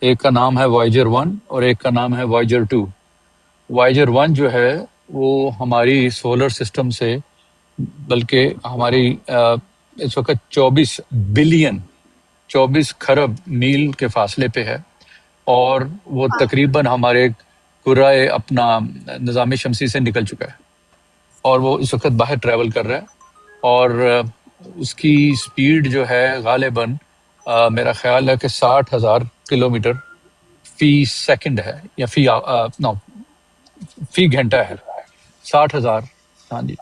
ایک کا نام ہے وائجر 1 اور ایک کا نام ہے وائجر 2. وائجر 1 جو ہے وہ ہماری سولر سسٹم سے بلکہ ہماری اس وقت 24 کھرب میل کے فاصلے پہ ہے، اور وہ تقریباً ہمارے کرۂ اپنا نظام شمسی سے نکل چکا ہے، اور وہ اس وقت باہر ٹریول کر رہا ہے، اور اس کی سپیڈ جو ہے غالباً میرا خیال ہے کہ 60,000 کلومیٹر فی سیکنڈ ہے، یا فی گھنٹہ ہے، 60,000. ہاں جی.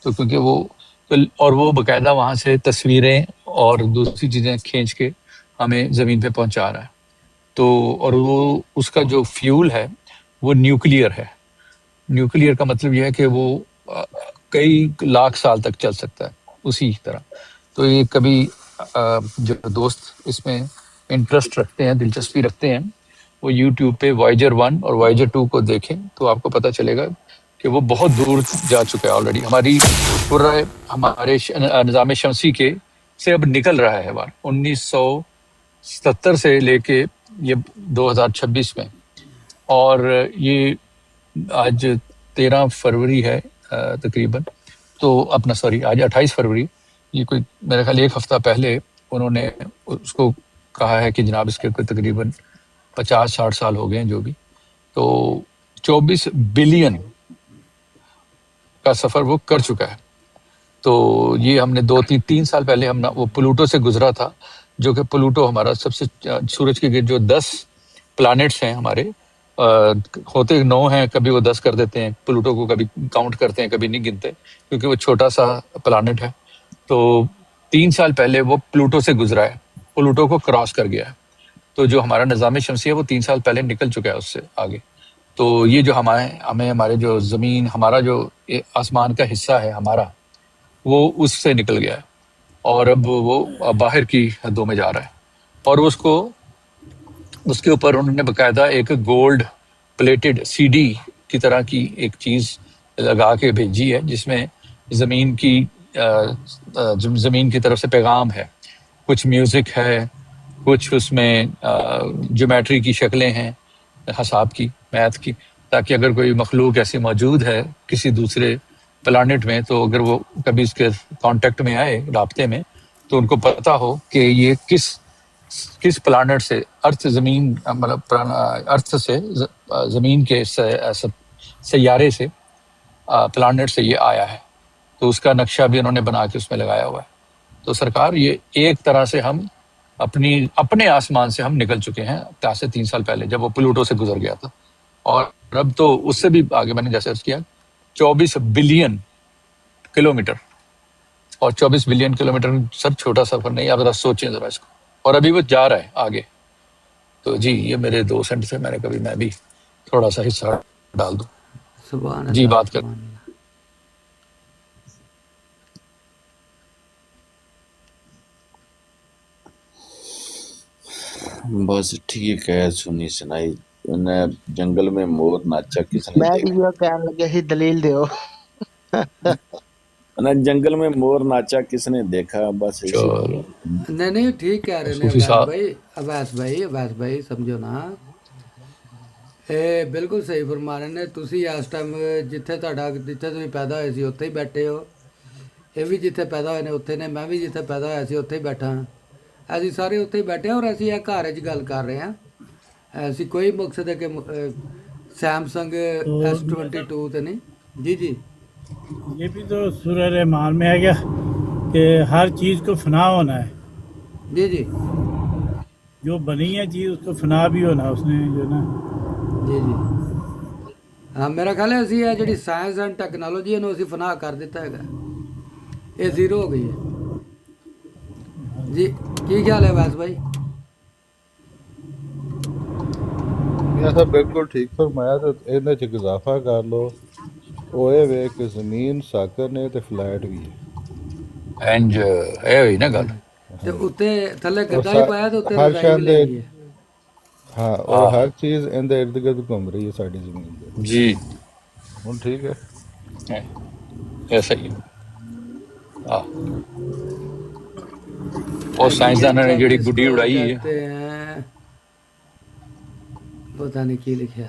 تو کیونکہ وہ باقاعدہ وہاں سے تصویریں اور دوسری چیزیں کھینچ کے ہمیں زمین پہ پہنچا رہا ہے. تو اور وہ اس کا جو فیول ہے وہ نیوکلیئر ہے. نیوکلیئر کا مطلب یہ ہے کہ وہ کئی لاکھ سال تک چل سکتا ہے اسی طرح. تو یہ کبھی جو دوست اس میں انٹرسٹ رکھتے ہیں، دلچسپی رکھتے ہیں، وہ یوٹیوب پہ وائجر 1 اور وائجر 2 کو دیکھیں تو آپ کو پتہ چلے گا کہ وہ بہت دور جا چکا ہے آلریڈی. ہمارے نظام شمسی کے سے اب نکل رہا ہے بار 1970 سے لے کے یہ 2026 میں. اور یہ آج 13 فروری ہے تقریباً، تو اپنا آج 28 فروری. یہ کوئی میرے خیال ایک ہفتہ پہلے انہوں نے اس کو کہا ہے کہ جناب اس کے کوئی تقریباً 50-60 سال ہو گئے ہیں جو بھی. تو 24 بلین کا سفر وہ کر چکا ہے. تو یہ ہم نے 2-3 سال پہلے وہ پلوٹو سے گزرا تھا، جو کہ پلوٹو ہمارا سب سے سورج کے گرد جو 10 پلانٹس ہیں ہمارے، ہوتے 9 ہیں، کبھی وہ 10 کر دیتے ہیں پلوٹو کو، کبھی کاؤنٹ کرتے ہیں کبھی نہیں گنتے، کیونکہ وہ چھوٹا سا پلانٹ ہے. تو 3 سال پہلے وہ پلوٹو سے گزرا ہے، پلوٹو کو کراس کر گیا ہے. تو جو ہمارا نظام شمسی ہے وہ 3 سال پہلے نکل چکا ہے اس سے آگے. تو یہ جو ہمارے جو زمین، ہمارا جو آسمان کا حصہ ہے ہمارا، وہ اس سے نکل گیا ہے، اور اب وہ باہر کی حدوں میں جا رہا ہے. اور اس کے اوپر انہوں نے باقاعدہ ایک گولڈ پلیٹڈ سی ڈی کی طرح کی ایک چیز لگا کے بھیجی ہے، جس میں زمین کی طرف سے پیغام ہے. کچھ میوزک ہے، کچھ اس میں جیومیٹری کی شکلیں ہیں، حساب کی، میتھ کی، تاکہ اگر کوئی مخلوق ایسی موجود ہے کسی دوسرے پلانٹ میں، تو اگر وہ کبھی اس کے کانٹیکٹ میں آئے، رابطے میں، تو ان کو پتہ ہو کہ یہ کس پلانٹ سے، ارتھ سے، زمین کے سیارے سے، پلانٹ سے یہ آیا ہے. تو اس کا نقشہ بھی انہوں نے بنا کے اس میں لگایا ہوا ہے. تو سرکار، یہ ایک طرح سے ہم اپنے آسمان سے ہم نکل چکے ہیں 3 سال پہلے، جب وہ پلوٹو سے گزر گیا تھا. اور اب تو اس سے بھی آگے، میں نے جیسے عرض کیا، 24 بلین کلومیٹر. اور 24 بلین کلومیٹر سر چھوٹا سفر نہیں، آپ ذرا سوچیں ذرا اس کو. اور ابھی وہ جا رہا ہے آگے. تو جی، یہ میرے 2 سینٹ سے میں بھی تھوڑا سا حصہ ڈال دوں. سبحان جی، اللہ، بات کر. سبحان اللہ. بس ٹھیک ہے، سنی سنائی. جنگل میں مور ناچا کس نے میں بھی دیکھا؟ یہ کہنے لگا سی دلیل دیو. جنگل میں مور ناچا کس نے دیکھا، بس اسی چلو نہیں ٹھیک کہہ رہے ہیں صوفی صاحب. اویس بھائی سمجھو نا، بالکل صحیح فرما رہے ہیں. تسی اس ٹائم جتھے تسی پیدا ہوئے سی اتھے ہی بیٹھے ہو، یہ بھی جتھے پیدا ہوئے نے اتھے نے، میں بھی جتھے پیدا ہوا سی اتھے ہی بیٹھا ہاں. اسی سارے اتھے ہی بیٹھے ہیں، اور اسی یہ گھر گل کر رہے ہیں. ایسی کوئی مقصد ہے کہ سیمسنگ S22 تے نہیں. جی یہ بھی تو سورہ رحمان میں ہے کیا کہ ہر چیز کو فنا ہونا ہے، جی جو بنی ہے چیز اس کو فنا بھی ہونا، اس نے جو نا. جی ہاں، میرا خیال ہے اسی ہے جی سائنس اینڈ ٹیکنالوجی ہے اسی فنا کر دیتا ہے، یہ زیرو ہو گئی ہے. جی کی خیال ہے ویس بھائی؟ میاں صاحب بالکل ٹھیک فرمایا. تو یہ اضافہ کر لو، وہ یہ وے کہ زمین ساکر نے تے فلیٹ بھی ہے. اینج ہے ہوئی نا گل. تے ہاں، اتنے تھلے اور گدا ہی پایا تو اتنے ہر رضائی بھی شان دے، لگی ہے. ہاں، اور ہاں ہر چیز اندر ارد گرد گھوم رہی ہے ساری زمین دے. جی، ہوں ٹھیک ہے. ایسا ہی. ہاں، اور جی یہ سائنسدانوں نے جڑی جس گڈی کو اڑائی ہے. کہتے ہیں ਪਤਾ ਨਹੀਂ ਕੀ ਲਿਖਿਆ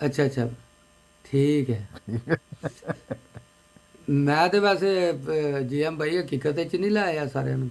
ਅੱਛਾ ਅੱਛਾ ਠੀਕ ਹੈ। ਮੈਂ ਤੇ ਵੈਸੇ ਜੀਐਮ ਭਾਈ ਹਕੀਕਤ ਵਿੱਚ ਨਹੀਂ ਲਾਇਆ ਸਾਰਿਆਂ ਨੂੰ।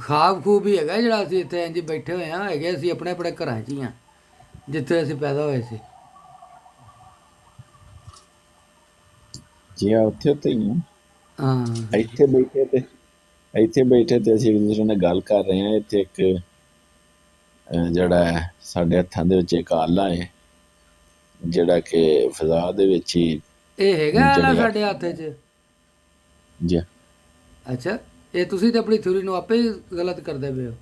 ਖਾਬ ਖੂਬ ਹੀ ਹੈਗਾ ਜਿਹੜਾ ਅਸੀਂ ਇੱਥੇ ਇੰਜ ਬੈਠੇ ਹੋਏ ਹਾਂ, ਹੈਗੇ ਅਸੀਂ ਆਪਣੇ ਆਪਣੇ ਘਰਾਂ 'ਚ ਹੀ ਹਾਂ ਜਿੱਥੇ ਅਸੀਂ ਪੈਦਾ ਹੋਏ ਸੀ। ਜੀ ਆ ਉੱਥੇ ਹੀ ਆ, ਹਾਂ ਇੱਥੇ ਬੈਠੇ ਤੇ ਅਸੀਂ ਇੱਕ ਦੂਸਰੇ ਨਾਲ ਗੱਲ ਕਰ ਰਹੇ ਹਾਂ। ਇੱਥੇ ਇੱਕ ਜਿਹੜਾ ਹੈ ਸਾਡੇ ਹੱਥਾਂ ਦੇ ਵਿੱਚ ਇੱਕ ਆਲਾ ਹੈ ਜਿਹੜਾ ਕਿ ਫਜ਼ਾ ਦੇ ਵਿੱਚ ਹੀ ਇਹ ਹੈਗਾ ਆਲਾ ਚੱਲਿਆ। ਸਾਡੇ ਹੱਥ 'ਚ। ਜੀ ਅੱਛਾ ਇਹ ਤੁਸੀਂ ਤੇ ਆਪਣੀ ਥਿਊਰੀ ਨੂੰ ਆਪੇ ਹੀ ਗਲਤ ਕਰਦੇ ਪਏ ਹੋ।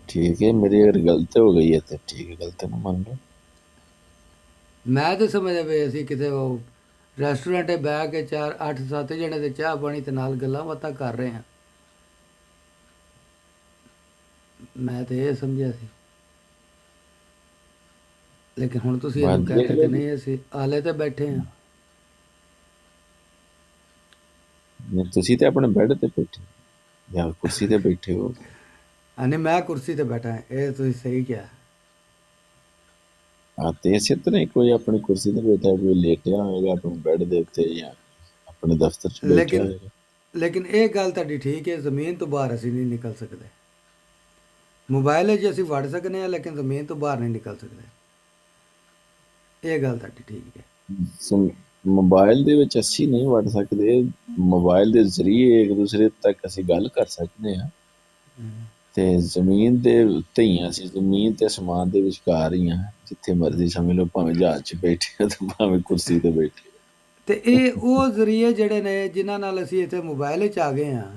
ਠੀਕ ਹੈ, ਮੇਰੀ ਅਗਰ ਗਲਤ ਹੋ ਗਈ ਹੈ ਤੇ ਠੀਕ ਹੈ, ਗਲਤ ਨੂੰ ਮੰਨ ਲਓ। ਮੈਂ ਤਾਂ ਸਮਝਦਾ ਪਏ ਅਸੀਂ ਕਿਤੇ ਉਹ ਰੈਸਟੋਰੈਂਟ 'ਤੇ ਬਹਿ ਕੇ 4 8 7 ਜਣੇ ਤੇ ਚਾਹ ਪਾਣੀ ਤੇ ਨਾਲ ਗੱਲਾਂ ਬਾਤਾਂ ਕਰ ਰਹੇ ਹਾਂ। ਮੈਂ ਤੇ ਇਹ ਸਮਝਿਆ ਸੀ, ਲੇਕਿਨ ਹੁਣ ਤੁਸੀਂ ਇਹਨੂੰ ਕਹਿੰਦੇ ਕਿ ਨਹੀਂ ਅਸੀਂ ਆਲੇ ਤੇ ਬੈਠੇ ਹਾਂ। ਨਹੀਂ, ਤੁਸੀਂ ਤੇ ਆਪਣੇ ਬੈੱਡ ਤੇ ਬੈਠੇ ਜਾਂ ਕੁਰਸੀ ਤੇ ਬੈਠੇ ਹੋ। ਨਹੀਂ ਮੈਂ ਕੁਰਸੀ ਤੇ ਬੈਠਾ ਹਾਂ, ਇਹ ਤੁਸੀਂ ਸਹੀ ਕਿਹਾ। ਹਾਂ, ਤੇ ਇਸੇ ਤਰ੍ਹਾਂ ਹੀ ਕੋਈ ਆਪਣੀ ਕੁਰਸੀ ਤੇ ਬੈਠਾ, ਕੋਈ ਲੇਟਿਆ ਹੋਏਗਾ ਆਪਣੇ ਬੈੱਡ ਦੇ ਉੱਤੇ ਜਾਂ ਆਪਣੇ ਦਫ਼ਤਰ 'ਚ ਬੈਠਾ ਲੇਕਿਨ ਹੋਏਗਾ। ਲੇਕਿਨ ਇਹ ਗੱਲ ਤੁਹਾਡੀ ਠੀਕ ਹੈ, ਜ਼ਮੀਨ ਤੋਂ ਬਾਹਰ ਅਸੀਂ ਨਹੀਂ ਨਿਕਲ ਸਕਦੇ। ਮੋਬਾਈਲ 'ਚ ਅਸੀਂ ਵੜ ਸਕਦੇ ਹਾਂ ਲੇਕਿਨ ਜ਼ਮੀਨ ਤੋਂ ਬਾਹਰ ਨਹੀਂ ਨਿਕਲ ਸਕਦੇ। ਇਹ ਗੱਲ ਤੁਹਾਡੀ ਠੀਕ ਹੈ। ਮੋਬਾਈਲ ਦੇ ਵਿੱਚ ਅਸੀਂ ਨਹੀਂ ਵੜ ਸਕਦੇ, ਮੋਬਾਈਲ ਦੇ ਜ਼ਰੀਏ ਇੱਕ ਦੂਸਰੇ ਤੱਕ ਅਸੀਂ ਗੱਲ ਕਰ ਸਕਦੇ ਹਾਂ। ਤੇ ਜ਼ਮੀਨ ਦੇ ਉੱਤੇ ਹੀ ਹਾਂ ਅਸੀਂ, ਜ਼ਮੀਨ ਤੇ ਅਸਮਾਨ ਦੇ ਵਿਚਕਾਰ ਹੀ ਹਾਂ, ਜਿੱਥੇ ਮਰਜ਼ੀ ਸਮਝ ਲਓ, ਭਾਵੇਂ ਜਹਾਜ਼ 'ਚ ਬੈਠੇ ਤੇ ਭਾਵੇਂ ਕੁਰਸੀ ਤੇ ਬੈਠੇ। ਤੇ ਇਹ ਉਹ ਜ਼ਰੀਏ ਜਿਹੜੇ ਨੇ ਜਿਨ੍ਹਾਂ ਨਾਲ ਅਸੀਂ ਇੱਥੇ ਮੋਬਾਈਲ 'ਚ ਆ ਗਏ ਹਾਂ,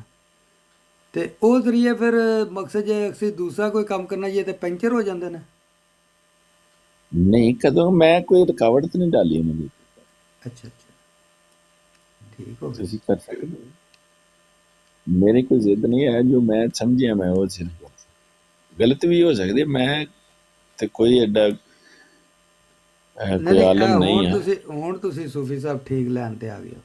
ਤੇ ਉਹ ਜ਼ਰੀਏ ਫਿਰ ਮਕਸਦ ਜੇ ਅਸੀਂ ਦੂਸਰਾ ਕੋਈ ਕੰਮ ਕਰਨਾ ਚਾਹੀਏ ਤੇ ਪੈਂਚਰ ਹੋ ਜਾਂਦੇ ਨੇ। ਨਹੀਂ, ਕਦੋਂ ਮੈਂ ਕੋਈ ਰੁਕਾਵਟ ਤਾਂ ਨਹੀਂ ਡਾਲੀ ਉਹਨਾਂ ਦੀ। ਅੱਛਾ ਅੱਛਾ ਠੀਕ ਹੋ ਗਿਆ। ਤੁਸੀਂ ਕਰ ਸਕਦੇ ਹੋ, ਮੇਰੀ ਕੋਈ ਜ਼ਿੱਦ ਨਹੀਂ ਹੈ, ਜੋ ਮੈਂ ਸਮਝਿਆ ਮੈਂ ਉਹ ਸਿਰਫ ਗਲਤ ਵੀ ਹੋ ਸਕਦੀ। ਮੈਂ ਤੇ ਕੋਈ ਐਡਾ ਕੋਈ ਆਲਮ ਨਹੀਂ ਹੈ। ਹੁਣ ਤੁਸੀਂ ਸੂਫੀ ਸਾਹਿਬ ਠੀਕ ਲੈਣ ਤੇ ਆ ਗਏ ਹੋ।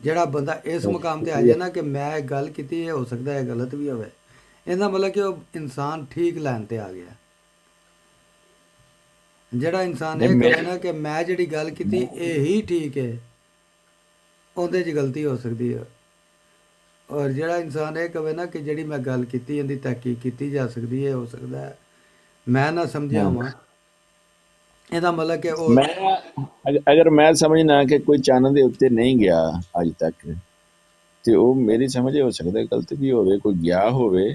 ਜਿਹੜਾ ਬੰਦਾ ਇਸ ਮੁਕਾਮ ਤੇ ਆ ਜਾਏ ਨਾ ਕਿ ਮੈਂ ਇਹ ਗੱਲ ਕੀਤੀ, ਇਹ ਹੋ ਸਕਦਾ ਹੈ ਗਲਤ ਵੀ ਹੋਵੇ, ਇਹਦਾ ਮਤਲਬ ਕਿ ਉਹ ਇਨਸਾਨ ਠੀਕ ਲੈਣ ਤੇ ਆ ਗਿਆ। ਜਿਹੜਾ ਇਨਸਾਨ ਇਹ ਕਹੇ ਨਾ ਕਿ ਮੈਂ ਜਿਹੜੀ ਗੱਲ ਕੀਤੀ ਇਹ ਹੀ ਠੀਕ ਹੈ, ਉਹਦੇ 'ਚ ਗਲਤੀ ਹੋ ਸਕਦੀ ਹੈ। ਔਰ ਜਿਹੜਾ ਇਨਸਾਨ ਇਹ ਕਹੇ ਨਾ ਕਿ ਜਿਹੜੀ ਮੈਂ ਗੱਲ ਕੀਤੀ ਇਹਦੀ ਤਹਿਕੀਕ ਕੀਤੀ ਜਾ ਸਕਦੀ ਹੈ, ਹੋ ਸਕਦਾ ਹੈ ਮੈਂ ਨਾ ਸਮਝਿਆ ਹੋਵਾਂ, ਇਹਦਾ ਮਤਲਬ ਕਿ ਉਹ ਅਗਰ ਮੈਂ ਸਮਝਣਾ ਕਿ ਕੋਈ ਚੰਨ ਦੇ ਉੱਤੇ ਨਹੀਂ ਗਿਆ ਅੱਜ ਤੱਕ, ਤੇ ਉਹ ਮੇਰੀ ਸਮਝ ਹੋ ਸਕਦਾ ਗਲਤ ਵੀ ਹੋਵੇ, ਕੋਈ ਗਿਆ ਹੋਵੇ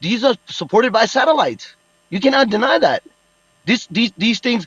these are supported by satellites, you cannot deny that these things।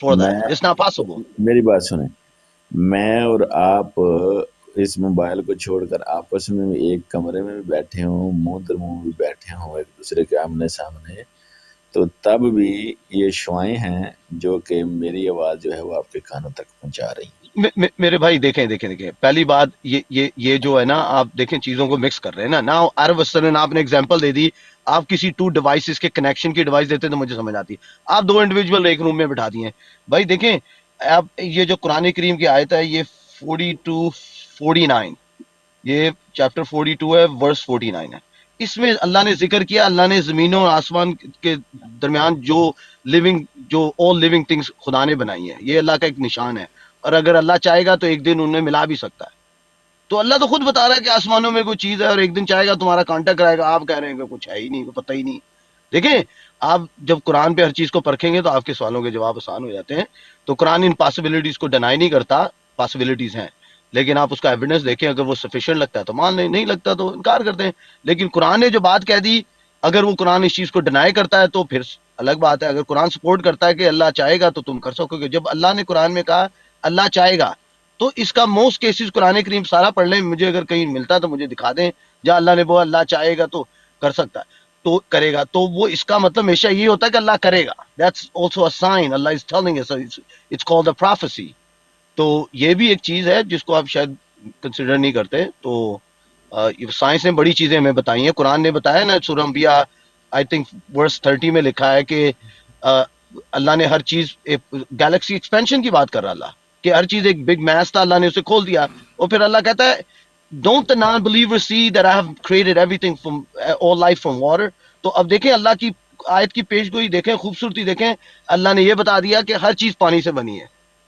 for that. میں It's not possible. میری بات سنیں، میں اور آپ اس موبائل کو چھوڑ کر آپس میں بھی ایک کمرے میں بھی بیٹھے ہوں، منہ در منہ بھی بیٹھے ہوں ایک دوسرے کے آمنے سامنے، تو تب بھی یہ شعائیں ہیں جو کہ میری آواز جو ہے وہ آپ کے کانوں تک پہنچا رہی ہیں۔ میرے بھائی دیکھیں پہلی بات یہ جو ہے نا، آپ دیکھیں چیزوں کو مکس کر رہے ہیں نا. نا عرب وسلم آپ نے ایگزامپل دے دی، آپ کسی 2 ڈیوائسز کے کنیکشن کی ڈیوائس دیتے تو مجھے سمجھ آتی، آپ 2 انڈیویجول ایک روم میں بٹھا دیے. بھائی دیکھیں آپ یہ جو قرآن کریم کی آیت ہے، یہ 49 یہ چیپٹر 42 ہے، ورس 49 ہے. اس میں اللہ نے ذکر کیا، اللہ نے زمینوں اور آسمان کے درمیان جو آل لیونگ تھنگس خدا نے بنائی ہیں، یہ اللہ کا ایک نشان ہے. اور اگر اللہ چاہے گا تو ایک دن انہیں ملا بھی سکتا ہے. تو اللہ تو خود بتا رہا ہے کہ آسمانوں میں کوئی چیز ہے اور ایک دن چاہے گا تمہارا کانٹیکٹ کرائے گا. آپ کہہ رہے ہیں کہ کچھ ہے ہی نہیں، کوئی پتہ ہی نہیں. دیکھیں آپ جب قرآن پہ ہر چیز کو پرکھیں گے تو آپ کے سوالوں کے جواب آسان ہو جاتے ہیں. تو قرآن ان پاسبلٹیز کو ڈینائی نہیں کرتا، پاسبلٹیز ہیں، لیکن آپ اس کا ایویڈنس دیکھیں. اگر وہ سفیشینٹ لگتا ہے تو مان لیں، نہیں لگتا تو انکار کرتے ہیں. لیکن قرآن نے جو بات کہہ دی، اگر وہ قرآن اس چیز کو ڈینائی کرتا ہے تو پھر الگ بات ہے. اگر قرآن سپورٹ کرتا ہے کہ اللہ چاہے گا تو تم کر سکو گے. جب اللہ نے قرآن میں کہا اللہ چاہے گا، تو اس کا موسٹ کیسز قرآن کریم سارا پڑھ لیں. مجھے اگر کہیں ملتا تو مجھے دکھا دیں جہاں اللہ نے بولا اللہ چاہے گا تو کر سکتا ہے، تو کرے گا. تو وہ اس کا مطلب ہمیشہ یہ ہوتا ہے کہ اللہ کرے گا. That's also a sign. Allah is telling us. It's called a prophecy. تو یہ بھی ایک چیز ہے جس کو آپ شاید کنسیڈر نہیں کرتے. تو سائنس نے بڑی چیزیں ہمیں بتائی ہیں. قرآن نے بتایا نا، سورہ انبیاء آئی تھنک ورس 30 میں لکھا ہے کہ اللہ نے ہر چیز، گیلیکسی ایکسپینشن کی بات کر رہا اللہ، کہ ہر چیز ایک بگ میس تھا، اللہ نے اسے کھول دیا. اور پھر اللہ کہتا ہے don't the non-believer see that I have created everything from all life from water. تو اب دیکھیں اللہ کی آیت کی پیش گوئی دیکھیں، خوبصورتی دیکھیں. اللہ نے یہ بتا دیا کہ ہر چیز پانی سے بنی ہے،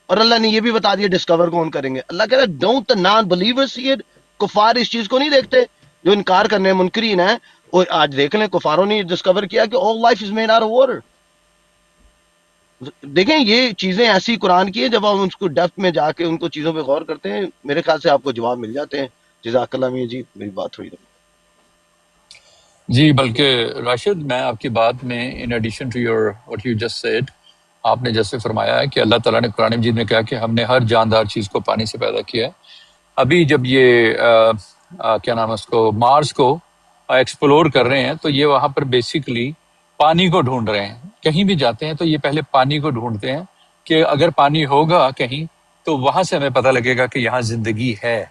اور اللہ نے یہ بھی بتا دیا ڈسکور کون کریں گے. اللہ کہہ رہا ہے don't the non-believer see it. کفار اس چیز کو نہیں دیکھتے جو انکار کرنے منکرین ہیں. اور آج دیکھ لیں کفاروں نے ڈسکور کیا کہ all life is made out of water. دیکھیں یہ چیزیں ایسی قرآن کی ہیں، جب آپ ان کو ڈیپتھ میں جا کے ان کو چیزوں پہ غور کرتے ہیں، میرے خیال سے آپ کو جواب مل جاتے ہیں. جزاک اللہ میاں جی، میری بات ہوئی. جی بلکہ راشد، میں آپ کی بات میں in addition to your what you just said, آپ نے جیسے فرمایا ہے کہ اللہ تعالیٰ نے قرآن مجید میں کہا کہ ہم نے ہر جاندار چیز کو پانی سے پیدا کیا ہے. ابھی جب یہ کیا نام ہے اس کو، مارس کو ایکسپلور کر رہے ہیں، تو یہ وہاں پر بیسیکلی پانی کو ڈھونڈ رہے ہیں. کہیں بھی جاتے ہیں تو یہ پہلے پانی کو ڈھونڈتے ہیں کہ اگر پانی ہوگا کہیں تو وہاں سے ہمیں پتہ لگے گا کہ یہاں زندگی ہے.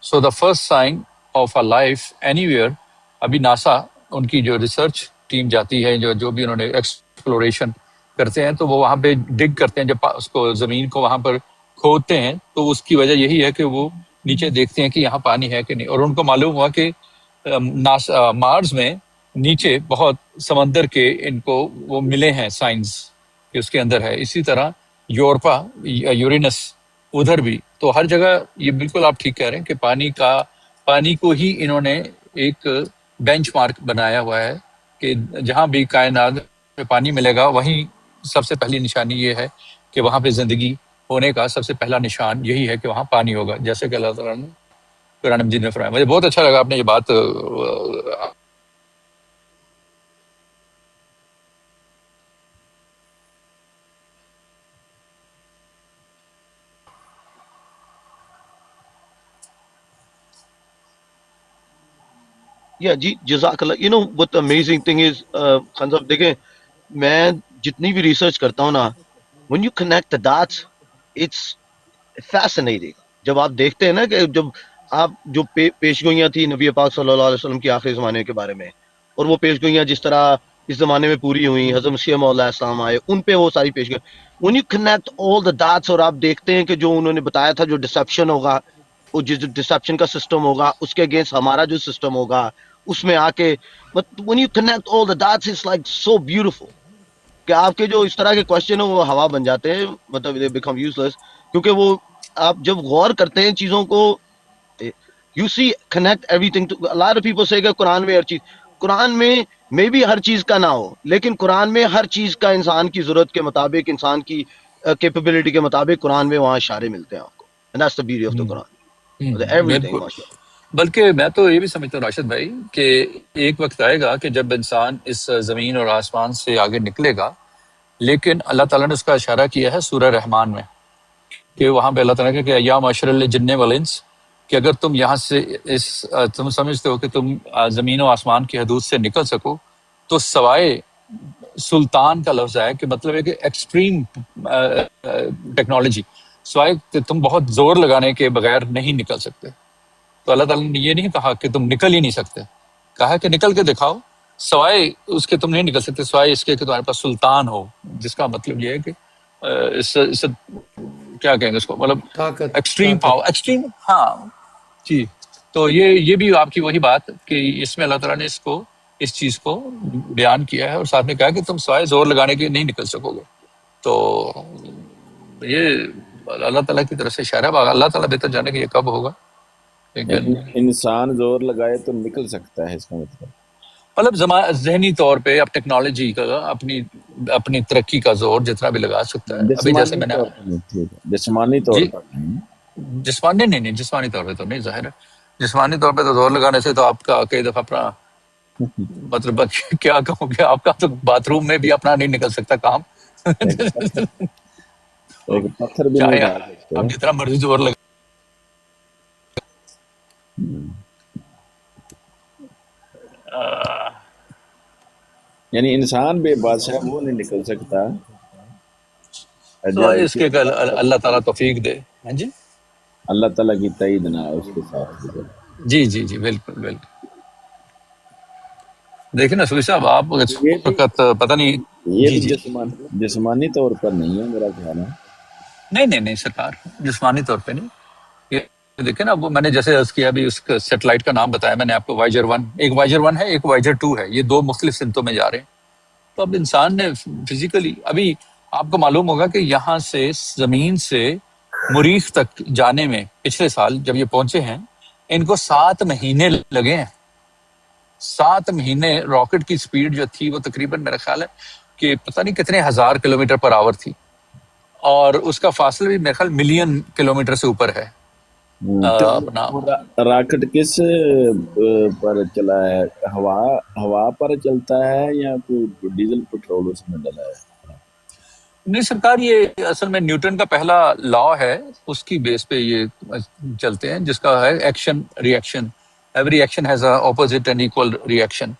So the first sign of a life anywhere. ابھی ناسا ان کی جو ریسرچ ٹیم جاتی ہے، جو بھی انہوں نے ایکسپلوریشن کرتے ہیں، تو وہ وہاں پہ ڈگ کرتے ہیں. جب اس کو زمین کو وہاں پر کھودتے ہیں تو اس کی وجہ یہی ہے کہ وہ نیچے دیکھتے ہیں کہ یہاں پانی ہے کہ نہیں. اور ان کو معلوم ہوا کہ مارس میں نیچے بہت سمندر کے ان کو وہ ملے ہیں سائنس کہ اس کے اندر ہے. اسی طرح یورپا، یورینس، ادھر بھی. تو ہر جگہ یہ بالکل آپ ٹھیک کہہ رہے ہیں کہ پانی کو ہی انہوں نے ایک بینچ مارک بنایا ہوا ہے کہ جہاں بھی کائنات میں پانی ملے گا وہیں سب سے پہلی نشانی یہ ہے کہ وہاں پہ زندگی ہونے کا سب سے پہلا نشان یہی ہے کہ وہاں پانی ہوگا، جیسے کہ اللہ تعالیٰ نے قرآن مجید میں فرمایا. مجھے بہت اچھا لگا آپ نے یہ بات. جی جزاک اللہ. You know what amazing thing is, Khan صاحب دیکھیں میں جتنی بھی ریسرچ کرتا ہوں نا، when you connect the dots it's fascinating. جب آپ دیکھتے ہیں نا کہ جب آپ جو پیش گوئیاں تھی نبی پاک صلی اللہ علیہ وسلم کی آخری زمانے کے بارے میں، اور وہ پیش گوئیاں جس طرح اس زمانے میں پوری ہوئی، حضرت مسیح موعود علیہ السلام آئے، ان پہ وہ ساری پیش گوئیاں. when you connect all the dots اور آپ دیکھتے ہیں کہ جو انہوں نے بتایا تھا جو ڈسپشن ہوگا، وہ جس ڈسپشن کا سسٹم ہوگا اس کے اگینسٹ ہمارا جو سسٹم ہوگا، اس میں آ کے when you connect all the dots it's like so beautiful کہ آپ کے جو اس طرح کے کوشچن ہیں وہ ہوا بن جاتے ہیں، مطلب they become useless. کیونکہ وہ آپ جب غور کرتے ہیں چیزوں کو، you see connect everything to a lot of people say کہ قرآن میں ہر چیز، قرآن میں بھی ہر چیز کا نہ ہو، لیکن قرآن میں ہر چیز کا انسان کی ضرورت کے مطابق، انسان کی کیپیبلٹی کے مطابق قرآن میں وہاں اشارے ملتے ہیں آپ کو. And that's the beauty of the Quran. Everything بالکل. ماشاء اللہ. بلکہ میں تو یہ بھی سمجھتا ہوں راشد بھائی کہ ایک وقت آئے گا کہ جب انسان اس زمین اور آسمان سے آگے نکلے گا لیکن اللہ تعالیٰ نے اس کا اشارہ کیا ہے سورہ رحمان میں، کہ وہاں پہ اللہ تعالیٰ نے کہا کہ یا معشر الجن والانس، کہ اگر تم یہاں سے تم سمجھتے ہو کہ تم زمین و آسمان کی حدود سے نکل سکو، تو سوائے سلطان کا لفظ ہے کہ مطلب ہے کہ ایکسٹریم ٹیکنالوجی، سوائے کہ تم بہت زور لگانے کے بغیر نہیں نکل سکتے۔ تو اللہ تعالیٰ نے یہ نہیں کہا کہ تم نکل ہی نہیں سکتے، کہا کہ نکل کے دکھاؤ، سوائے اس کے تم نہیں نکل سکتے، سوائے اس کے کہ تمہارے پاس سلطان ہو، جس کا مطلب یہ ہے کہ اس کیا کہیں گے اس کو، مطلب طاقت ایکسٹریم پاور، ایکسٹریم، ہاں جی۔ تو یہ بھی آپ کی وہی بات کہ اس میں اللہ تعالیٰ نے اس چیز کو بیان کیا ہے، اور ساتھ میں کہا کہ تم سوائے زور لگانے کے نہیں نکل سکو گے۔ تو یہ اللہ تعالیٰ کی طرف سے اشارہ ہے، اللہ تعالیٰ بہتر جانے کہ یہ کب ہوگا، لیکن انسان زور لگائے تو نکل سکتا ہے، اس کا مطلب مطلب ذہنی طور پہ اب ٹیکنالوجی کا اپنی ترقی کا زور جتنا بھی لگا سکتا ہے۔ ابھی جیسے جسمانی میں نے طور پر نہیں، ٹھیک ہے، جسمانی طور جی پر نہیں۔ جسمانی نہیں جسمانی طور پہ تو نہیں، ظاہر ہے جسمانی طور پہ تو زور لگانے سے تو آپ کا کئی دفعہ اپنا مطلب کیا کہوں کہ آپ کا تو باتھ روم میں بھی اپنا نہیں نکل سکتا کام، تو ایک پتھر بھی نہیں چاہے ڈال سکتے۔ آپ جتنا مرضی زور لگا، یعنی انسان بے بس ہے، وہ نہیں نکل سکتا، تو جب اس کے اللہ تعالیٰ توفیق دے۔ ہاں جی اللہ تعالیٰ کی تائید نہ ہے اس کے ساتھ۔ جی بالکل بالکل۔ دیکھیں نا سوری صاحب، آپ اس یہ بھی وقت پتہ نہیں، یہ جی بھی جی جسمانی طور پر نہیں ہے میرا خیال ہے۔ نہیں سرکار، جسمانی طور پہ نہیں۔ یہ دیکھیں نا، وہ میں نے جیسے عرض کیا ابھی، اس سیٹلائٹ کا نام بتایا میں نے آپ کو، وائجر 1، ایک وائجر 1 ہے، ایک وائجر 2 ہے، یہ دو مختلف سمتوں میں جا رہے ہیں۔ تو اب انسان نے فزیکلی، ابھی آپ کو معلوم ہوگا کہ یہاں سے زمین سے مریخ تک جانے میں پچھلے سال جب یہ پہنچے ہیں، ان کو 7 مہینے لگے ہیں۔ 7 مہینے، راکٹ کی سپیڈ جو تھی وہ تقریباً میرا خیال ہے کہ پتہ نہیں کتنے ہزار کلومیٹر پر آور تھی، اور اس کا فاصلہ بھی میرے خیال ملین کلومیٹر سے اوپر ہے۔ تو اپنا راکٹ کس پر چلا ہے؟ ہوا پر چلتا ہے یا کوئی ڈیزل پٹرول اس میں ڈلا ہے؟ نہیں سرکار، یہ اصل میں نیوٹن کا پہلا لا ہے، اس کی بیس پہ یہ چلتے ہیں، جس کا ہے action reaction, every action has a opposite and equal reaction,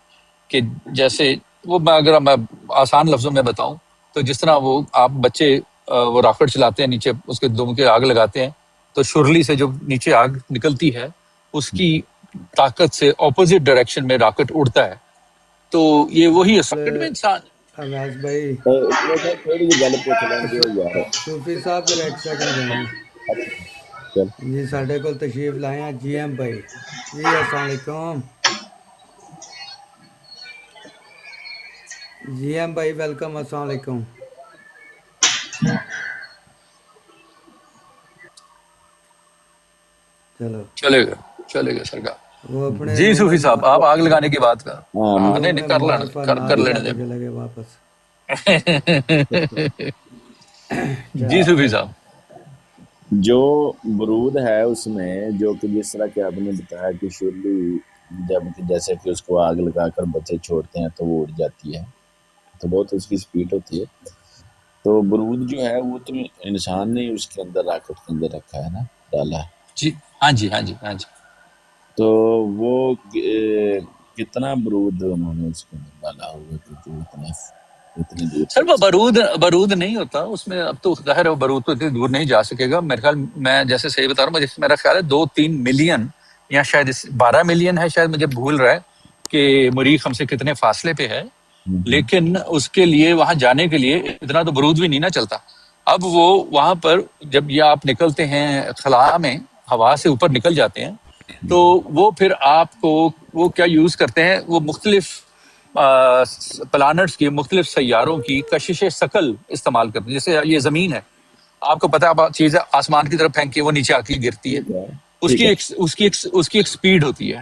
کہ جیسے وہ اگر میں آسان لفظوں میں بتاؤں تو جس طرح وہ آپ بچے وہ راکٹ چلاتے ہیں، نیچے اس کے دم کے آگ لگاتے ہیں، تو شرلی سے جو نیچے آگ نکلتی ہے اس کی طاقت سے اپوزٹ ڈائریکشن میں راکٹ اڑتا ہے۔ تو یہ وہی راکٹ میں انسان، اویس بھائی، تھوڑی سی گل پوچھ لیں گے یار۔ صوفی صاحب ذرا ایک سیکنڈ دینا چل جی، ساڈے کول تشریف لائے ہیں جی ایم بھائی جی، السلام علیکم جی ایم بھائی، ویلکم، السلام علیکم۔ چلو چلے گا سرکار۔ وہ اپنے جی روم صوفی میں صاحب، آپ آگ لگانے کی بات کر، ہاں، نہیں میں کر معرفہ لینے نال کر ہی لینے لے کے دیں۔ چلے گئے واپس۔ جی صوفی صاحب، جو برود ہے اس میں، جو کہ جس طرح کہ آپ نے بتایا کہ شرلی جب جیسے کہ اس کو آگ لگا کر بچے چھوڑتے ہیں تو وہ اڑ جاتی ہے، تو بہت اس کی سپیڈ ہوتی ہے۔ تو برود جو ہے وہ تو انسان نے اس کے اندر، راکٹ کے اندر رکھا ہے نا، ڈالا ہے۔ جی ہاں جی۔ تو وہ کتنا برود انہوں نے اس کے اندر ڈالا ہوگا کہ جو اتنی دور سر وہ تک؟ برود نہیں ہوتا اس میں، اب تو ظاہر ہے وہ برود تو اتنی دور نہیں جا سکے گا میرے خیال، میں جیسے صحیح بتا رہا ہوں، مجھے میرا خیال ہے 2-3 ملین یا شاید 12 ملین ہے، شاید مجھے بھول رہا ہے کہ مریخ ہم سے کتنے فاصلے پہ ہے، لیکن اس کے لیے وہاں جانے کے لیے اتنا تو برود بھی نہیں نہ چلتا۔ اب وہ وہاں پر جب یہ آپ نکلتے ہیں خلا میں، ہوا سے اوپر نکل جاتے ہیں، تو وہ پھر آپ کو وہ کیا یوز کرتے ہیں، وہ مختلف پلانٹس کی، مختلف سیاروں کی کشش ثقل استعمال کرتے ہیں۔ جیسے یہ زمین ہے، آپ کو پتہ ہے چیز آسمان کی طرف پھینکی وہ نیچے آ کے گرتی ہے، اس کی ایک سپیڈ ہوتی ہے،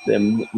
ਤੇ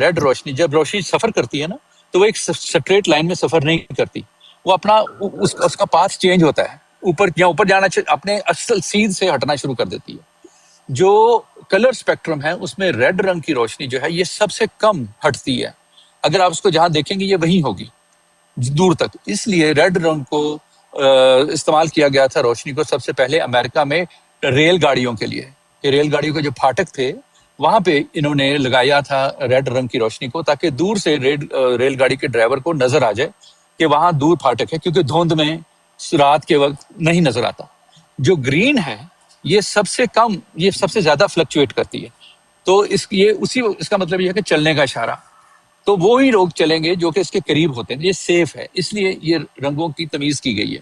ریڈ روشنی جب روشنی سفر کرتی ہے نا تو وہ ایک سٹریٹ لائن میں سفر نہیں کرتی، وہ اپنا اس کا پاتھ چینج ہوتا ہے، اوپر جانا اپنے اصل سیدھ سے ہٹنا شروع کر دیتی ہے۔ جو کلر اسپیکٹرم ہے اس میں ریڈ رنگ کی روشنی جو ہے یہ سب سے کم ہٹتی ہے، اگر آپ اس کو جہاں دیکھیں گے یہ وہیں ہوگی دور تک۔ اس لیے ریڈ رنگ کو استعمال کیا گیا تھا روشنی کو سب سے پہلے امریکہ میں ریل گاڑیوں کے لیے، کہ ریل گاڑیوں کے جو پھاٹک تھے وہاں پہ انہوں نے لگایا تھا ریڈ رنگ کی روشنی کو، تاکہ دور سے ریل گاڑی کے ڈرائیور کو نظر آ جائے کہ وہاں دور پھاٹک ہے، کیونکہ دھند میں رات کے وقت نہیں نظر آتا۔ جو گرین ہے یہ سب سے کم، یہ سب سے زیادہ فلکچویٹ کرتی ہے، تو اس کا مطلب یہ ہے کہ چلنے کا اشارہ، تو وہی لوگ چلیں گے جو کہ اس کے قریب ہوتے ہیں، یہ سیف ہے، اس لیے یہ رنگوں کی تمیز کی گئی ہے۔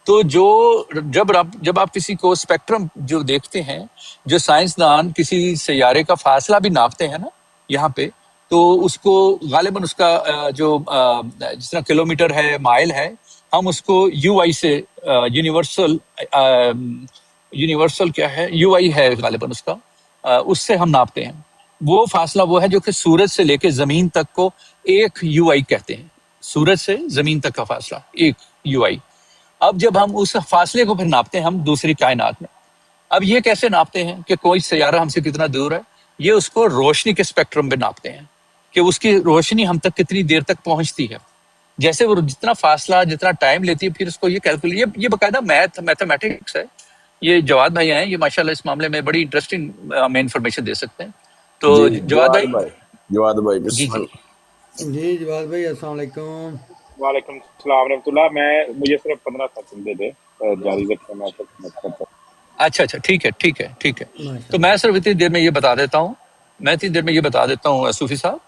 تو جب آپ کسی کو اسپیکٹرم جو دیکھتے ہیں، جو سائنسدان کسی سیارے کا فاصلہ بھی ناپتے ہیں نا یہاں پہ، تو اس کو غالباً اس کا جو جس طرح کلومیٹر ہے، مائل ہے، ہم اس کو یو آئی سے یونیورسل کیا ہے، یو آئی ہے غالباً اس کا، اس سے ہم ناپتے ہیں۔ وہ فاصلہ وہ ہے جو کہ سورج سے لے کے زمین تک کو ایک یو آئی کہتے ہیں، سورج سے زمین تک کا فاصلہ ایک یو آئی۔ اب جب ہم اس فاصلے کو پھر ناپتے ہیں ہم دوسری کائنات میں، اب یہ کیسے ناپتے ہیں کہ کوئی سیارہ ہم سے کتنا دور ہے؟ یہ اس کو روشنی کے اسپیکٹرم پہ ناپتے ہیں کہ اس کی روشنی ہم تک کتنی دیر تک پہنچتی ہے، جیسے وہ جتنا فاصلہ جتنا ٹائم لیتی ہے پھر اس کو یہ کیلکولیٹ، یہ باقاعدہ میتھمیٹکس ہے۔ یہ جواد بھائی ہیں، یہ ماشاءاللہ اس معاملے میں بڑی انٹرسٹنگ ہمیں انفارمیشن دے سکتے ہیں۔ تو جی جواد بھائی، جواد بھائی جی بسم جی اللہ۔ جی جواد بھائی السلام علیکم۔ وعلیکم السلام ورحمۃ اللہ۔ مجھے صرف 15 سیکنڈ دے دیں، جاری رکھیں، میں تو سمجھ کرتا ہوں۔ اچھا ٹھیک ہے۔ ماشاء تو اللہ۔ میں صرف اتنی دیر میں یہ بتا دیتا ہوں صوفی صاحب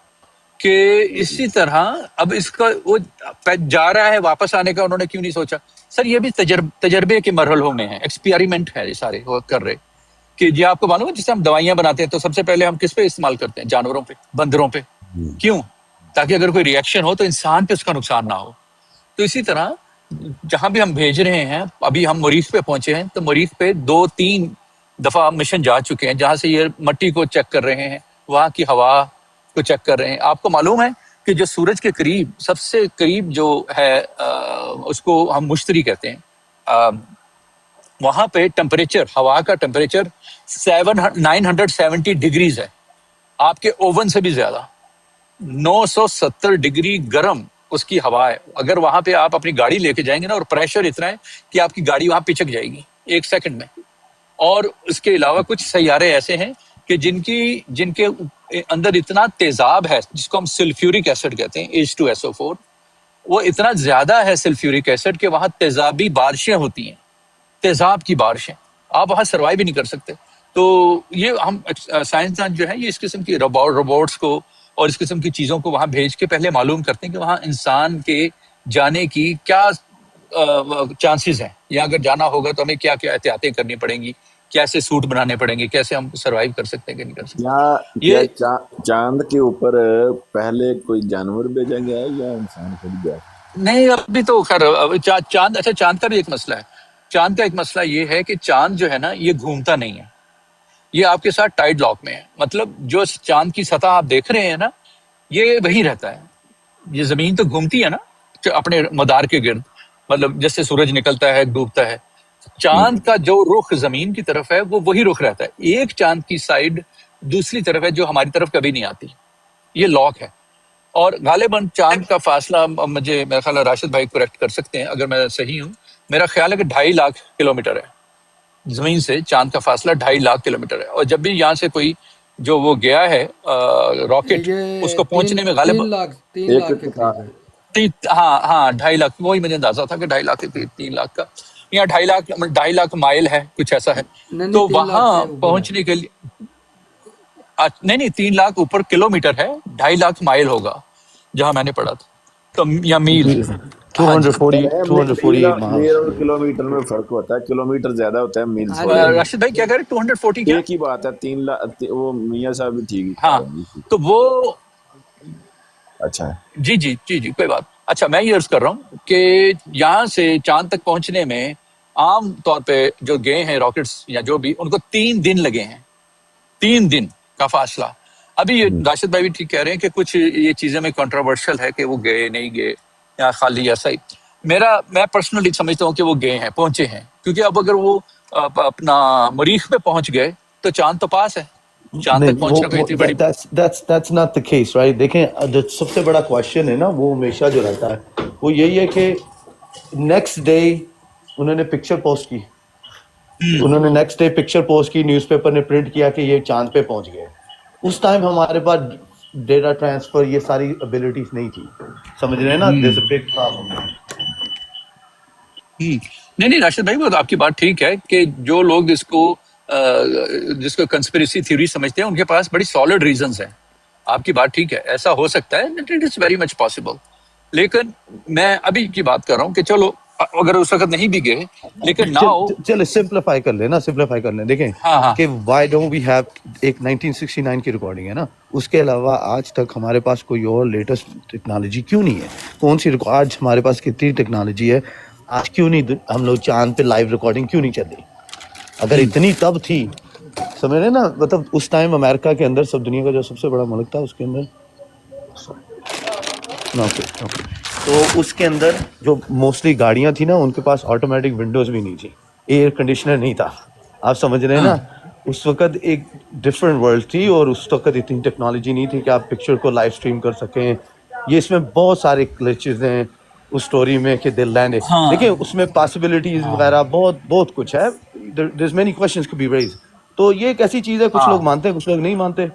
کہ اسی طرح اب اس کا وہ جا رہا ہے، واپس آنے کا انہوں نے کیوں نہیں سوچا؟ سر یہ بھی تجربے کے مرحلوں میں ہے، ایکسپیریمنٹ ہے، یہ سارے وہ کر رہے کہ جی آپ کو معلوم ہے جسے ہم دوائیاں بناتے ہیں تو سب سے پہلے ہم کس پہ استعمال کرتے ہیں؟ جانوروں پہ، بندروں پہ۔ کیوں؟ تاکہ اگر کوئی ریئیکشن ہو تو انسان پہ اس کا نقصان نہ ہو۔ تو اسی طرح جہاں بھی ہم بھیج رہے ہیں، ابھی ہم مریخ پہ پہنچے ہیں تو مریخ پہ 2-3 دفعہ مشن جا چکے ہیں، جہاں سے یہ مٹی کو چیک کر رہے ہیں، وہاں کی ہوا کو چیک کر رہے ہیں۔ آپ کو معلوم ہے کہ جو سورج کے قریب سب سے قریب جو ہے اس کو ہم مشتری کہتے ہیں، وہاں پہ ٹمپریچر، ہوا کا ٹمپریچر 970 ڈگریز ہے، آپ کے اوون سے بھی زیادہ، 970 ڈگری گرم اس کی ہوا ہے۔ اگر وہاں پہ آپ اپنی گاڑی لے کے جائیں گے نا، اور پریشر اتنا ہے کہ آپ کی گاڑی وہاں پچک جائے گی 1 سیکنڈ میں۔ اور اس کے علاوہ کچھ سیارے ایسے ہیں کہ جن کے اندر اتنا تیزاب ہے، جس کو ہم سلفیورک ایسڈ کہتے ہیں، H2SO4، وہ اتنا زیادہ ہے سلفیورک ایسڈ کہ وہاں تیزابی بارشیں ہوتی ہیں، تیزاب کی بارشیں، آپ وہاں سروائیو بھی نہیں کر سکتے۔ تو یہ ہم سائنسدان جو ہے یہ اس قسم کی روبوٹس کو اور اس قسم کی چیزوں کو وہاں بھیج کے پہلے معلوم کرتے ہیں کہ وہاں انسان کے جانے کی کیا چانسز ہیں، یا اگر جانا ہوگا تو ہمیں کیا کیا احتیاطیں کرنی پڑیں گی، کیسے سوٹ بنانے پڑیں گے، کیسے ہم سروائیو کر سکتے ہیں کہ نہیں کر سکتے۔ کیا یہ چاند کے اوپر پہلے کوئی جانور بھیجا گیا ہے یا انسان خود گیا؟ نہیں، ابھی تو خیر چاند، اچھا چاند کا بھی ایک مسئلہ ہے۔ چاند کا ایک مسئلہ یہ ہے کہ چاند جو ہے نا یہ گھومتا نہیں ہے، یہ آپ کے ساتھ ٹائڈ لاک میں ہے، مطلب جو چاند کی سطح آپ دیکھ رہے ہیں نا یہ وہی رہتا ہے۔ یہ زمین تو گھومتی ہے نا اپنے مدار کے گرد، مطلب جیسے سورج نکلتا ہے ڈوبتا ہے، چاند کا جو رخ زمین کی طرف ہے وہ وہی رخ رہتا ہے، ایک چاند کی سائڈ دوسری طرف ہے جو ہماری طرف کبھی نہیں آتی، یہ لاک ہے۔ اور غالباً چاند کا فاصلہ، مجھے میرا خیال ہے راشد بھائی کریکٹ کر سکتے ہیں اگر میں صحیح ہوں، میرا خیال ہے کہ 2.5 لاکھ کلومیٹر ہے، زمین سے چاند کا فاصلہ 2.5 لاکھ کلومیٹر ہے۔ اور جب بھی یہاں سے کوئی جو وہ گیا ہے راکٹ، اس یہ کو پہنچنے میں غالب 3 لاکھ کے قریب ہے۔ ہاں 2.5 لاکھ، وہی مجھے اندازہ تھا کہ 2.5 لاکھ کے قریب، 3 لاکھ کا یا 2.5 لاکھ مائل ہے، کچھ ایسا ہے۔ نہیں تو 3 لاکھ وہاں سے اوپر ہے۔ پہنچنے کے لیے نہیں 3 لاکھ اوپر کلومیٹر ہے، 2.5 لاکھ مائل ہوگا جہاں میں نے پڑھا تھا، تو یا میل۔ ہاں جی 240 miles. میل اور کلومیٹر میں فرق ہوتا ہے، کلومیٹر زیادہ ہوتا ہے، میل ہاں تھوڑے جی ہوتے راشد بھائی کیا کہہ رہے 240 ہیں۔ کیا؟ ایک ہی بات ہے، 3 لاکھ، وہ میاں صاحب بھی ٹھیک ہی کہہ ہاں رہے ہیں۔ تو وہ اچھا ہے۔ جی کوئی بات۔ اچھا میں یہ عرض کر رہا ہوں کہ یہاں سے چاند تک پہنچنے میں عام طور پہ جو گئے ہیں راکٹس یا جو بھی، ان کو 3 دن لگے ہیں، 3 دن۔ کا فاصلہ. ابھی یہ راشد بھائی بھی ٹھیک کہہ رہے ہیں کہ کچھ یہ چیزیں میں کنٹروورشل ہے کہ وہ گئے نہیں گئے یا خالی ایسا ہی. میں پرسنلی سمجھتا ہوں کہ وہ گئے ہیں، پہنچے ہیں، کیونکہ اب اگر وہ اپنا مریخ پہ پہنچ گئے تو چاند تو پاس ہے. چاند نہیں تک پہنچنا کوئی اتنی بڑی that's not the case, right؟ دیکھیں جو سب سے بڑا کوشچن ہے نا وہ ہمیشہ جو رہتا ہے وہ یہی ہے کہ نیکسٹ ڈے انہوں نے پکچر پوسٹ کی، انہوں نے نیکسٹ ڈے پکچر پوسٹ کی، نیوز پیپر نے پرنٹ کیا کہ یہ چاند پہ پہنچ گئے. اس ٹائم ہمارے پاس ڈیٹا ٹرانسفر یہ ساری ابیلٹیز نہیں تھی، سمجھ رہے ہیں نا؟ there's a big problem. نہیں راشد بھائی، وہ آپ کی بات ٹھیک ہے کہ جو لوگ جس کو کنسپریسی تھیوری سمجھتے ہیں ان کے پاس بڑی سالڈ ریزنز ہیں. آپ کی بات ٹھیک ہے، ایسا ہو سکتا ہے، it is very much possible. لیکن میں ابھی کی بات کر رہا ہوں کہ چلو اگر اس وقت نہیں بھی گئے لیکن ناؤ. چلے سمپلیفائی کر لیں دیکھیں ہاں کہ وائی ڈونٹ وی ہیو ایک 1969 کی ریکارڈنگ ہے نا، اس کے علاوہ آج تک ہمارے پاس کوئی اور لیٹسٹ ٹیکنالوجی کیوں نہیں ہے؟ کون سی آج ہمارے پاس کتنی ٹیکنالوجی ہے، آج کیوں نہیں ہم لوگ چاند پہ لائیو ریکارڈنگ کیوں نہیں چل رہی؟ اگر اتنی تب تھی، سمجھ رہے نا؟ مطلب اس ٹائم امریکہ کے اندر سب دنیا کا جو سب سے بڑا ملک تھا اس کے اندر تو اس کے اندر جو موسٹلی گاڑیاں تھیں نا ان کے پاس آٹومیٹک ونڈوز بھی نہیں تھی، ایئر کنڈیشنر نہیں تھا. آپ سمجھ رہے ہیں نا؟ اس وقت ایک ڈفرینٹ ورلڈ تھی اور اس وقت اتنی ٹیکنالوجی نہیں تھی کہ آپ پکچر کو لائیو اسٹریم کر سکیں. یہ اس میں بہت سارے گلیچز ہیں اس سٹوری میں کہ دل لینڈ ہے. دیکھیں اس میں پاسبلٹیز وغیرہ بہت کچھ ہے. there's many questions could be raised. تو یہ ایک ایسی چیز ہے، کچھ لوگ مانتے ہیں کچھ لوگ نہیں مانتے،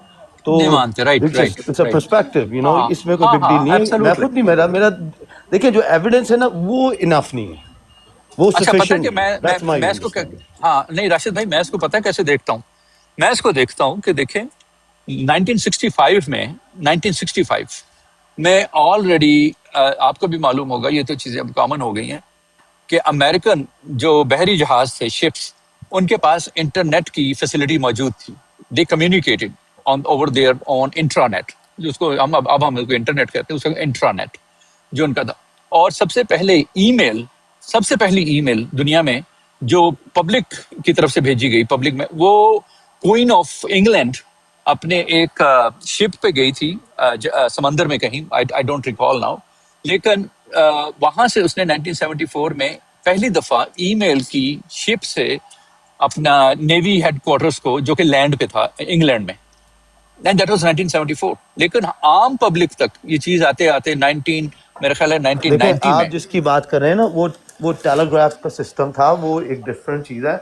تو نہیں مانتے. Right it's a perspective, you know. اس میں کوئی بگ ڈیل نہیں ہے. میں ایبسلیوٹلی. خود نہیں، میرا دیکھیں جو ایویڈنس ہے نا وہ انف نہیں ہے، وہ اچھا پتہ ہے سفیشینٹ کہ نہیں ہے. That's my میں اس کو understanding. ہاں نہیں راشد بھائی، میں اس کو پتہ ہے کیسے دیکھتا ہوں. میں اس کو دیکھتا ہوں کہ دیکھیں 1965 میں آلریڈی آپ کو بھی معلوم ہوگا، یہ تو چیزیں اب کامن ہو گئی ہیں کہ امریکن جو بحری جہاز تھے، شپس، ان کے پاس انٹرنیٹ کی فیسلٹی موجود تھی. They communicated over there on intranet, جس کو ہم اب ہم انٹرنیٹ کہتے ہیں، اس کا انٹرانیٹ جو ان کا تھا. اور سب سے پہلی ای میل دنیا میں جو پبلک کی طرف سے بھیجی گئی، پبلک میں، وہ کوئین آف انگلینڈ اپنے ایک شپ پہ گئی تھی سمندر میں کہیں، آئی ڈونٹ ریکال ناؤ. لیکن وہاں سے اس نے 1974 میں پہلی دفعہ ای میل کی شپ سے اپنا نیوی ہیڈ کوارٹرز کو، جو کہ لینڈ پہ تھا انگلینڈ میں، اینڈ دیٹ واز 1974. لیکن عام پبلک تک یہ چیز آتے میرا خیال ہے دیکھیں 1990 میں. آپ جس کی بات کر رہے ہیں نا وہ ٹیلیگراف کا سسٹم تھا، وہ ایک ڈفرینٹ چیز ہے.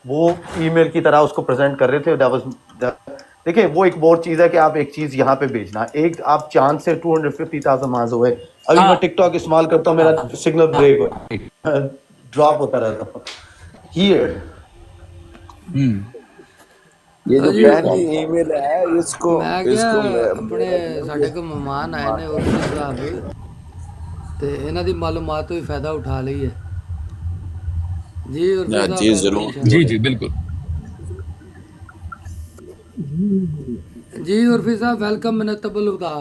وہ ای میل کی طرح اس کو پریزنٹ کر رہے تھے. دیکھیں وہ ایک بہت چیز ہے کہ آپ ایک چیز یہاں پہ بھیجنا، ایک آپ چاند سے 250,000 مائلز ہوئے. ابھی میں ٹک ٹاک استعمال کرتا ہوں، میرا سگنل بریک ڈراپ ہوتا رہتا ہوں. ہیئر یہ جو جی پہلی ای میل ہے اس کو میں کیا اپنے ساڈے کو مہمان آئے نے عرفی صاحب، تے انہاں دی معلومات تو بھی فائدہ اٹھا لئی ہے. جی عرفی صاحب جی ویلکم ضرور. انشاءاللہ. جی بالکل. جی عرفی صاحب ویلکم منتب الہدا.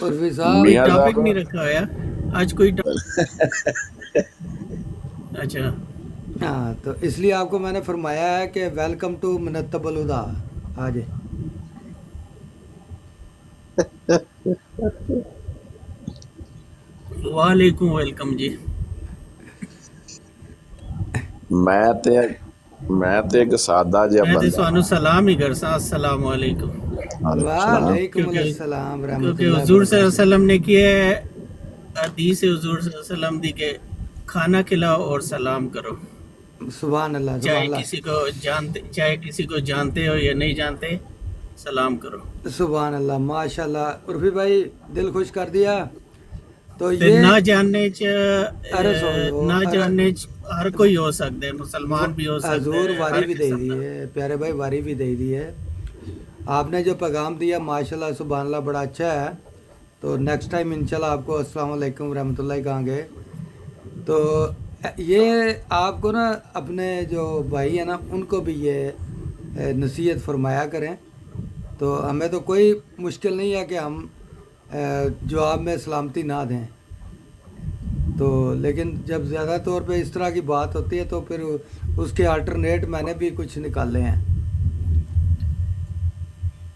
عرفی صاحب میاں ٹاپک صاحب نہیں رکھا ہوا آج کوئی اچھا ہاں، تو اس لیے آپ کو میں نے فرمایا ہے کہ ویلکم ٹو منتب الہدا. آج وعلیکم ویلکم جی. میں تے ایک سادہ جہا میں تو بندہ سانو سلام ہی کرسا، السلام علیکم. وعلیکم کیونکہ السلام ورحمۃ کیونکہ اللہ حضور صلی اللہ علیہ وبرکاتہ. وسلم نے کیا ہے، حدیث حضور صلی اللہ علیہ وسلم دی کہ کھانا کھلاؤ اور سلام کرو، سبحان اللہ سبحان چاہے اللہ کسی کو جانتے ہو یا نہیں جانتے، سلام کرو. سبحان اللہ. ماشاء اللہ عرفی بھائی دل خوش کر دیا. تو تے یہ نہ جاننے ارے سن لو، نہ ارے جاننے ہر کوئی ہو سکتا ہے، مسلمان بھی ہو سکتا حضور ہے، واری ہر بھی دے قسم دی کا. ہے، پیارے بھائی واری بھی دے دی ہے. آپ نے جو پیغام دیا ماشاء اللہ سبحان اللہ بڑا اچھا ہے. تو نیکسٹ ٹائم انشاءاللہ آپ کو السلام علیکم ورحمۃ اللہ کہیں گے. تو یہ آپ کو نا اپنے جو بھائی ہیں نا ان کو بھی یہ نصیحت فرمایا کریں. تو ہمیں تو کوئی مشکل نہیں ہے کہ ہم جواب میں سلامتی نہ دیں. تو لیکن جب زیادہ طور پہ اس طرح کی بات ہوتی ہے تو پھر اس کے آلٹرنیٹ میں نے بھی کچھ نکالے ہیں.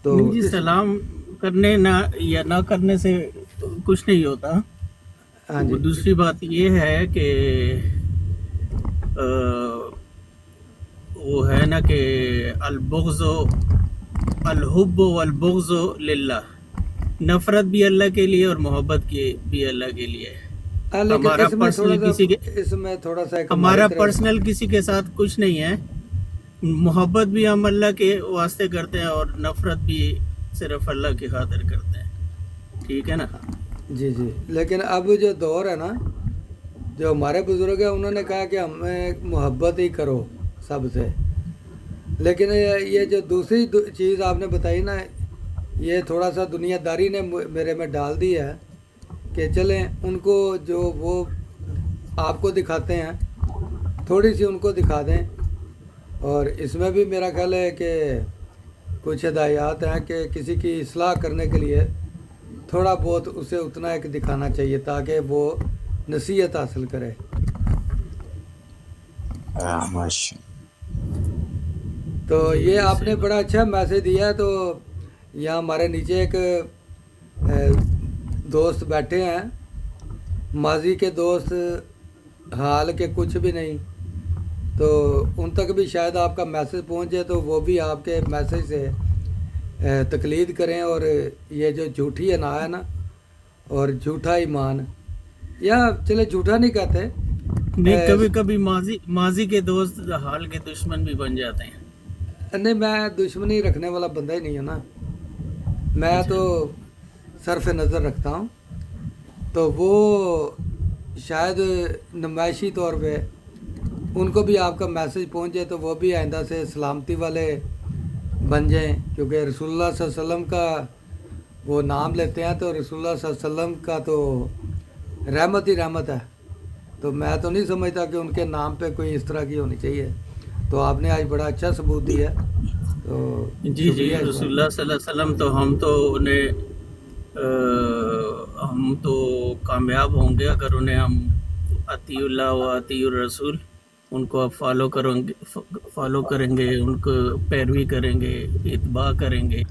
تو نہیں جی، سلام کرنے نہ یا نہ کرنے سے کچھ نہیں ہوتا. ہاں جی دوسری بات یہ ہے کہ وہ ہے نا کہ البغض الحب والبغض للہ، نفرت بھی اللہ کے لیے اور محبت بھی اللہ کے لیے. لیکن ہمارا اس میں تھوڑا پرسنل کسی کے سا اس میں تھوڑا سا ایک ہمارا ہماری طرف پرسنل کسی کے ساتھ کچھ نہیں ہے. محبت بھی ہم اللہ کے واسطے کرتے ہیں اور نفرت بھی صرف اللہ کی خاطر کرتے ہیں. ٹھیک ہے نا؟ جی جی. لیکن اب جو دور ہے نا، جو ہمارے بزرگ ہیں انہوں نے کہا کہ ہمیں محبت ہی کرو سب سے. لیکن یہ جو دوسری چیز آپ نے بتائی نا، یہ تھوڑا سا دنیا داری نے میرے میں ڈال دی ہے کہ چلیں ان کو جو وہ آپ کو دکھاتے ہیں تھوڑی سی ان کو دکھا دیں. اور اس میں بھی میرا خیال ہے کہ کچھ ہدایات ہیں کہ کسی کی اصلاح کرنے کے لیے تھوڑا بہت اسے اتنا ایک دکھانا چاہیے تاکہ وہ نصیحت حاصل کرے. تو یہ آپ نے بڑا اچھا میسج دیا ہے. تو یہاں ہمارے نیچے ایک دوست بیٹھے ہیں، ماضی کے دوست، حال کے کچھ بھی نہیں. تو ان تک بھی شاید آپ کا میسج پہنچ جائے تو وہ بھی آپ کے میسج سے تقلید کریں. اور یہ جو جھوٹی انا ہے نا اور جھوٹا ایمان، یا چلے جھوٹا نہیں کہتے، نہیں، کبھی کبھی ماضی کے دوست حال کے دشمن بھی بن جاتے ہیں. نہیں میں دشمنی رکھنے والا بندہ ہی نہیں ہوں نا. میں تو صرف نظر رکھتا ہوں. تو وہ شاید نمائشی طور پہ ان کو بھی آپ کا میسج پہنچ جائے تو وہ بھی آئندہ سے سلامتی والے بن جائیں. کیونکہ رسول اللہ صلی اللہ علیہ وسلم کا وہ نام لیتے ہیں تو رسول اللہ صلی اللہ علیہ وسلم کا تو رحمت ہی رحمت ہے. تو میں تو نہیں سمجھتا کہ ان کے نام پہ کوئی اس طرح کی ہونی چاہیے. تو آپ نے آج بڑا اچھا ثبوت دیا. تو جی شکریہ اس رسول بات اللہ صلی اللہ علیہ وسلم تو ہم تو کامیاب ہوں گے اگر انہیں ہم اطیع اللہ و اطیع الرسول، ان کو اب فالو کریں گے، ان کو پیروی کریں گے، اتباع کریں گے.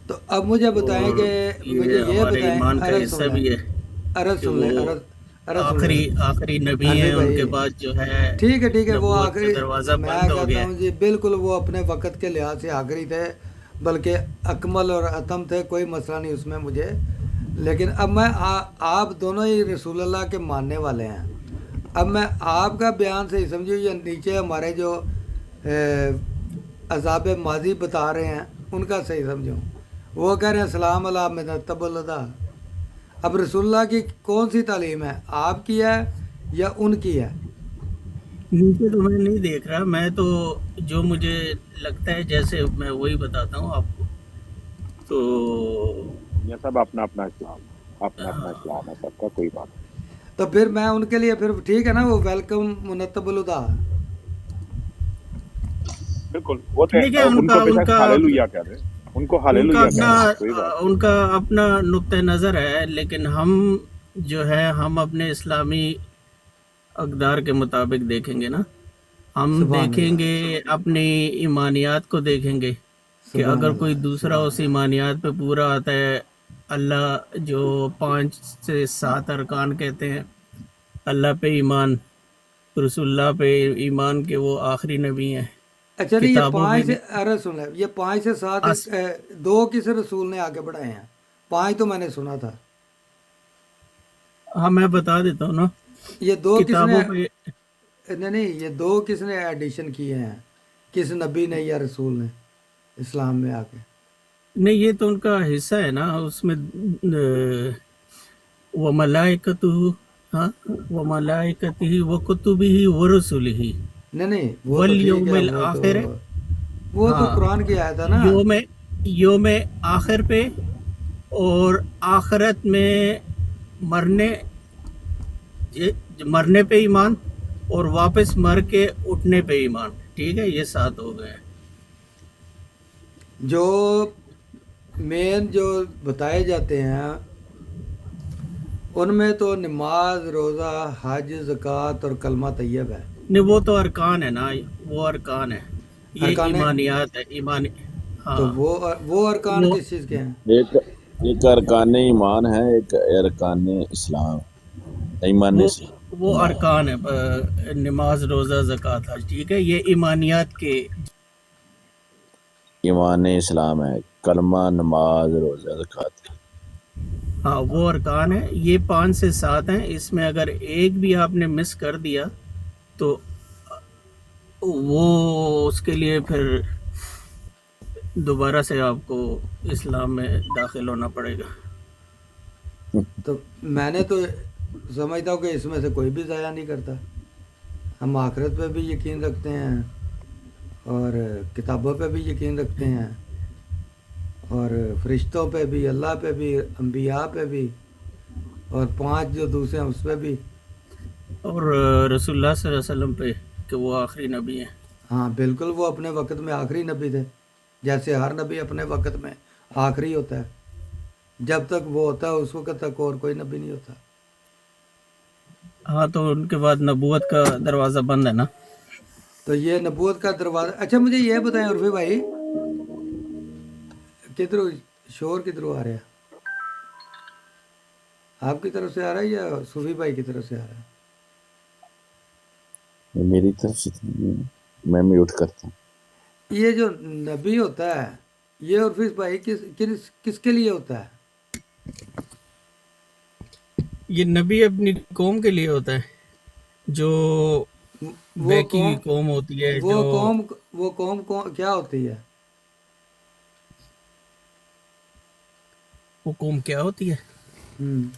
تو اب مجھے بتائیں اور کہ مجھے یہ ہمارے بتائیں، ایمان کا عرض حصہ سن لیں، بھی ہے عرض کہ سن لیں، وہ عرض سن لیں. آخری نبی ہاں جی ہیں، ان کے بھائی، بعد جو ہے ٹھیک ہے وہ نبوت آخری، کا دروازہ میں بند ہو کہتا گیا. ہوں جی بالکل وہ اپنے وقت کے لحاظ سے آخری تھے، بلکہ اکمل اور اتم تھے، کوئی مسئلہ نہیں اس میں مجھے. لیکن اب میں آپ دونوں ہی رسول اللہ کے ماننے والے ہیں. اب میں آپ کا بیان صحیح سمجھو، یہ نیچے ہمارے جو عذاب ماضی بتا رہے ہیں ان کا صحیح سمجھو. وہ کہہ رہے ہیں سلام علیہ من تب الدا. اب رسول اللہ کی کون سی تعلیم ہے، آپ کی ہے یا ان کی ہے؟ نیچے تو میں نہیں دیکھ رہا، میں تو جو مجھے لگتا ہے جیسے میں وہی بتاتا ہوں آپ کو. تو یہ سب اپنا اپنا اسلام ہے سب کا، کوئی بات نہیں. تو پھر میں ان کے لیے پھر ٹھیک ہے نا، وہ ویلکم منتب الدا. بالکل وہ دیکھیں ان کو بے شک ہاللویا کہہ رہے ہیں، ان کو ہاللویا کہہ رہے ہیں، کوئی بات ان کا اپنا نقطہ نظر ہے. لیکن ہم جو ہے ہم اپنے اسلامی اقدار کے مطابق دیکھیں گے نا. ہم سبحان دیکھیں اللہ، گے اپنی ایمانیات کو دیکھیں گے کہ سبحان اگر کوئی اللہ، دوسرا سبحان اس ایمانیات پہ پورا آتا ہے. اللہ جو 5 سے 7 ارکان کہتے ہیں، اللہ پہ ایمان، رسول اللہ پہ ایمان کہ وہ آخری نبی ہیں، اچھا نہیں، یہ کتابوں 5 پہ سے عرض سن لیں، یہ 5 سے 7 2 کس رسول نے آگے بڑھائے ہیں؟ 5 تو میں نے سنا تھا. ہاں میں بتا دیتا ہوں نا. یہ 2 کس نے، کتابوں پہ نہیں یہ 2 کس نے ایڈیشن کیے ہیں؟ کس نبی نے یا رسول نے اسلام میں آ کے؟ نہیں، یہ تو ان کا حصہ ہے نا. اس میں وَمَلَائِكَتُهُ، ہاں وَمَلَائِكَتِهِ وَكُتُبِهِ وَرُسُلِهِ نہیں وہ تو ٹھیک وَالْيَوْمِ ہے، الْآخِرِ. وہ تو ہاں، قرآن کی آیت ہے نا. یوم آخر پہ اور آخرت میں مرنے پہ ایمان اور واپس مر کے اٹھنے پہ ایمان. ٹھیک ہے، یہ 7 ہو گئے. جو مین جو بتائے جاتے ہیں ان میں تو نماز، روزہ، حج، زکوٰۃ اور کلمہ طیب ہے. نہیں وہ تو ارکان ہے نا، وہ ارکان ہے، یہ ارکان، ایمانیات ہے، ایمان. تو ہاں وہ ارکان وہ کس چیز کے ہیں؟ ایک ارکان ایمان ہے، ایک ارکان اسلام، ایمان وہ اسلام. وہ ارکان ہے، نماز، روزہ، زکوٰۃ، حج، ٹھیک ہے، یہ ایمانیات کے. ایمان اسلام ہے کلمہ، نماز، روزہ، زکوٰۃ. ہاں وہ ارکان ہے، یہ 5 سے 7 ہیں، اس میں اگر ایک بھی آپ نے مس کر دیا تو وہ اس کے لیے پھر دوبارہ سے آپ کو اسلام میں داخل ہونا پڑے گا. تو میں نے تو سمجھتا ہوں کہ اس میں سے کوئی بھی ضائع نہیں کرتا. ہم آخرت پہ بھی یقین رکھتے ہیں اور کتابوں پہ بھی یقین رکھتے ہیں اور فرشتوں پہ بھی، اللہ پہ بھی، انبیاء پہ بھی، اور 5 جو دوسرے ہیں اس پہ بھی. اور رسول اللہ صلی اللہ علیہ وسلم پہ کہ وہ آخری نبی ہیں. ہاں بالکل، وہ اپنے وقت میں آخری نبی تھے، جیسے ہر نبی اپنے وقت میں آخری ہوتا ہے. جب تک وہ ہوتا ہے اس وقت تک اور کوئی نبی نہیں ہوتا. ہاں تو ان کے بعد نبوت کا دروازہ بند ہے نا. تو یہ نبوت کا دروازہ. اچھا مجھے یہ بتائیں عرفی بھائی، کدھروں شور کدھروں آ رہا ہے؟ آپ کی طرف سے آ رہا ہے یا صوفی بھائی کی طرف سے آ رہا ہے؟ میری طرف سے میں میوٹ کرتا ہوں. یہ جو نبی ہوتا ہے یہ عرفی بھائی کس کے لیے ہوتا ہے؟ یہ نبی اپنی قوم کے لیے ہوتا ہے، جو وہ بیکی قوم قوم ہوتی ہے، وہ جو قوم وہ قوم کیا ہوتی ہے؟ وہ قوم کیا ہوتی ہے؟ ہم،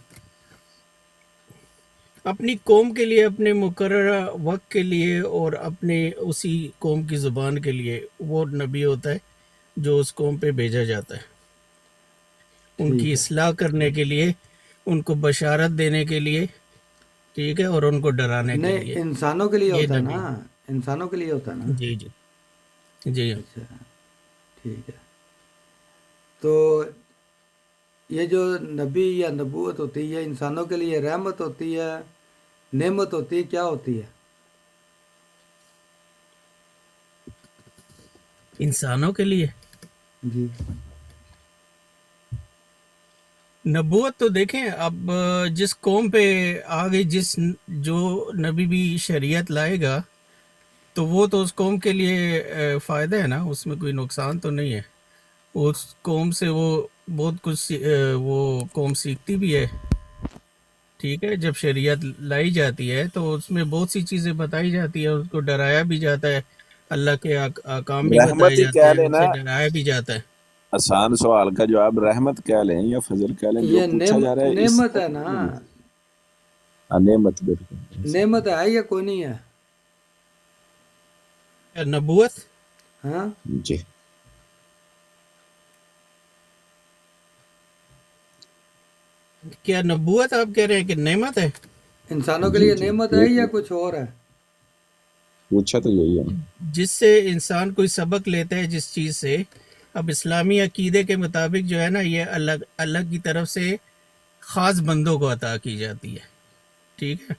اپنی قوم کے لیے، اپنے مقررہ وقت کے لیے اور اپنے اسی قوم کی زبان کے لیے وہ نبی ہوتا ہے جو اس قوم پہ بھیجا جاتا ہے، ان کی ٹھیک ہے. اصلاح کرنے کے لیے، ان کو بشارت دینے کے لیے، ٹھیک ہے، اور ان کو ڈرانے کے نہیں، لیے. انسانوں کے لیے یہ ہوتا ہے نبی. نا، انسانوں کے لیے ہوتا ہے نا. جی جی جی. اچھا ٹھیک ہے. تو یہ جو نبی یا نبوت ہوتی ہے انسانوں کے لیے رحمت ہوتی ہے، نعمت ہوتی ہے، کیا ہوتی ہے؟ انسانوں کے لیے جی نبوت تو دیکھیں اب جس قوم پہ آگے جو نبی بھی شریعت لائے گا تو وہ تو اس قوم کے لیے فائدہ ہے نا، اس میں کوئی نقصان تو نہیں ہے. اس قوم سے وہ بہت کچھ وہ قوم سیکھتی بھی ہے، ٹھیک ہے. جب شریعت لائی جاتی ہے تو اس میں بہت سی چیزیں بتائی جاتی ہے، اس کو ڈرایا بھی جاتا ہے، اللہ کے احکام بھی بتائے رحمت ہی جاتے کہہ ہیں، ان لینا، سے ڈرایا بھی جاتا ہے. آسان سوال کا جواب رحمت کہہ لیں یا فضل کہہ لیں، جو یہ پوچھا جا رہا ہے اس نعمت ہے نا، نعمت. بالکل نعمت ہے یا کوئی نہیں ہے؟ نبوت ہاں جی. کیا نبوت آپ کہہ رہے ہیں کہ نعمت ہے؟ انسانوں کے جی لیے جی نعمت ہے یا کچھ اور ہے؟ پوچھا تو یہی ہے. جس سے انسان کوئی سبق لیتا ہے جس چیز سے. اب اسلامی عقیدے کے مطابق جو ہے نا یہ اللہ کی طرف سے خاص بندوں کو عطا کی جاتی ہے، ٹھیک ہے.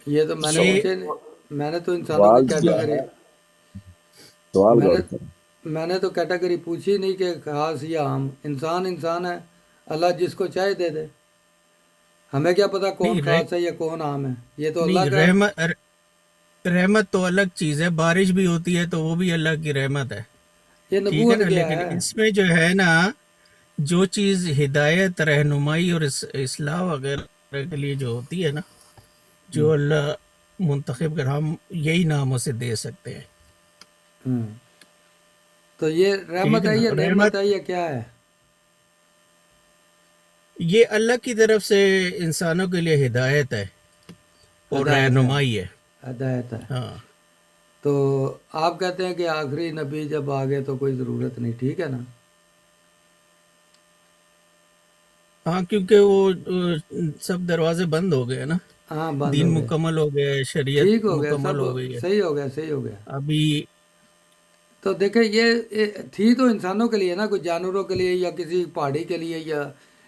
یہ تو میں نے یہ پوچھے نہیں. میں نے تو انسانوں کی سوال کیا کیٹیگری ہے؟ سوال میں نے غور کریں. میں نے تو کیٹیگری پوچھی نہیں کہ خاص یا عام. انسان ہے، اللہ جس کو چاہے دے دے. ہمیں کیا پتا کون نہیں خاص ہے یا کون عام ہے، یہ تو اللہ نہیں کا ہے. رحمت تو الگ چیز ہے، بارش بھی ہوتی ہے تو وہ بھی اللہ کی رحمت ہے، یہ ٹھیک ہے نبوت نا. کیا لیکن ہے؟ اس میں جو ہے نا جو چیز ہدایت، رہنمائی اور اصلاح وغیرہ کے لیے جو ہوتی ہے نا، جو اللہ منتخب کر ہم یہی نام اسے دے سکتے ہیں، ہم۔ تو یہ ٹھیک رحمت ہے ہے نا. یا نعمت رحمت ہے یا کیا ہے؟ یہ اللہ کی طرف سے انسانوں کے لیے ہدایت ہے اور ہدایت ہے، رہنمائی ہے. ہدایت ہے. ہاں تو آپ کہتے ہیں کہ آخری نبی جب آ گئے تو کوئی ضرورت نہیں، ٹھیک ہے نا؟ ہاں کیونکہ وہ سب دروازے بند ہو گئے نا، ہاں بند دین ہو گئے، مکمل ہو گیا ہے، شریعت ٹھیک ہو گیا، مکمل سب ہو گئی ہے. صحیح ہو گیا، صحیح ہو گیا. ابھی تو دیکھیں یہ تھی تو انسانوں کے لیے نا، کوئی جانوروں کے لیے یا کسی پہاڑی کے لیے یا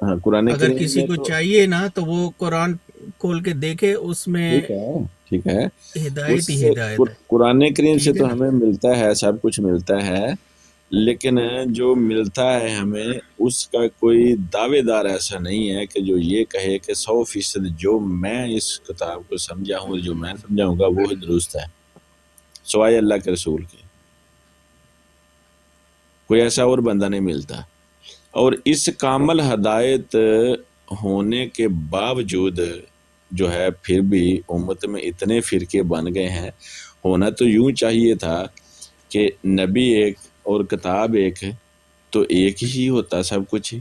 ہاں قرآن اگر کریم کسی میں کو تو چاہیے نا تو وہ قرآن کھول کے دیکھے، اس میں ٹھیک ہے ہدایت اس ہی سے ہدایت ہے. قرآن کریم سے ٹھیک ہے تو نا؟ ہمیں ملتا ہے، سب کچھ ملتا ہے، لیکن جو ملتا ہے ہمیں اس کا کوئی دعوے دار ایسا نہیں ہے کہ جو یہ کہے کہ 100% جو میں اس کتاب کو سمجھا ہوں، جو میں سمجھاؤں گا وہ درست ہے، سوائے اللہ کے رسول کے کوئی ایسا اور بندہ نہیں ملتا. اور اس کامل ہدایت ہونے کے باوجود جو ہے پھر بھی امت میں اتنے فرقے بن گئے ہیں. ہونا تو یوں چاہیے تھا کہ نبی ایک اور کتاب ایک تو ایک ہی ہوتا سب کچھ ہی،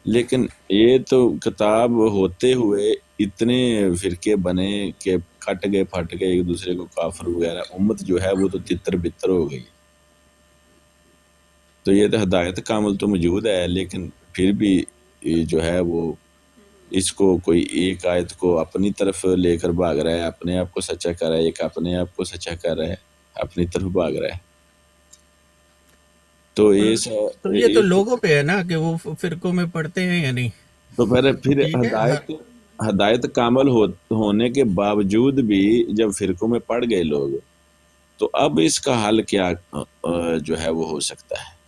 لیکن یہ تو کتاب ہوتے ہوئے اتنے فرقے بنے کہ کٹ گئے پھٹ گئے ایک دوسرے کو کافر وغیرہ، امت جو ہے وہ تو تتر بتر ہو گئی. تو یہ تو ہدایت کامل تو موجود ہے، لیکن پھر بھی یہ جو ہے وہ اس کو کوئی ایک آیت کو اپنی طرف لے کر بھاگ رہا ہے، اپنے آپ کو سچا کر رہا ہے، ایک اپنے آپ کو سچا کر رہا ہے، اپنی طرف بھاگ رہا ہے. تو تو یہ تو لوگوں پہ ہے نا کہ وہ فرقوں میں پڑھتے ہیں یا نہیں. تو پھر ٹھیک ہے. ہدایت کامل ہونے کے باوجود بھی جب فرقوں میں پڑ گئے لوگ، تو اب اس کا حل کیا جو ہے وہ ہو سکتا ہے؟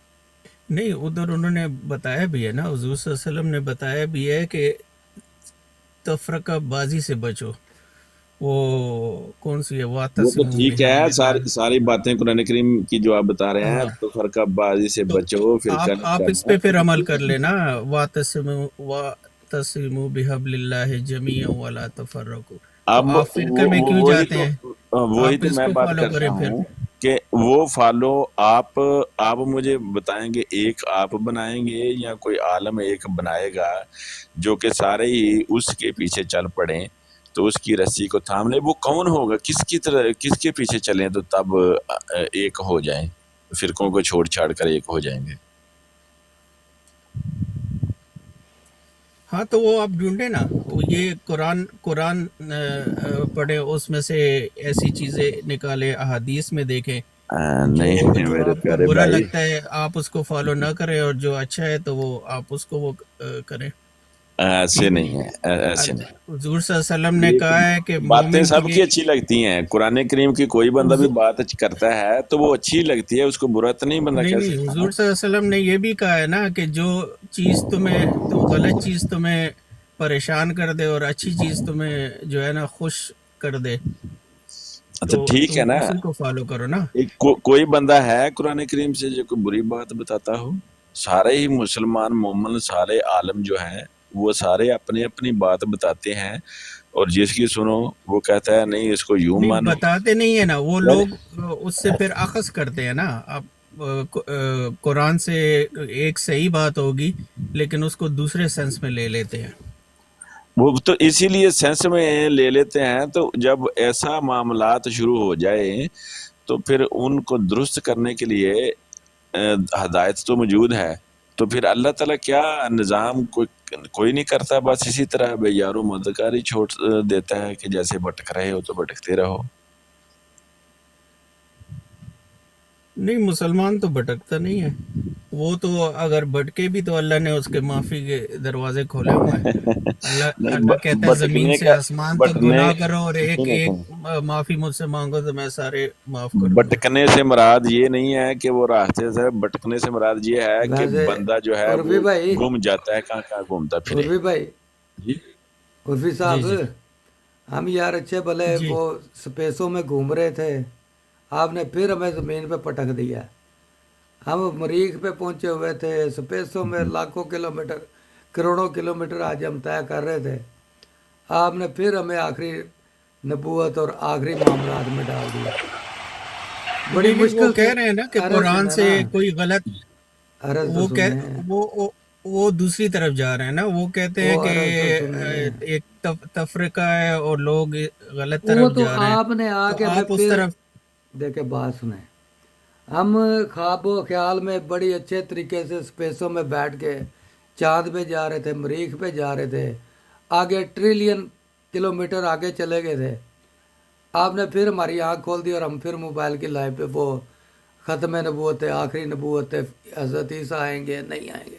نہیں، ادھر انہوں نے بتایا بھی ہے نا، حضور صلی اللہ علیہ وسلم نے بتایا بھی ہے کہ تفرقہ بازی سے بچو. وہ کون سی ہے؟ وہ تو وَاعْتَصِمُوا ٹھیک ہے، بِحَبْلِ اللَّهِ. ساری باتیں قرآن کریم کی جو آپ بتا رہے ہیں، ہاں، تو فرقہ بازی سے تو بچو، فرقہ نہیں آپ اس کرنا. پہ پھر عمل کر لینا. وَاعْتَصِمُوا بِحَبْلِ اللَّهِ جَمِيعًا وَلَا تَفَرَّقُوا. تو اب آپ فرقے میں کیوں جاتے ہیں؟ وہی آپ تو اس میں کو بات فالو کرتا کریں پھر. ہوں کہ وہ فالو آپ مجھے بتائیں گے، ایک آپ بنائیں گے یا کوئی عالم ایک بنائے گا جو کہ سارے ہی اس کے پیچھے چل پڑیں تو اس کی رسی کو تھام لے؟ وہ کون ہوگا؟ کس کے پیچھے چلیں تو تب ایک ہو جائیں، فرقوں کو چھوڑ چھاڑ کر ایک ہو جائیں گے؟ ہاں تو وہ آپ ڈھونڈے نا. وہ یہ قرآن پڑھے، اس میں سے ایسی چیزیں نکالے، احادیث میں دیکھیں. نہیں جو میرے آپ کو پیارے برا بھائی، لگتا ہے آپ اس کو فالو نہ کریں، اور جو اچھا ہے تو وہ آپ اس کو وہ کریں. ایسے نہیں ہے، ایسے نہیں. حضور صلی اللہ علیہ وسلم نے کہا ہے کہ باتیں مومن کے سب کی لیے اچھی لگتی ہیں، قرآن کریم کی کوئی بندہ بھی بات کرتا ہے تو وہ اچھی لگتی ہے، اس کو برا تو نہیں بندہ کہہ نہیں، سکتا نا. حضور صلی اللہ علیہ وسلم نے یہ بھی کہا ہے نا کہ جو غلط چیز تمہیں پریشان کر دے اور اچھی چیز تمہیں جو ہے نا خوش کر دے، اچھا تو ٹھیک ہے تم نا، اسی کو فالو کرو نا. کوئی بندہ ہے قرآن کریم سے جو کوئی بری بات بتاتا ہو؟ سارے ہی مسلمان مومن، سارے عالم جو ہیں وہ سارے اپنی اپنی بات بتاتے ہیں، اور جس کی سنو وہ کہتا ہے نہیں اس کو یوں نہیں مانو. بتاتے نہیں ہے نا وہ یعنی لوگ، اس سے پھر اخذ کرتے ہیں نا. اب قرآن سے ایک صحیح بات ہوگی لیکن اس کو دوسرے سینس میں لے لیتے ہیں. وہ تو اسی لیے سینس میں لے لیتے ہیں. تو جب ایسا معاملات شروع ہو جائے تو پھر ان کو درست کرنے کے لیے ہدایت تو موجود ہے، تو پھر اللہ تعالیٰ کیا نظام کوئی نہیں کرتا، بس اسی طرح بے یارو مددگاری چھوڑ دیتا ہے کہ جیسے بھٹک رہے ہو تو بھٹکتے رہو. نہیں، مسلمان تو بھٹکتا نہیں ہے. وہ تو اگر بھٹکے بھی تو اللہ نے اس کے معافی کے دروازے کھولے ہوئے ہیں. اللہ کہتا ہے زمین سے آسمان تک گناہ کرو اور ایک معافی مجھ سے مانگو تو میں سارے معاف کر دوں گا. بھٹکنے سے مراد یہ نہیں ہے کہ وہ راستے سے، بھٹکنے سے مراد یہ ہے کہ ویسے بندہ جو ہے عرفی وہ بھائی گم جاتا ہے، کہاں کہاں گھومتا پھرے. عرفی بھائی جی عرفی جی صاحب، جی ہم یار اچھے بھلے جی. وہ سپیسوں میں گھوم رہے تھے، آپ نے پھر ہمیں زمین پہ پٹک دیا. ہم مریخ پہ پہنچے ہوئے تھے، سپیسوں میں لاکھوں کلومیٹر، کروڑوں کلومیٹر آج ہم طے کر رہے تھے. آپ نے پھر ہمیں آخری نبوت اور آخری معاملات میں ڈال دیا. بڑی نہیں وہ مشکل سے. کہہ رہے ہیں نا کہ ارے قرآن سنیں سے نا، کوئی غلط، ارے تو وہ سنیں، وہ دوسری طرف جا رہے ہیں نا. وہ کہتے ہیں وہ کہ ارے تو سنیں. ایک تفرقہ ہے اور لوگ غلط وہ طرف تو جا رہے ہیں، آپ نے آ تو کے ہمیں آپ اس پھر طرف. دیکھے بات سنیں. ہم خواب و خیال میں بڑی اچھے طریقے سے سپیسوں میں بیٹھ کے چاند پہ جا رہے تھے، مریخ پہ جا رہے تھے، آگے ٹریلین کلومیٹر آگے چلے گئے تھے. آپ نے پھر ہماری آنکھ کھول دی اور ہم پھر موبائل کی لائف پہ وہ ختم نبوت ہے، آخری نبوت ہے، حضرت عیسیٰ آئیں گے نہیں آئیں گے.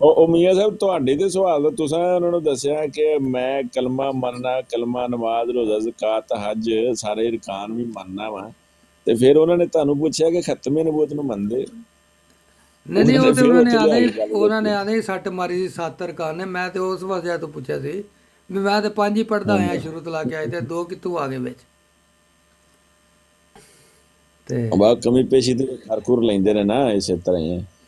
ਉਹ ਮੀਆਂ ਸਾਹਿਬ ਤੁਹਾਡੇ ਤੇ ਸਵਾਲ ਦਾ ਤੁਸੀਂ ਉਹਨਾਂ ਨੂੰ ਦੱਸਿਆ ਕਿ ਮੈਂ ਕਲਮਾ ਮੰਨਣਾ, ਕਲਮਾ, ਨਮਾਜ਼, ਰੋਜ਼ਾ, ਜ਼ਕਾਤ, ਹੱਜ ਸਾਰੇ ਅਰਕਾਨ ਵੀ ਮੰਨਣਾ ਵਾ, ਤੇ ਫਿਰ ਉਹਨਾਂ ਨੇ ਤੁਹਾਨੂੰ ਪੁੱਛਿਆ ਕਿ ਖਤਮੇ ਨਬੂਵਤ ਨੂੰ ਮੰਨਦੇ ਹੋ? ਨਹੀਂ ਨਹੀਂ, ਉਹ ਤੇ ਫਿਰ ਉਹਨਾਂ ਨੇ ਉੱਥੇ ਆਦੇ ਲਿਆ ਕੇ ਗੱਲ ਉਹਨਾਂ ਨੇ ਕੀਤੀ। ਆਦੇ ਸੱਟ ਮਾਰੀ ਸੀ 7 ਅਰਕਾਨ ਨੇ। ਮੈਂ ਤੇ ਉਸ ਵਜ੍ਹਾ ਤੋਂ ਪੁੱਛਿਆ ਸੀ ਵੀ ਮੈਂ ਤੇ 5 ਹੀ ਪੜਦਾ ਆਇਆ ਸ਼ੁਰੂ ਤੋਂ ਲਾ ਕੇ ਆਏ ਤੇ 2 ਕਿੱਥੋਂ ਆ ਗਏ ਵਿੱਚ? ਤੇ ਬਾ ਕਮੀ ਪੇਸ਼ੀ ਤੇ ਖਰਖੁਰ ਲੈਂਦੇ ਨੇ ਨਾ, ਇਸੇ ਤਰ੍ਹਾਂ ਹੀ ਹੈ।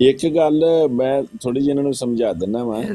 ਇੱਕ ਗੱਲ ਮੈਂ ਥੋੜੀ ਜਿਹੀ ਇਹਨਾਂ ਨੂੰ ਸਮਝਾ ਦਿੰਦਾ ਵਾਂ।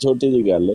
ਛੋਟੀ ਜਿਹੀ ਗੱਲ ਹੈ।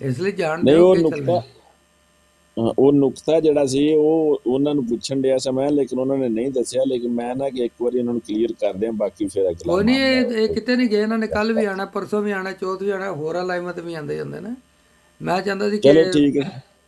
ਇਸ ਲਈ ਜਾਣਦੇ ਨਹੀਂ ਹੋ ਉਹ ਕਿ ਨੁਕਤਾ ਚੱਲਣਾ। ਉਹ ਨੁਕਤਾ ਜਿਹੜਾ ਸੀ ਉਹ ਉਹਨਾਂ ਨੂੰ ਪੁੱਛਣ ਡਿਆ ਸੀ ਮੈਂ, ਲੇਕਿਨ ਉਹਨਾਂ ਨੇ ਨਹੀਂ ਦੱਸਿਆ। ਲੇਕਿਨ ਮੈਂ ਨਾ ਕਿ ਇੱਕ ਵਾਰੀ ਉਹਨਾਂ ਨੂੰ ਕਲੀਅਰ ਕਰ ਦਿਆਂ, ਬਾਕੀ ਫਿਰ ਅਗਲਾ ਕੋਈ ਨਹੀਂ, ਮਾਮਲਾ। ਇਹ ਕਿਤੇ ਨਹੀਂ ਗਏ, ਇਹਨਾਂ ਨੇ ਕੱਲ ਵੀ ਆਣਾ, ਪਰਸੋਂ ਵੀ ਆਣਾ, ਚੌਥ ਵੀ ਆਣਾ, ਹੋਰਾਂ ਲਾਈਮਤ ਵੀ ਆਉਂਦੇ ਜਾਂਦੇ ਨੇ। ਮੈਂ ਚਾਹੁੰਦਾ ਸੀ ਚਲੋ ਕਿ ਠੀਕ ਹੈ,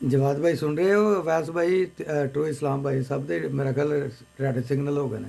ਜਵਾਦ ਭਾਈ ਸੁਣ ਰਹੇ ਹੋ? ਅਵੈਸ ਭਾਈ, ਟਰੂ ਇਸਲਾਮ ਭਾਈ, ਸਭ ਦੇ ਮੇਰਾ ਖਿਆਲ ਰੈਡ ਸਿਗਨਲ ਹੋ ਗਏ ਨੇ।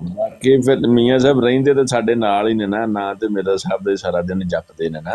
ਬਾਕੀ ਫਿਰ ਮੀਆਂ ਸਾਹਿਬ ਰਹਿੰਦੇ ਤਾਂ ਸਾਡੇ ਨਾਲ ਹੀ ਨੇ ਨਾ ਤੇ ਮੇਰਾ ਸਾਹਿਬ ਦੇ ਸਾਰਾ ਦਿਨ ਜਪਦੇ ਨੇ ਨਾ।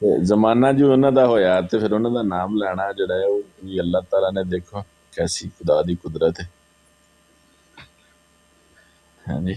ਤੇ ਜ਼ਮਾਨਾ ਜੋ ਉਹਨਾਂ ਦਾ ਹੋਇਆ ਤੇ ਫਿਰ ਉਹਨਾਂ ਦਾ ਨਾਮ ਲੈਣਾ ਜਿਹੜਾ ਹੈ ਉਹ ਵੀ ਅੱਲਾਹ ਤਾਲਾ ਨੇ ਦੇਖੋ ਕੈਸੀ ਖੁਦਾ ਦੀ ਕੁਦਰਤ ਹੈ। ਹਾਂਜੀ,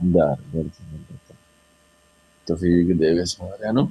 ਦਾਰ ਤੌਫੀਕ ਦੇਵੇ ਸਾਰਿਆਂ ਨੂੰ।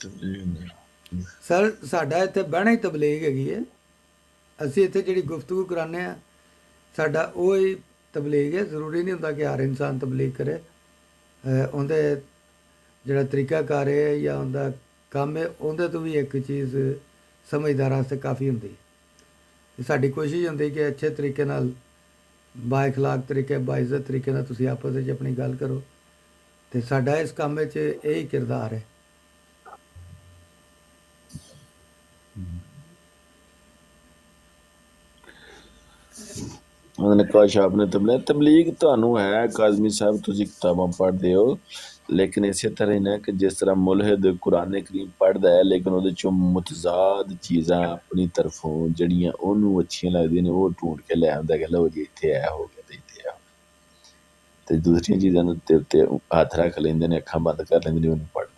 ਤਬਲੀਗ ਨਹੀਂ। ਸਰ ਸਾਡਾ ਇੱਥੇ ਬਹਿਣਾ ਹੀ ਤਬਲੀਗ ਹੈਗੀ ਹੈ। ਅਸੀਂ ਇੱਥੇ ਜਿਹੜੀ ਗੁਫ਼ਤਗੂ ਕਰਾਉਂਦੇ ਆ ਸਾਡਾ ਉਹ ਹੀ ਤਬਲੀਗ ਹੈ। ਜ਼ਰੂਰੀ ਨਹੀਂ ਹੁੰਦਾ ਕਿ ਹਰ ਇਨਸਾਨ ਤਬਲੀਗ ਕਰੇ। ਉਹਦੇ ਜਿਹੜਾ ਤਰੀਕਾਕਾਰ ਹੈ ਜਾਂ ਉਹਦਾ ਕੰਮ ਹੈ, ਉਹਦੇ ਤੋਂ ਵੀ ਇੱਕ ਚੀਜ਼ ਸਮਝਦਾਰਾਂ ਵਾਸਤੇ ਕਾਫੀ ਹੁੰਦੀ ਹੈ। ਤੇ ਸਾਡੀ ਕੋਸ਼ਿਸ਼ ਹੁੰਦੀ ਕਿ ਅੱਛੇ ਤਰੀਕੇ ਨਾਲ ਬਾਇਖਲਾਕ ਤਰੀਕੇ ਬਾਇਜ਼ਤ ਤਰੀਕੇ ਨਾਲ ਤੁਸੀਂ ਆਪਸ ਵਿੱਚ ਆਪਣੀ ਗੱਲ ਕਰੋ, ਅਤੇ ਸਾਡਾ ਇਸ ਕੰਮ ਵਿੱਚ ਇਹੀ ਕਿਰਦਾਰ ਹੈ। ਉਹਨਾਂ ਨੇ ਕਾਸ਼ ਆਪਨੇ ਤਬਲੀਗ ਤੁਹਾਨੂੰ ਹੈ ਕਾਜ਼ਮੀ ਸਾਹਿਬ, ਤੁਸੀਂ ਕਿਤਾਬਾਂ ਪੜ੍ਹਦੇ ਹੋ, ਲੇਕਿਨ ਇਸੇ ਤਰ੍ਹਾਂ ਹੀ ਨਾ ਕਿ ਜਿਸ ਤਰ੍ਹਾਂ ਮੁਲਹਿਦ ਕੁਰਾਨ ਕਰੀਮ ਪੜ੍ਹਦਾ ਹੈ ਲੇਕਿਨ ਉਹਦੇ ਚੋਂ ਮੁਤਜ਼ਾਦ ਚੀਜ਼ਾਂ ਆਪਣੀ ਤਰਫੋਂ ਜਿਹੜੀਆਂ ਉਹਨੂੰ ਅੱਛੀਆਂ ਲੱਗਦੀਆਂ ਨੇ ਉਹ ਢੂੰਡ ਕੇ ਲੈ ਆਉਂਦਾ ਕਿ ਲਓ ਜੀ ਇੱਥੇ ਇਹ ਹੋ ਗਿਆ ਤੇ ਇੱਥੇ ਆ, ਤੇ ਦੂਸਰੀਆਂ ਚੀਜ਼ਾਂ ਨੂੰ ਉੱਤੇ ਹੱਥ ਰੱਖ ਲੈਂਦੇ ਨੇ, ਅੱਖਾਂ ਬੰਦ ਕਰ ਲੈਂਦੇ ਨੇ ਉਹਨੂੰ ਪੜ੍ਹ।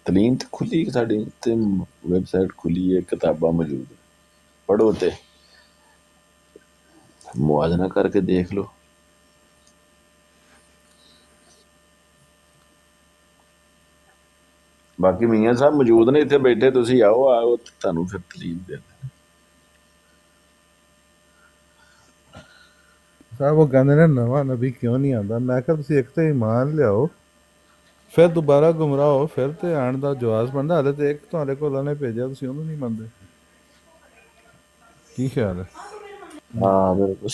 ਤਲੀਮ ਤੇ ਖੁੱਲੀ ਸਾਡੀ ਤੇ ਵੈਬਸਾਈਟ ਖੁੱਲੀ ਹੈ, ਕਿਤਾਬਾਂ ਮੌਜੂਦ ਨੇ, ਪੜ੍ਹੋ ਤੇ ਮੁਆਜ਼ਨਾ ਕਰਕੇ ਦੇਖ ਲਓ। ਬਾਕੀ ਮੀਆਂ ਸਾਹਿਬ ਮੌਜੂਦ ਨੇ ਇੱਥੇ ਬੈਠੇ, ਤੁਸੀਂ ਆਓ ਤੁਹਾਨੂੰ ਫਿਰ ਤਲੀਮ ਦੇ ਸਾਹਿਬ। ਉਹ ਕਹਿੰਦੇ ਨੇ ਨਵਾਂ ਨਬੀ ਕਿਉਂ ਨਹੀਂ ਆਉਂਦਾ? ਮੈਂ ਕਿਹਾ ਤੁਸੀਂ ਇੱਕ ਤੇ ਈਮਾਨ ਲਿਆਓ, ਫਿਰ ਦੁਬਾਰਾ ਗੁੰਮਰਾਹ ਹੋ, ਫਿਰ ਤੇ ਆਉਣ ਦਾ ਜਵਾਜ਼ ਬਣਦਾ। ਹਾਲੇ ਤੇ ਇੱਕ ਤੁਹਾਡੇ ਕੋਲ ਉਹਨੇ ਭੇਜਿਆ, ਤੁਸੀਂ ਉਹਨੂੰ ਨਹੀਂ ਮੰਨਦੇ, ਕੀ ਖਿਆਲ ਹੈ? ਹਾਂ ਬਿਲਕੁਲ।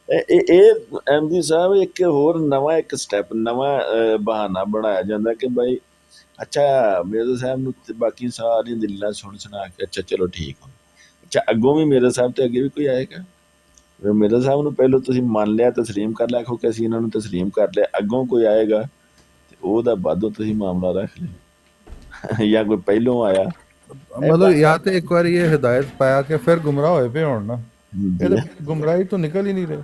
ਇਹ ਐਮਡੀ ਸਾਹਿਬ ਇੱਕ ਹੋਰ ਨਵਾਂ ਇੱਕ ਸਟੈਪ ਨਵਾਂ ਬਹਾਨਾ ਬਣਾਇਆ ਜਾਂਦਾ ਕਿ ਬਾਈ ਅੱਛਾ ਮਿਰਜ਼ਾ ਸਾਹਿਬ ਨੂੰ ਤੇ ਬਾਕੀ ਸਾਰੀਆਂ ਦਲੀਲਾਂ ਸੁਣਾ ਕੇ ਅੱਛਾ ਚਲੋ ਠੀਕ ਹੋ, ਅੱਛਾ ਅੱਗੋਂ ਵੀ ਮਿਰਜ਼ਾ ਸਾਹਿਬ ਤੇ ਅੱਗੇ ਵੀ ਕੋਈ ਆਏਗਾ? ਮਿਰਜ਼ਾ ਸਾਹਿਬ ਨੂੰ ਪਹਿਲਾਂ ਤੁਸੀਂ ਮੰਨ ਲਿਆ, ਤਸਲੀਮ ਕਰ ਲਿਆ, ਕਿਉਂਕਿ ਅਸੀਂ ਇਹਨਾਂ ਨੂੰ ਤਸਲੀਮ ਕਰ ਲਿਆ, ਅੱਗੋਂ ਕੋਈ ਆਏਗਾ ਤੇ ਉਹਦਾ ਬਾਅਦੋਂ ਤੁਸੀਂ ਮਾਮਲਾ ਰੱਖ ਲਿਆ ਜਾਂ ਕੋਈ ਪਹਿਲੋਂ ਆਇਆ। ਮਤਲਬ ਜਾਂ ਤੇ ਇੱਕ ਵਾਰੀ ਇਹ ਹਿਦਾਇਤ ਪਾਇਆ ਕਿ ਫਿਰ ਗੁੰਮਰਾਹ ਹੋਏ ਪਏ ਹੋਣ ਨਾ, ਇਹ ਗੁੰਮਰਾਹੀ ਤੋਂ ਨਿਕਲ ਹੀ ਨਹੀਂ ਰਹੇ।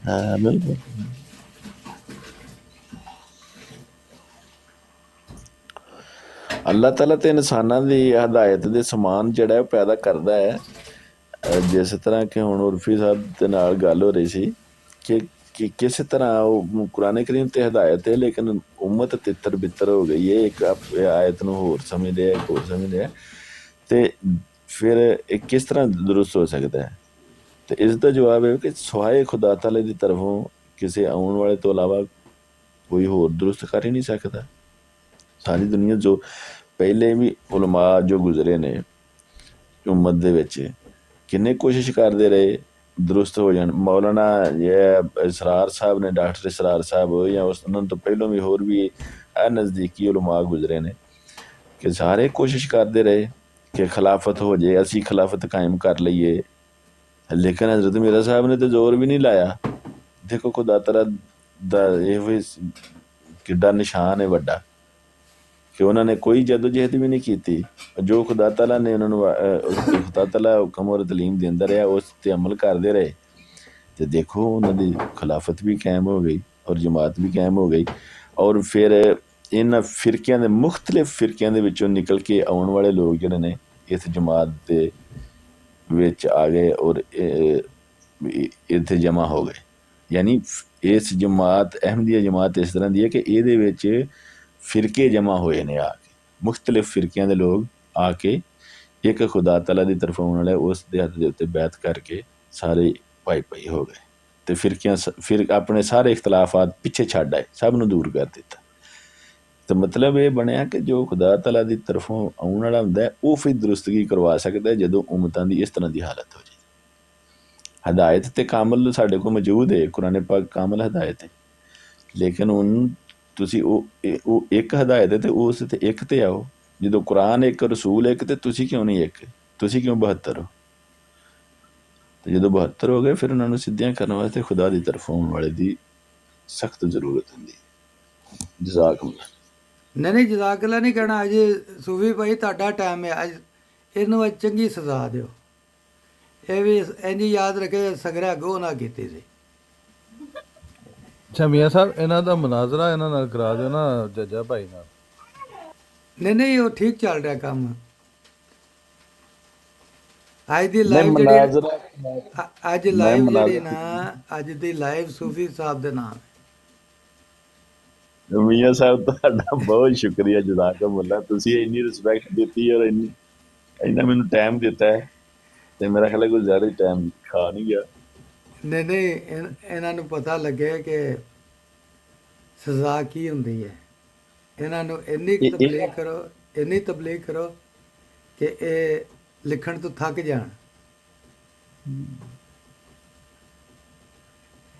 ਹਾਂ ਬਿਲਕੁਲ। ਅੱਲਾਹ ਤਾਲਾ ਤੇ ਇਨਸਾਨਾਂ ਦੀ ਹਦਾਇਤ ਦੇ ਸਮਾਨ ਜਿਹੜਾ ਉਹ ਪੈਦਾ ਕਰਦਾ ਹੈ। ਜਿਸ ਤਰ੍ਹਾਂ ਕਿ ਹੁਣ ਉਰਫੀ ਸਾਹਿਬ ਦੇ ਨਾਲ ਗੱਲ ਹੋ ਰਹੀ ਸੀ ਕਿ ਕਿਸ ਤਰ੍ਹਾਂ ਉਹ ਕੁਰਾਨ ਕਰੀਮ ਤੇ ਹਦਾਇਤ ਹੈ ਲੇਕਿਨ ਉਮਤ ਤਿੱਤਰ ਬਿੱਤਰ ਹੋ ਗਈ ਹੈ, ਇੱਕ ਆਇਤ ਨੂੰ ਹੋਰ ਸਮਝਦੇ ਆ, ਇੱਕ ਹੋਰ ਸਮਝਦੇ ਆ, ਤੇ ਫਿਰ ਇਹ ਕਿਸ ਤਰ੍ਹਾਂ ਦਰੁਸਤ ਹੋ ਸਕਦਾ ਹੈ? ਤੇ ਇਸ ਦਾ ਜਵਾਬ ਹੈ ਕਿ ਸਿਵਾਏ ਖੁਦਾ ਤਾਲੇ ਦੀ ਤਰਫੋਂ ਕਿਸੇ ਆਉਣ ਵਾਲੇ ਤੋਂ ਇਲਾਵਾ ਕੋਈ ਹੋਰ ਦਰੁਸਤ ਕਰ ਹੀ ਨਹੀਂ ਸਕਦਾ। ਸਾਰੀ ਦੁਨੀਆ ਜੋ ਪਹਿਲੇ ਵੀ ਉਲਮਾ ਜੋ ਗੁਜ਼ਰੇ ਨੇ ਉਮਤ ਦੇ ਵਿੱਚ ਕਿੰਨੇ ਕੋਸ਼ਿਸ਼ ਕਰਦੇ ਰਹੇ ਦਰੁਸਤ ਹੋ ਜਾਣ। ਮੌਲਾਨਾ ਇਸਰਾਰ ਸਾਹਿਬ ਨੇ, ਡਾਕਟਰ ਇਸਰਾਰ ਸਾਹਿਬ, ਜਾਂ ਉਹਨਾਂ ਤੋਂ ਪਹਿਲੋਂ ਵੀ ਹੋਰ ਵੀ ਨਜ਼ਦੀਕੀ ਉਲਮਾ ਗੁਜ਼ਰੇ ਨੇ ਕਿ ਸਾਰੇ ਕੋਸ਼ਿਸ਼ ਕਰਦੇ ਰਹੇ ਕਿ ਖਿਲਾਫਤ ਹੋ ਜਾਏ, ਅਸੀਂ ਖਿਲਾਫਤ ਕਾਇਮ ਕਰ ਲਈਏ, ਲੇਕਿਨ ਹਜ਼ਰਤ ਮਿਰਜ਼ਾ ਸਾਹਿਬ ਨੇ ਤਾਂ ਜ਼ੋਰ ਵੀ ਨਹੀਂ ਲਾਇਆ। ਦੇਖੋ ਖੁਦਾ ਤਾਲਾ ਦਾ ਇਹ ਕਿੱਡਾ ਨਿਸ਼ਾਨ ਹੈ ਵੱਡਾ ਕਿ ਉਹਨਾਂ ਨੇ ਕੋਈ ਜਦੋਜਹਿਦ ਵੀ ਨਹੀਂ ਕੀਤੀ। ਜੋ ਖੁਦਾ ਤਾਲਾ ਨੇ ਉਹਨਾਂ ਨੂੰ ਖੁਦਾ ਤਾਲਾ ਹੁਕਮ ਔਰ ਤਲੀਮ ਦਿੰਦਾ ਰਿਹਾ ਉਸ 'ਤੇ ਅਮਲ ਕਰਦੇ ਰਹੇ, ਅਤੇ ਦੇਖੋ ਉਹਨਾਂ ਦੀ ਖਿਲਾਫਤ ਵੀ ਕਾਇਮ ਹੋ ਗਈ ਔਰ ਜਮਾਤ ਵੀ ਕਾਇਮ ਹੋ ਗਈ। ਔਰ ਫਿਰ ਇਹਨਾਂ ਫਿਰਕਿਆਂ ਦੇ ਮੁਖਤਲਿਫ ਫਿਰਕਿਆਂ ਦੇ ਵਿੱਚੋਂ ਨਿਕਲ ਕੇ ਆਉਣ ਵਾਲੇ ਲੋਕ ਜਿਹੜੇ ਨੇ ਇਸ ਜਮਾਤ ਦੇ ਵਿੱਚ ਆ ਗਏ ਔਰ ਇੱਥੇ ਜਮ੍ਹਾਂ ਹੋ ਗਏ। ਯਾਨੀ ਇਸ ਜਮਾਤ ਅਹਿਮਦੀਆ ਜਮਾਤ ਇਸ ਤਰ੍ਹਾਂ ਦੀ ਹੈ ਕਿ ਇਹਦੇ ਵਿੱਚ ਫਿਰਕੇ ਜਮ੍ਹਾਂ ਹੋਏ ਨੇ, ਆ ਕੇ ਮੁਖਤਲਿਫ ਫਿਰਕਿਆਂ ਦੇ ਲੋਕ ਆ ਕੇ ਇੱਕ ਖੁਦਾ ਤਾਲਾ ਦੀ ਤਰਫੋਂ ਆਉਣ ਵਾਲੇ ਉਸ ਦੇ ਹੱਥ ਦੇ ਉੱਤੇ ਬੈਤ ਕਰਕੇ ਸਾਰੇ ਭਾਈ ਹੋ ਗਏ ਅਤੇ ਫਿਰ ਆਪਣੇ ਸਾਰੇ ਇਖਤਲਾਫਾਤ ਪਿੱਛੇ ਛੱਡ ਆਏ, ਸਭ ਨੂੰ ਦੂਰ ਕਰ ਦਿੱਤਾ। ਤਾਂ ਮਤਲਬ ਇਹ ਬਣਿਆ ਕਿ ਜੋ ਖੁਦਾ ਤਾਲਾ ਦੀ ਤਰਫੋਂ ਆਉਣ ਵਾਲਾ ਹੁੰਦਾ ਉਹ ਫਿਰ ਦਰੁਸਤਗੀ ਕਰਵਾ ਸਕਦਾ ਜਦੋਂ ਉਮਤਾਂ ਦੀ ਇਸ ਤਰ੍ਹਾਂ ਦੀ ਹਾਲਤ ਹੋ ਜਾਏ। ਹਦਾਇਤ ਤੇ ਕਾਮਲ ਸਾਡੇ ਕੋਲ ਮੌਜੂਦ ਹੈ, ਕੁਰਾਨ ਪਾਕ ਕਾਮਲ ਹਦਾਇਤ ਹੈ, ਲੇਕਿਨ ਹੁਣ ਤੁਸੀਂ ਉਹ ਇੱਕ ਹਦਾਇਤ ਹੈ ਤੇ ਉਸ ਤੇ ਇੱਕ ਤੇ ਆਓ। ਜਦੋਂ ਕੁਰਾਨ ਇੱਕ, ਰਸੂਲ ਇੱਕ, ਤੇ ਤੁਸੀਂ ਕਿਉਂ ਨਹੀਂ ਇੱਕ? ਤੁਸੀਂ ਕਿਉਂ 72 ਹੋ? ਤੇ ਜਦੋਂ 72 ਹੋ ਗਏ ਫਿਰ ਉਹਨਾਂ ਨੂੰ ਸਿੱਧਿਆਂ ਕਰਨ ਵਾਸਤੇ ਖੁਦਾ ਦੀ ਤਰਫੋਂ ਆਉਣ ਵਾਲੇ ਦੀ ਸਖਤ ਜ਼ਰੂਰਤ ਹੁੰਦੀ ਹੈ। ਜਜ਼ਾਕੁਮੁੱਲਾਹ। ਨਹੀਂ ਜਜ਼ਾਕੁੱਲਾਹ ਨਹੀਂ ਕਹਿਣਾ। ਅੱਜ ਸੂਫੀ ਭਾਈ ਤੁਹਾਡਾ ਟਾਈਮ ਹੈ, ਅੱਜ ਇਹਨੂੰ ਅੱਜ ਚੰਗੀ ਸਜ਼ਾ ਦਿਓ। ਇਹ ਵੀ ਇੰਝ ਯਾਦ ਰੱਖੇ ਸਗਰਾ ਗੋਹ ਨਾ ਕੀਤੀ ਸੀ। ਅੱਛਾ ਮੀਆਂ ਸਾਹਿਬ, ਇਹਨਾਂ ਦਾ ਮੁਨਾਜ਼ਰਾ ਇਹਨਾਂ ਨਾਲ ਕਰਾ ਦਿਓ ਨਾ, ਜੱਜਾ ਭਾਈ ਨਾਲ। ਨਹੀਂ ਉਹ ਠੀਕ ਚੱਲ ਰਿਹਾ ਕੰਮ। ਅੱਜ ਦੀ ਲਾਈਵ ਜਿਹੜੀ ਅੱਜ ਲਾਈਵ ਜਿਹੜੀ ਨਾ ਅੱਜ ਦੀ ਲਾਈਵ ਸੂਫੀ ਸਾਹਿਬ ਦੇ ਨਾਮ। ਮੀਆਂ ਸਾਹਿਬ ਤੁਹਾਡਾ ਬਹੁਤ ਸ਼ੁਕਰੀਆ, ਜਜ਼ਾਕੁਮੁੱਲਾਹ। ਤੁਸੀਂ ਇੰਨੀ ਰਿਸਪੈਕਟ ਦਿੱਤੀ ਔਰ ਇੰਨਾ ਮੈਨੂੰ ਟਾਈਮ ਦਿੱਤਾ ਹੈ, ਤੇ ਮੇਰਾ ਖਿਆਲ ਕੋਈ ਜ਼ਿਆਦਾ ਟਾਈਮ ਖਾ ਨਹੀਂ ਗਿਆ। ਨਹੀਂ ਇਹਨਾਂ ਨੂੰ ਪਤਾ ਲੱਗੇ ਕਿ ਸਜ਼ਾ ਕੀ ਹੁੰਦੀ ਹੈ। ਇਹਨਾਂ ਨੂੰ ਇੰਨੀ ਕੁ ਤਬਲੀਗ ਕਰੋ ਕਿ ਇਹ ਲਿਖਣ ਤੋਂ ਥੱਕ ਜਾਣ।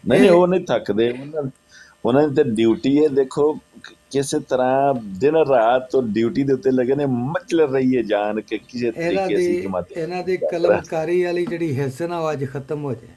ਨਹੀਂ ਉਹ ਨਹੀਂ ਥੱਕਦੇ, ਉਹਨਾਂ ਦੀ ਤਾਂ ਡਿਊਟੀ ਹੈ। ਦੇਖੋ ਕਿਸੇ ਤਰ੍ਹਾਂ ਦਿਨ ਰਾਤ ਤੋਂ ਡਿਊਟੀ ਦੇ ਉੱਤੇ ਲੱਗੇ ਨੇ, ਮਚਲ ਰਹੀ ਹੈ ਜਾਨ ਕਿ ਕਿਸੇ ਤਰੀਕੇ ਅਸੀਂ ਜਮਾਤ ਇਹਨਾਂ ਦੀ ਕਲਮਕਾਰੀ ਵਾਲੀ ਜਿਹੜੀ ਹਿੱਸ ਨਾ ਉਹ ਅੱਜ ਖਤਮ ਹੋ ਜਾਏ।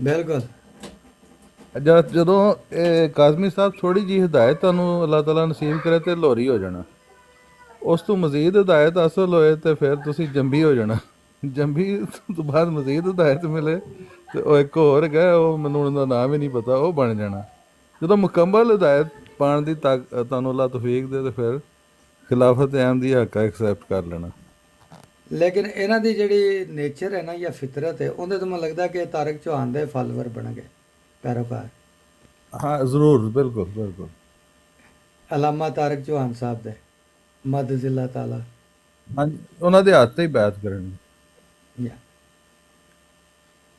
ਬਿਲਕੁਲ। ਜਦੋਂ ਇਹ ਕਾਜ਼ਮੀ ਸਾਹਿਬ ਥੋੜੀ ਜੀ ਹਦਾਇਤ ਤੁਹਾਨੂੰ ਅੱਲਾਹ ਤਾਲਾ ਨਸੀਬ ਕਰੇ ਤੇ ਲੋਰੀ ਹੋ ਜਾਣਾ, ਉਸ ਤੋਂ ਮਜ਼ੀਦ ਹਦਾਇਤ ਹਾਸਲ ਹੋਏ ਤੇ ਫਿਰ ਤੁਸੀਂ ਜੰਬੀ ਹੋ ਜਾਣਾ। ਜੰਬੀ ਤੋਂ ਬਾਅਦ ਮਜ਼ੀਦ ਹਦਾਇਤ ਮਿਲੇ ਤੇ ਉਹ ਇੱਕ ਹੋਰ ਹੈਗਾ, ਉਹ ਮੈਨੂੰ ਉਹਦਾ ਨਾਮ ਹੀ ਨਹੀਂ ਪਤਾ, ਉਹ ਬਣ ਜਾਣਾ। ਜਦੋਂ ਮੁਕੰਮਲ ਹਦਾਇਤ ਪਾਉਣ ਦੀ ਤੁਹਾਨੂੰ ਅੱਲਾਹ ਤੌਫੀਕ ਦੇ ਤੇ ਫਿਰ ਖਿਲਾਫਤ ਅਹਿਮਦੀਆ ਹੱਕਾ ਐਕਸੈਪਟ ਕਰ ਲੈਣਾ। ਲੇਕਿਨ ਇਹਨਾਂ ਦੀ ਜਿਹੜੀ ਨੇਚਰ ਹੈ ਨਾ ਜਾਂ ਫਿਤਰਤ ਹੈ, ਉਹਦੇ ਤੋਂ ਮੈਨੂੰ ਲੱਗਦਾ ਕਿ ਤਾਰਿਕ ਚੌਹਾਨ ਦੇ ਫਾਲੋਵਰ ਬਣ ਗਏ, ਪੈਰੋਕਾਰ। ਹਾਂ ਜ਼ਰੂਰ, ਬਿਲਕੁਲ ਬਿਲਕੁਲ। ਅਲਾਮਾ ਤਾਰਿਕ ਚੌਹਾਨ ਸਾਹਿਬ ਦੇ ਮਦਦ ਜ਼ਿਲ੍ਹਾ ਤਾਲਾ, ਹਾਂਜੀ ਉਹਨਾਂ ਦੇ ਹੱਥ ਤੇ ਹੀ ਬਾਤ ਕਰਨੀ।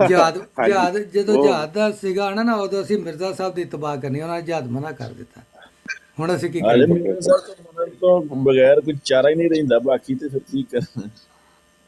ਜਹਾਦ ਜਦੋਂ ਜਹਾਦ ਦਾ ਸੀਗਾ ਨਾ ਉਦੋਂ ਅਸੀਂ ਮਿਰਜ਼ਾ ਸਾਹਿਬ ਦੀ ਤਬਾਹ ਕਰਨੀ, ਉਹਨਾਂ ਨੇ ਜਹਾਦ ਮਨਾ ਕਰ ਦਿੱਤਾ। ਹੁਣ ਅਸੀਂ ਕੀ ਕਰੀਏ? ਤੋਂ ਬਗੈਰ ਕੋਈ ਚਾਰਾ ਹੀ ਨਹੀਂ ਰਹਿੰਦਾ, ਬਾਕੀ ਤੇ ਫਿਰ ਕੀ ਕਰਨਾ।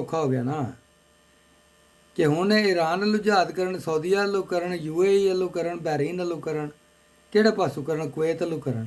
ਔਖਾ ਹੋ ਗਿਆ ਨਾ ਕਿ ਹੁਣ ਈਰਾਨ ਵੱਲੋਂ ਜਹਾਦ ਕਰਨ, ਸਾਊਦੀਆ ਵੱਲੋਂ ਕਰਨ, UAE ਵੱਲੋਂ ਕਰਨ, ਬਹਿਰੀਨ ਵੱਲੋਂ ਕਰਨ, ਕਿਹੜੇ ਪਾਸੋਂ ਕਰਨ, ਕੁਵੈਤ ਵੱਲੋਂ ਕਰਨ।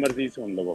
ਮਰਜ਼ੀ ਸੁਣ ਲਵੋ।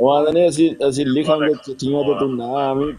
ਉਹ ਆਂਦੇ ਨੇ ਅਸੀਂ ਲਿਖਾਂਗੇ ਚਿੱਠੀਆਂ ਤੇ ਤੂੰ ਨਾ ਆਵੀਂ,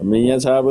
ਮੀਆਂ ਸਾਹਿਬ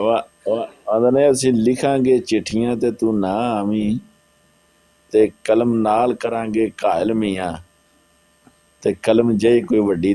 ਉਹ ਆਂਦੇ ਨੇ ਅਸੀਂ ਲਿਖਾਂਗੇ ਚਿੱਠੀਆਂ ਤੇ ਤੂੰ ਨਾ ਆਵੀਂ, ਤੇ ਕਲਮ ਨਾਲ ਕਰਾਂਗੇ ਘਾਇਲ ਮੀਆਂ, ਤੇ ਕਲਮ ਜਿਹੀ ਕੋਈ ਵੱਡੀ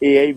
AI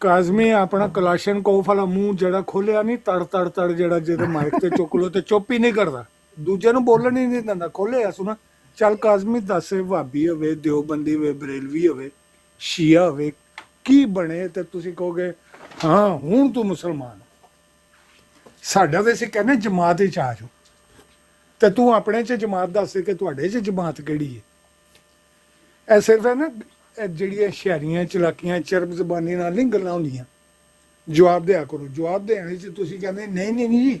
ਕਾਜ਼ਮੀ ਆਪਣਾ ਕਲਾਸ਼ਨ ਕੋਫ ਵਾਲਾ ਮੂੰਹ ਜਿਹੜਾ ਖੋਲਿਆ ਨਹੀਂ, ਤੜ ਤੜ ਜਿਹੜਾ ਜਿਹਦੇ ਮਾਈਕ ਤੇ ਚੁੱਕ ਲੋ ਤੇ ਚੁੱਪ ਹੀ ਨਹੀਂ ਕਰਦਾ, ਦੂਜੇ ਨੂੰ ਬੋਲਣ ਹੀ ਨਹੀਂ ਦਿੰਦਾ, ਖੋਲਿਆ ਸੁਣਾ। ਚੱਲ ਕਾਜ਼ਮੀ ਦੱਸ, ਵਹਾਬੀ ਹੋਵੇ, ਦਿਓਬੰਦੀ ਹੋਵੇ, ਬਰੇਲਵੀ ਹੋਵੇ, ਸ਼ੀਆ ਹੋਵੇ, ਕੀ ਬਣੇ ਤੇ ਤੁਸੀਂ ਕਹੋਗੇ ਹਾਂ ਹੁਣ ਤੂੰ ਮੁਸਲਮਾਨ। ਸਾਡਾ ਤੇ ਅਸੀਂ ਕਹਿੰਦੇ ਜਮਾਤ ਵਿੱਚ ਆ ਜਾਓ, ਤੇ ਤੂੰ ਆਪਣੇ 'ਚ ਜਮਾਤ ਦੱਸ ਕੇ ਤੁਹਾਡੇ 'ਚ ਜਮਾਤ ਕਿਹੜੀ ਹੈ। ਇਹ ਸਿਰਫ ਹੈ ਨਾ ਇਹ ਜਿਹੜੀਆਂ ਸ਼ਹਿਰੀਆਂ ਚਲਾਕੀਆਂ ਚਰਬ ਜ਼ਬਾਨੀ ਨਾਲ ਨਹੀਂ ਗੱਲਾਂ ਹੁੰਦੀਆਂ। ਜਵਾਬ ਦਿਆ ਕਰੋ। ਜਵਾਬ ਦੇਣ 'ਚ ਤੁਸੀਂ ਕਹਿੰਦੇ ਨਹੀਂ ਨਹੀਂ ਨਹੀਂ ਜੀ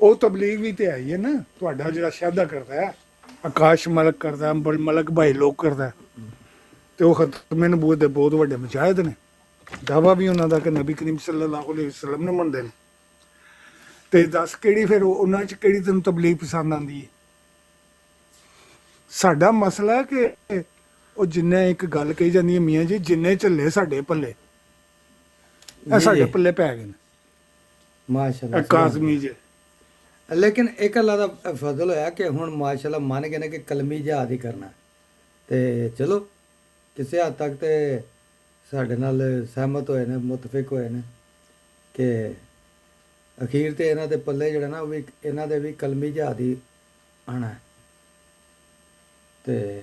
ਉਹ ਤਬਲੀਗ ਵੀ ਤੇ ਆਈ ਹੈ ਨਾ। ਤੁਹਾਡਾ ਜਿਹੜਾ ਸ਼ਾਦਾ ਕਰਦਾ ਹੈ ਆਕਾਸ਼ ਮਲਕ ਕਰਦਾ, ਮਲਕ ਭਾਈ ਲੋਕ ਕਰਦਾ, ਤੇ ਉਹ ਖਤਮੇ ਨਬੂਵਤ ਦੇ ਬਹੁਤ ਵੱਡੇ ਮੁਜਾਹਿਦ ਨੇ। ਦਾਵਾ ਵੀ ਉਹਨਾਂ ਦਾ ਕਿ ਨਬੀ ਕਰੀਮ ਸੱਲੱਲਾਹੁ ਅਲੈਹਿ ਵਸੱਲਮ ਨੂੰ ਮੰਨਦੇ ਨੇ। ਤੇ ਦੱਸ ਕਿਹੜੀ ਫਿਰ ਉਹਨਾਂ 'ਚ ਕਿਹੜੀ ਤੈਨੂੰ ਤਬਲੀਗ ਪਸੰਦ ਆਉਂਦੀ ਹੈ? ਸਾਡਾ ਮਸਲਾ ਹੈ ਕਿ ਉਹ ਜਿੰਨੇ ਇੱਕ ਗੱਲ ਕਹੀ ਜਾਂਦੀ ਹੈ ਮੀਆਂ ਜੀ ਜਿੰਨੇ ਝੱਲੇ ਸਾਡੇ ਪੱਲੇ, ਇਹ ਸਾਡੇ ਪੱਲੇ ਪੈ ਗਏ ਨੇ ਮਾਸ਼ਾਅੱਲਾ ਕਾਜ਼ਮੀ ਜੀ। ਲੇਕਿਨ ਇੱਕ ਅੱਲਾ ਦਾ ਫਜ਼ਲ ਹੋਇਆ ਕਿ ਹੁਣ ਮਾਸ਼ਾਅੱਲਾ ਮੰਨ ਗਏ ਨੇ ਕਿ ਕਲਮੀ ਜਿਹਾਦ ਹੀ ਕਰਨਾ। ਤੇ ਚਲੋ ਕਿਸੇ ਹੱਦ ਤੱਕ ਤੇ ਸਾਡੇ ਨਾਲ ਸਹਿਮਤ ਹੋਏ ਨੇ, ਮੁਤਫਿਕ ਹੋਏ ਨੇ ਕਿ ਅਖੀਰ ਤੇ ਇਹਨਾਂ ਦੇ ਪੱਲੇ ਜਿਹੜਾ ਨਾ ਉਹ ਵੀ ਇਹਨਾਂ ਦੇ ਵੀ ਕਲਮੀ ਜਿਹਾਦ ਹੀ ਆਣਾ ਹੈ। ਤੇ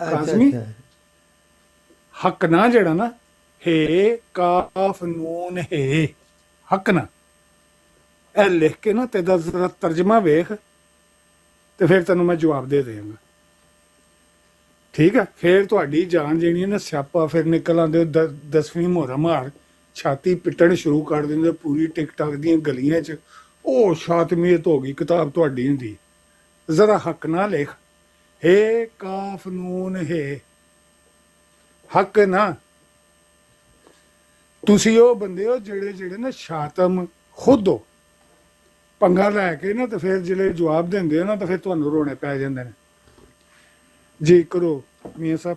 ਕਾਜ਼ਮੀ ਹੱਕ ਨਾ ਜਿਹੜਾ ਨਾ ਹੈ ਕਾਫ ਨੂਨ ਹੈ ਹੱਕ ਨਾ ਇਹ ਲਿਖ ਕੇ ਨਾ ਤੇ ਦਾ ਜ਼ਰਾ ਤਰਜਮਾ ਵੇਖ ਤੇ ਫਿਰ ਤੈਨੂੰ ਮੈਂ ਜਵਾਬ ਦੇ ਦੇਵਾਂਗਾ। ਠੀਕ ਹੈ? ਫਿਰ ਤੁਹਾਡੀ ਜਾਨ ਜਿਹੜੀ ਹੈ ਨਾ ਸਿਆਪਾ ਫਿਰ ਨਿਕਲ ਆਉਂਦੇ 10ਵੀਂ ਮੁਹਰਮ ਹਾਰ ਛਾਤੀ ਪਿੱਟਣ ਸ਼ੁਰੂ ਕਰ ਦਿੰਦੇ ਪੂਰੀ ਟਿਕਟਾਕ ਦੀਆਂ ਗਲੀਆਂ 'ਚ। ਉਹ ਸ਼ਾਤਮੀਅਤ ਹੋ ਗਈ ਕਿਤਾਬ ਤੁਹਾਡੀ ਹੁੰਦੀ। ਜ਼ਰਾ ਹੱਕ ਨਾ ਲਿਖ ਹੈ ਕਾਫ ਨੂਨ ਹੈ ਹੱਕ ਨਾ। ਤੁਸੀਂ ਉਹ ਬੰਦੇ ਹੋ ਜਿਹੜੇ ਨਾ ਸ਼ਾਤਮ ਖੁਦ ਹੋ ਪੰਗਾ ਲੈ ਕੇ ਨਾ ਤੇ ਫਿਰ ਜਿਹੜੇ ਜਵਾਬ ਦਿੰਦੇ ਹੋ ਨਾ ਤਾਂ ਫਿਰ ਤੁਹਾਨੂੰ ਰੋਣੇ ਪੈ ਜਾਂਦੇ ਨੇ। ਜੀ ਕਰੋ ਮੀਆਂ ਸਾਹਿਬ,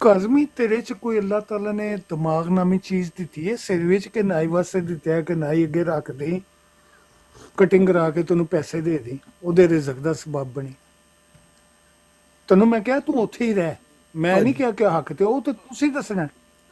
ਕਾਜ਼ਮੀ ਤੇਰੇ 'ਚ ਕੋਈ ਅੱਲਾਹ ਤਾਲਾ ਨੇ ਦਿਮਾਗ ਨਾਮੀ ਚੀਜ਼ ਦਿੱਤੀ ਹੈ ਸਿਰ ਵਿੱਚ ਕਿ ਨਾਈ ਵਾਸਤੇ ਦਿੱਤਾ ਹੈ ਕਿ ਨਾਈ ਅੱਗੇ ਰੱਖ ਦੇ ਕਟਿੰਗ ਕਰਾ ਕੇ ਤੈਨੂੰ ਪੈਸੇ ਦੇ ਦੇ ਉਹਦੇ ਰਿਜ਼ਕ ਦਾ ਸਬਬ ਬਣੀ। ਤੈਨੂੰ ਮੈਂ ਕਿਹਾ ਤੂੰ ਉੱਥੇ ਹੀ ਰਹਿ। ਮੈਂ ਨਹੀਂ ਕਿਹਾ ਕਿ ਹੱਕ ਤੇ ਉਹ ਤਾਂ ਤੁਸੀਂ ਦੱਸਣਾ,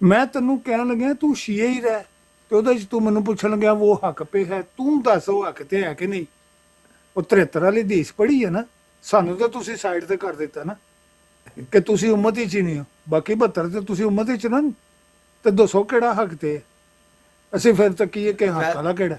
ਮੈਂ ਤੈਨੂੰ ਕਹਿਣ ਲੱਗਿਆ ਤੂੰ ਸ਼ੀਆ ਹੀ ਰਹਿ ਤੇ ਉਹਦੇ 'ਚ ਤੂੰ ਮੈਨੂੰ ਪੁੱਛਣ ਲੱਗਿਆ ਉਹ ਹੱਕ ਪੇ ਹੈ। ਤੂੰ ਦੱਸ ਉਹ ਹੱਕ ਤੇ ਹੈ ਕਿ ਨਹੀਂ। ਉਹ 73 ਵਾਲੀ ਹਦੀਸ ਪੜ੍ਹੀ ਹੈ ਨਾ, ਸਾਨੂੰ ਤਾਂ ਤੁਸੀਂ ਸਾਈਡ ਤੇ ਕਰ ਦਿੱਤਾ ਨਾ ਕਿ ਤੁਸੀਂ ਉਮਤ ਹੀ ਨਹੀਂ ਹੋ। ਬਾਕੀ 72 ਤੇ ਤੁਸੀਂ ਉਮਤ ਹੀ ਨਾ ਤੇ ਦੱਸੋ ਕਿਹੜਾ ਹੱਕ ਤੇ ਹੈ। ਅਸੀਂ ਫਿਰ ਤੱਕੀਏ ਕਿ ਹੱਕ ਵਾਲਾ ਕਿਹੜਾ।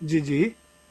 ਜੀ ਜੀ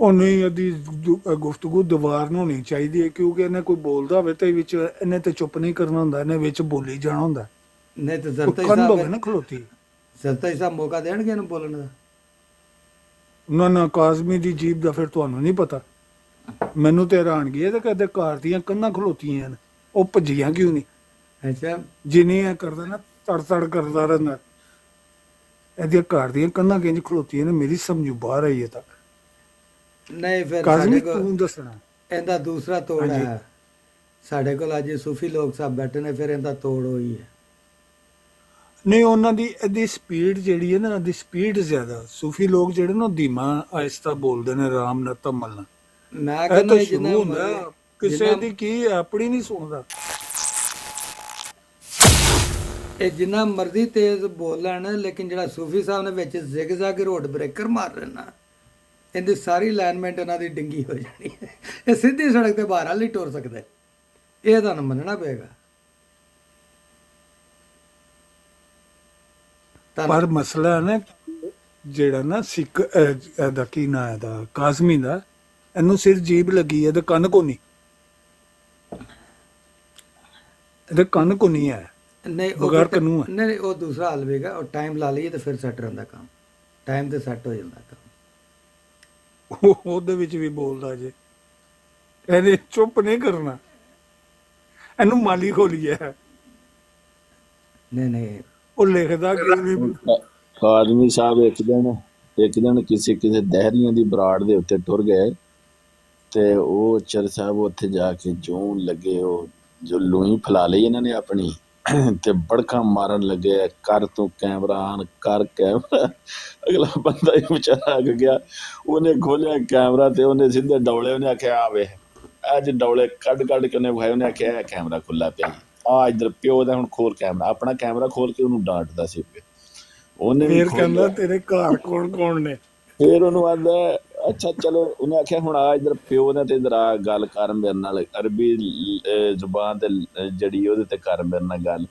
ਉਹਨੂੰ ਹੀ ਇਹਦੀ ਗੁਫ਼ਤਗੂ ਦੀਵਾਰ ਨੂੰ ਹੋਣੀ ਚਾਹੀਦੀ ਹੈ, ਕਿਉਂਕਿ ਇਹਨੇ ਕੋਈ ਬੋਲਦਾ ਹੋਵੇ ਤੇ ਵਿੱਚ ਇਹਨੇ ਤੇ ਚੁੱਪ ਨਹੀਂ ਕਰਨਾ ਹੁੰਦਾ, ਇਹਨੇ ਵਿੱਚ ਬੋਲੀ ਜਾਣਾ ਹੁੰਦਾ। ਨਹੀਂ ਤੇ ਕੋਈ ਜ਼ਰਤਾਈ ਕੰਧ ਹੋਵੇ ਸਾਹਿਬ ਨਾ ਖਲੋਤੀ। ਜ਼ਰਤਾਈ ਸਾਹਿਬ ਮੌਕਾ ਦੇਣਗੇ ਇਹਨੂੰ ਬੋਲਣ ਦਾ? ਨਾ ਕਾਜ਼ਮੀ ਦੀ ਜੀਬ ਦਾ ਫਿਰ ਤੁਹਾਨੂੰ ਨਹੀਂ ਪਤਾ। ਮੈਨੂੰ ਤੇ ਹੈਰਾਨਗੀ ਹੈ ਤੇ ਕਦੇ ਘਰ ਦੀਆਂ ਕੰਧਾਂ ਖਲੋਤੀਆਂ ਨੇ, ਉਹ ਭੱਜੀਆਂ ਕਿਉਂ ਨਹੀਂ? ਅੱਛਾ, ਜਿੰਨੀ ਇਹ ਕਰਦਾ ਨਾ ਤੜ ਤੜ ਕਰਦਾ ਰਹਿੰਦਾ, ਇਹਦੀਆਂ ਘਰ ਦੀਆਂ ਕੰਧਾਂ ਕਿੰਝ ਖਲੋਤੀਆਂ ਨੇ, ਮੇਰੀ ਸਮਝੋਂ ਬਾਹਰ ਆਈ ਹੈ ਤੱਕ। ਨਹੀਂ ਫਿਰ ਕਾਜ਼ਮੀ ਸਾਡੇ ਕੋਲ ਤੂੰ ਦੱਸਣਾ। ਇਹਦਾ ਦੂਸਰਾ ਤੋੜ ਹਾਂਜੀ। ਹੈ। ਸਾਡੇ ਕੋਲ ਅੱਜ ਸੂਫੀ ਲੋਕ ਸਾਹਿਬ ਬੈਠੇ ਨੇ, ਫਿਰ ਇਹਦਾ ਤੋੜ ਹੋਈ ਹੈ। ਨਹੀਂ, ਉਹਨਾਂ ਦੀ ਇਹਦੀ ਸਪੀਡ ਜਿਹੜੀ ਹੈ ਨਾ, ਇਹਦੀ ਸਪੀਡ ਜ਼ਿਆਦਾ। ਸੂਫੀ ਲੋਕ ਜਿਹੜੇ ਨਾ ਧੀਮਾ ਆਹਿਸਤਾ ਬੋਲਦੇ ਨੇ, ਆਰਾਮ ਨਾਲ ਧੰਮਲ ਨਾਲ। ਮੈਂ ਇਹ ਕਹਿੰਦਾ ਤਾਂ ਜਿੰਨਾ ਸ਼ੁਰੂ ਹੁੰਦਾ ਕਿਸੇ ਦੀ ਕੀ ਹੈ, ਆਪਣੀ ਨਹੀਂ ਸੁਣਦਾ। ਇਹ ਜਿੰਨਾ ਮਰਜ਼ੀ ਤੇਜ਼ ਬੋਲ ਲੈਣ, ਲੇਕਿਨ ਜਿਹੜਾ ਸੂਫੀ ਸਾਹਿਬ ਨੇ ਵਿੱਚ ਜ਼ਿਗਜ਼ੈਗ ਰੋਡ ਬ੍ਰੇਕਰ ਮਾਰ ਲੈਣਾ, ਇਹਦੀ ਸਾਰੀ ਅਲਾਈਨਮੈਂਟ ਇਹਨਾਂ ਦੀ ਡਿੰਗੀ ਹੋ ਜਾਣੀ ਹੈ। ਇਹ ਸਿੱਧੀ ਸੜਕ ਤੇ ਬਾਹਰ ਨਹੀਂ ਟੁਰ ਸਕਦੇ, ਇਹ ਤੁਹਾਨੂੰ ਮੰਨਣਾ ਪਏਗਾ। ਪਰ ਮਸਲਾ ਹੈ ਨਾ, ਜਿਹੜਾ ਨਾ ਸਿੱਖ ਇਹਦਾ ਕੀ ਨਾਂ ਇਹਦਾ ਕਾਜ਼ਮੀ ਦਾ, ਇਹਨੂੰ ਸਿਰ ਜੀਬ ਲੱਗੀ ਹੈ ਤੇ ਕੰਨ ਕੋ ਨਹੀਂ, ਇਹਦੇ ਕੰਨ ਕੋ ਨਹੀਂ ਹੈ, ਨਹੀਂ ਬਗੈਰ ਕਾਨੂੰਨ ਹੈ। ਨਹੀਂ, ਉਹ ਦੂਸਰਾ ਹੱਲ ਵੇਗਾ, ਉਹ ਟਾਈਮ ਲਾ ਲਈਏ ਤੇ ਫਿਰ ਸੈੱਟ ਰਹਿੰਦਾ ਕੰਮ, ਟਾਈਮ ਤੇ ਸੈੱਟ ਹੋ ਜਾਂਦਾ ਕੰਮ। ਉਹਦੇ ਵਿੱਚ ਵੀ ਬੋਲਦਾ ਜੇ, ਇਹਨੇ ਚੁੱਪ ਨਹੀਂ ਕਰਨਾ, ਇਹਨੂੰ ਮਾਲੀ ਖੋਲੀ ਹੈ। ਨਹੀਂ ਉਹ ਲਿਖਦਾ ਕਿਉਂ ਨਹੀਂ? ਕਾਜ਼ਮੀ ਸਾਹਿਬ ਇੱਕ ਦਿਨ ਕਿਸੇ ਦਹਿਰੀਆਂ ਦੀ ਬਰਾੜ ਦੇ ਉੱਤੇ ਟੁਰ ਗਏ ਤੇ ਉਹ ਚਰ ਸਾਹਿਬ ਉੱਥੇ ਜਾ ਕੇ ਜੂੰ ਲੱਗੇ, ਉਹ ਜੋ ਲੂਈ ਫੈਲਾ ਲਈ ਇਹਨਾਂ ਨੇ ਆਪਣੀ ਤੇ ਬੜਕਾਂ ਮਾਰਨ ਲੱਗੇ, ਕਰ ਤੂੰ ਕੈਮਰਾ ਆਨ ਕਰ ਕੈਮਰਾ। ਅਗਲਾ ਬੰਦਾ ਹੀ ਵਿਚਾਰਾ ਅੱਗ ਗਿਆ, ਉਹਨੇ ਖੋਲਿਆ ਕੈਮਰਾ ਤੇ ਉਹਨੇ ਸਿੱਧੇ ਡੌਲੇ, ਉਹਨੇ ਆਖਿਆ ਆ ਵੇ, ਅੱਜ ਡੌਲੇ ਕੱਢ ਕੇ ਉਹਨੇ ਵਿਖਾਏ, ਉਹਨੇ ਆਖਿਆ ਇਹ ਕੈਮਰਾ ਖੁੱਲਾ ਪਿਆ, ਆ ਇੱਧਰ ਪਿਓ ਦਾ ਹੁਣ ਖੋਲ ਕੈਮਰਾ, ਆਪਣਾ ਕੈਮਰਾ ਖੋਲ ਕੇ ਉਹਨੂੰ ਡਾਂਟਦਾ ਸੀ ਪਿਓ। ਉਹਨੇ ਵੀ ਫਿਰ ਕਹਿੰਦਾ ਤੇਰੇ ਘਰ ਕੌਣ ਨੇ? ਫਿਰ ਉਹਨੂੰ ਆਂਦਾ ਅੱਛਾ ਚਲੋ, ਉਹਨੇ ਆਖਿਆ ਹੁਣ ਆ ਇੱਧਰ ਪਿਓ ਨੇ ਤੇ ਇੱਧਰ ਆ ਗੱਲ ਕਰ ਮੇਰੇ ਨਾਲ, ਅਰਬੀ ਜ਼ੁਬਾਨ ਤੇ ਜਿਹੜੀ ਉਹਦੇ ਤੇ ਕਰ ਮੇਰੇ ਨਾਲ ਗੱਲ,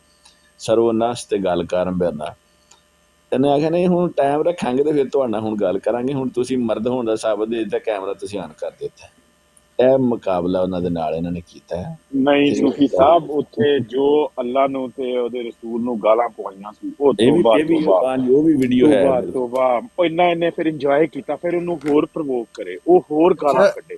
ਸਰਵਨਾਸ਼ ਤੇ ਗੱਲ ਕਰ ਮੇਰੇ ਨਾਲ। ਇਹਨੇ ਆਖਿਆ ਨਹੀਂ ਹੁਣ ਟਾਈਮ ਰੱਖਾਂਗੇ ਤੇ ਫਿਰ ਤੁਹਾਡੇ ਨਾਲ ਹੁਣ ਗੱਲ ਕਰਾਂਗੇ, ਹੁਣ ਤੁਸੀਂ ਮਰਦ ਹੋਣ ਦਾ ਸਾਬਤ ਦੇ ਦਿੱਤਾ, ਕੈਮਰਾ ਤੁਸੀਂ ਆਨ ਕਰ ਦਿੱਤਾ। ਇਹ ਮੁਕਾਬਲਾ ਉਹਨਾਂ ਦੇ ਨਾਲ ਇਹਨਾਂ ਨੇ ਕੀਤਾ ਹੈ। ਨਹੀਂ ਸੂਫੀ ਸਾਹਿਬ, ਉੱਥੇ ਜੋ ਅੱਲਾ ਨੂੰ ਤੇ ਉਹਦੇ ਰਸੂਲ ਨੂੰ ਗਾਲਾਂ ਪਵਾਈਆਂ ਸੀ, ਉਹ ਉਹ ਵੀ ਵੀਡੀਓ ਹੈ। ਤੋਬਾ ਉਹ ਇਹਨੇ ਫਿਰ ਇੰਜੋਏ ਕੀਤਾ, ਫਿਰ ਉਹਨੂੰ ਹੋਰ ਪ੍ਰਵੋਕ ਕਰੇ, ਉਹ ਹੋਰ ਗਾਲਾਂ ਕੱਢੇ।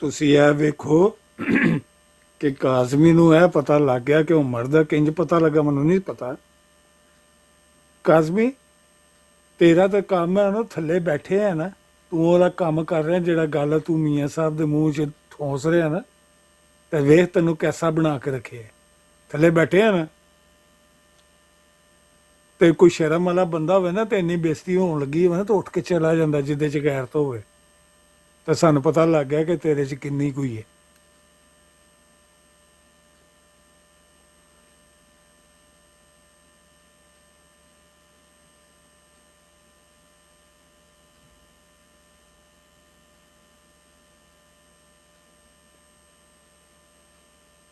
ਤੁਸੀਂ ਇਹ ਵੇਖੋ ਕਿ ਕਾਜ਼ਮੀ ਨੂੰ ਇਹ ਪਤਾ ਲੱਗ ਗਿਆ ਕਿ ਉਹ ਮਰਦਾ, ਕਿੰਜ ਪਤਾ ਲੱਗਾ ਮੈਨੂੰ ਨਹੀਂ ਪਤਾ। ਕਾਜ਼ਮੀ ਤੇਰਾ ਤਾਂ ਕੰਮ ਹੈ ਨਾ, ਥੱਲੇ ਬੈਠੇ ਆ ਨਾ, ਤੂੰ ਉਹਦਾ ਕੰਮ ਕਰ ਰਿਹਾ, ਜਿਹੜਾ ਗੱਲ ਤੂੰ ਮੀਆਂ ਸਾਹਿਬ ਦੇ ਮੂੰਹ 'ਚ ਠੋਸ ਰਿਹਾ ਨਾ, ਤੇ ਵੇਖ ਤੈਨੂੰ ਕੈਸਾ ਬਣਾ ਕੇ ਰੱਖਿਆ। ਥੱਲੇ ਬੈਠੇ ਆ ਨਾ, ਤੇ ਕੋਈ ਸ਼ਰਮ ਵਾਲਾ ਬੰਦਾ ਹੋਵੇ ਨਾ ਤੇ ਇੰਨੀ ਬੇਇੱਜ਼ਤੀ ਹੋਣ ਲੱਗੀ ਹੋਵੇ ਨਾ ਤਾਂ ਉੱਠ ਕੇ ਚਲਾ ਜਾਂਦਾ, ਜਿਹਦੇ 'ਚ ਗੈਰਤ ਹੋਵੇ। ਤਾਂ ਸਾਨੂੰ ਪਤਾ ਲੱਗ ਗਿਆ ਕਿ ਤੇਰੇ 'ਚ ਕਿੰਨੀ ਕੋਈ ਹੈ।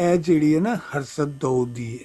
ਇਹ ਜਿਹੜੀ ਹੈ ਨਾ ਹਰਜ਼ਤ ਦਊਦ ਦੀ ਹੈ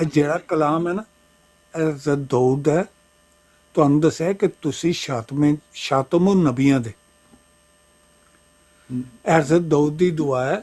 ਇਹ ਜਿਹੜਾ ਕਲਾਮ ਹੈ ਨਾ ਇਹ ਹਰਜ਼ਤ ਦਊਦ ਹੈ ਤੁਹਾਨੂੰ ਦੱਸਿਆ ਕਿ ਤੁਸੀਂ ਸ਼ਾਤਮੁ ਨਬੀਆਂ ਦੇ ਹਰਜ਼ਤ ਦਊਦ ਦੀ ਦੁਆ ਹੈ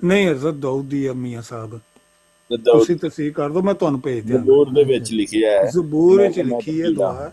ਨਹੀਂ ਹਰਜ਼ਤ ਦਊਦ ਦੀ ਹੈ ਮੀਆਂ ਸਾਹਿਬ ਦਊਦ ਤੁਸੀਂ ਤਸਦੀਕ ਕਰ ਦਿਓ ਮੈਂ ਤੁਹਾਨੂੰ ਭੇਜ ਦਿਆਂਗਾ ਜ਼ਬੂਰ ਦੇ ਵਿੱਚ ਲਿਖਿਆ ਹੈ ਜ਼ਬੂਰ ਵਿੱਚ ਮੈਂ ਲਿਖੀ ਹੈ ਤਬਦੀਲ ਦੁਆ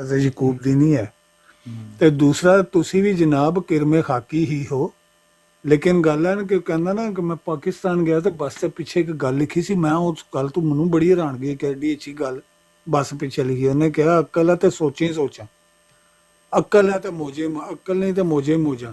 ਹਜ਼ਰਤ ਯਕੂਬ ਦੀ ਨਹੀਂ ਹੈ ਤੇ ਦੂਸਰਾ ਤੁਸੀਂ ਵੀ ਜਨਾਬ ਕਿਰਮੇ ਖਾਕੀ ਹੀ ਹੋ ਲੇਕਿਨ ਗੱਲ ਹੈ ਨਾ ਕਿ ਕਹਿੰਦਾ ਨਾ ਕਿ ਮੈਂ ਪਾਕਿਸਤਾਨ ਗਿਆ ਤੇ ਬੱਸ ਦੇ ਪਿੱਛੇ ਇੱਕ ਗੱਲ ਲਿਖੀ ਸੀ ਮੈਂ ਉਸ ਗੱਲ ਤੋਂ ਮੈਨੂੰ ਬੜੀ ਹੈਰਾਨਗੀ ਕਿ ਐਡੀ ਅੱਛੀ ਗੱਲ ਬੱਸ ਪਿੱਛੇ ਲਿਖੀ ਉਹਨੇ ਕਿਹਾ ਅਕਲ ਹੈ ਤੇ ਸੋਚੀ ਸੋਚਾਂ ਅਕਲ ਹੈ ਤੇ ਮੋਜੇ ਅਕਲ ਨਹੀਂ ਤੇ ਮੋਜੇ ਮੋਜਾਂ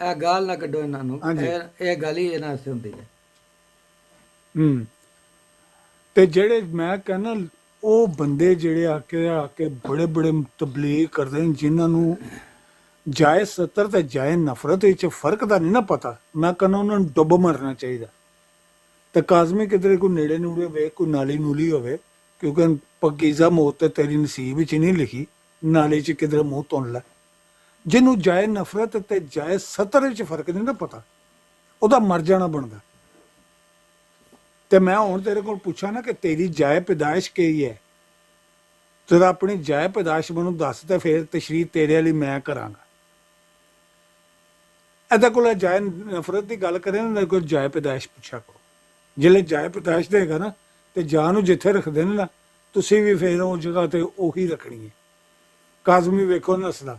ਇਹ ਗਾਲ ਨਾ ਕੱਢੋ ਇਹਨਾਂ ਨੂੰ, ਹਾਂਜੀ। ਇਹ ਗੱਲ ਹੀ ਇਹਨਾਂ ਵਾਸਤੇ ਹੁੰਦੀ ਹੈ। ਤੇ ਜਿਹੜੇ ਮੈਂ ਕਹਿੰਦਾ ਉਹ ਬੰਦੇ ਜਿਹੜੇ ਆ ਕੇ ਬੜੇ ਬੜੇ ਤਬਲੀਗ ਕਰਦੇ ਨੇ ਜਿਨ੍ਹਾਂ ਨੂੰ ਜਾਏ ਸਤਰ ਤੇ ਜਾਏ ਨਫ਼ਰਤ ਵਿੱਚ ਫਰਕ ਦਾ ਨਹੀਂ ਨਾ ਪਤਾ ਮੈਂ ਕਹਿੰਦਾ ਉਹਨਾਂ ਨੂੰ ਡੁੱਬ ਮਰਨਾ ਚਾਹੀਦਾ ਤੇ ਕਾਜ਼ਮੀ ਕਿਧਰੇ ਕੋਈ ਨੇੜੇ ਨੂੜੇ ਵੇਖ ਕੋਈ ਨਾਲੀ ਨੂਲੀ ਹੋਵੇ ਕਿਉਂਕਿ ਪਕੀਜ਼ਾ ਮੌਤ ਤੇ ਤੇਰੀ ਨਸੀਬ ਵਿੱਚ ਨਹੀਂ ਲਿਖੀ ਨਾਲੇ 'ਚ ਕਿਧਰੇ ਮੂੰਹ ਧੁੰਨ ਲੈ ਜਿਹਨੂੰ ਜਾਏ ਨਫ਼ਰਤ ਤੇ ਜਾਏ ਸਤਰ ਵਿੱਚ ਫਰਕ ਨਹੀਂ ਨਾ ਪਤਾ ਉਹਦਾ ਮਰ ਜਾਣਾ ਬਣਦਾ ਤੇ ਮੈਂ ਹੁਣ ਤੇਰੇ ਕੋਲ ਪੁੱਛਾਂ ਨਾ ਕਿ ਤੇਰੀ ਜਾਇ ਪੈਦਾਇਸ਼ ਕੀ ਹੈ ਤੇਰਾ ਆਪਣੀ ਜਾਇ ਪੈਦਾਇਸ਼ ਮੈਨੂੰ ਦੱਸ ਤੇ ਫਿਰ ਤਸ਼ਰੀਹ ਤੇਰੇ ਵਾਲੀ ਮੈਂ ਕਰਾਂਗਾ ਇਹਦੇ ਕੋਲ ਜਾਇ ਨਫ਼ਰਤ ਦੀ ਗੱਲ ਕਰੇ ਨਾ ਮੇਰੇ ਕੋਲ ਜਾਇ ਪੈਦਾਇਸ਼ ਪੁੱਛਿਆ ਕਰੋ ਜਿਹੜੇ ਜਾਇ ਪੈਦਾਇਸ਼ ਦੇਗਾ ਨਾ ਤੇ ਜਾਨ ਨੂੰ ਜਿੱਥੇ ਰੱਖਦੇ ਨੇ ਨਾ ਤੁਸੀਂ ਵੀ ਫਿਰ ਉਹ ਜਗ੍ਹਾ ਤੇ ਉਹੀ ਰੱਖਣੀ ਹੈ ਕਾਜ਼ਮੀ ਵੇਖੋ ਨਸਲਾ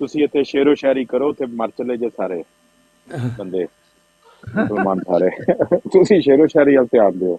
ਤੁਸੀਂ ਇੱਥੇ ਸ਼ੇਰੋ ਸ਼ਾਇਰੀ ਕਰੋ ਤੇ ਮਰ ਚਲੇ ਜੇ ਸਾਰੇ ਬੰਦੇ ਮੁਸਲਮਾਨ ਸਾਰੇ ਤੁਸੀਂ ਸ਼ੇਰੋ ਸ਼ਾਇਰੀ ਵੱਲ ਧਿਆਨ ਦਿਓ।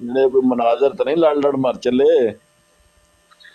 ਜਿਹੜੇ ਕੋਈ ਮਨਾਜ਼ਰ ਤਾਂ ਨਹੀਂ ਲੜ ਮਰ ਚੱਲੇ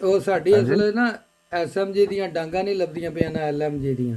ਉਹ ਸਾਡੀ ਹਾਂਜੀ। ਅਸਲ ਨਾ ਐਸਐਮਜੀ ਦੀਆਂ ਡਾਂਗਾ ਨਹੀਂ ਲੱਭਦੀਆਂ ਪਈਆਂ ਨਾ ਐਲਐਮਜੀ ਦੀਆਂ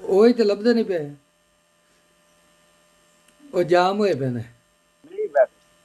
ਉਹੀ ਤੇ ਲੱਭਦੇ ਨਹੀਂ ਪਏ ਉਹ ਜਾਮ ਹੋਏ ਪਏ ਨੇ।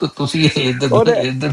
تو ਤੁਸੀਂ ਇੱਧਰ ਉਹਨੇ ਇੱਧਰ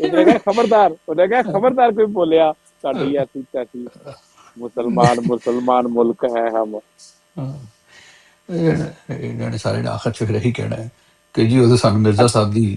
ਉਹਨੇ ਕਿਹਾ ਖਬਰਦਾਰ ਕੋਈ ਬੋਲਿਆ ਸਾਡੀ ਐਸੀ ਤੈਸੀ ਮੁਸਲਮਾਨ ਮੁਲਕ ਹੈ ਹਮ। ਇਹਨਾਂ ਨੇ ਸਾਰੇ ਨੇ ਆਖਰ ਚ ਫਿਰ ਇਹੀ ਕਹਿਣਾ ਹੈ ਕਿ ਜੀ ਉਹ ਤਾਂ ਸਾਨੂੰ ਮਿਰਜ਼ਾ ਸਾਹਿਬ ਦੀ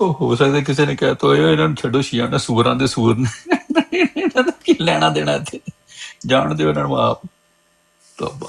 ਉਹ ਹੋ ਸਕਦਾ ਕਿਸੇ ਨੇ ਕਹਿ ਤੋ ਇਹਨਾਂ ਨੂੰ ਛੱਡੋ, ਸ਼ੀਆ ਨੇ ਸੂਰਾਂ ਦੇ ਸੂਰ ਨੇ, ਇਹਨਾਂ ਦਾ ਕੀ ਲੈਣਾ ਦੇਣਾ ਇੱਥੇ, ਜਾਣ ਦਿਓ ਇਹਨਾਂ ਨੂੰ ਆਪ। ਤੋਬਾ।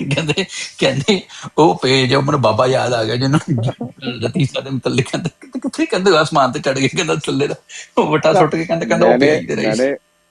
ਕਹਿੰਦੇ ਕਹਿੰਦੇ ਉਹ ਪੇਜ ਮੈਨੂੰ ਬਾਬਾ ਯਾਦ ਆ ਗਿਆ ਜਿਹਨੂੰ ਲਤੀਫਾ ਦੇ ਮੁਤਲਕ ਕਹਿੰਦੇ ਕਿੱਥੇ, ਕਹਿੰਦੇ ਆਸਮਾਨ ਤੇ ਚੜ ਗਏ, ਕਹਿੰਦਾ ਥੱਲੇ ਦਾ ਉਹ ਵਟਾ ਸੁੱਟ ਕੇ ਕਹਿੰਦਾ ਉਹ ਪਿਆ ਹੀ ਤੇਰਾ ਹੀ।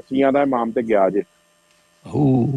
ਸ਼ੀਆ ਦਾ ਇਮਾਮ ਤੇ ਗਿਆ ਜੇ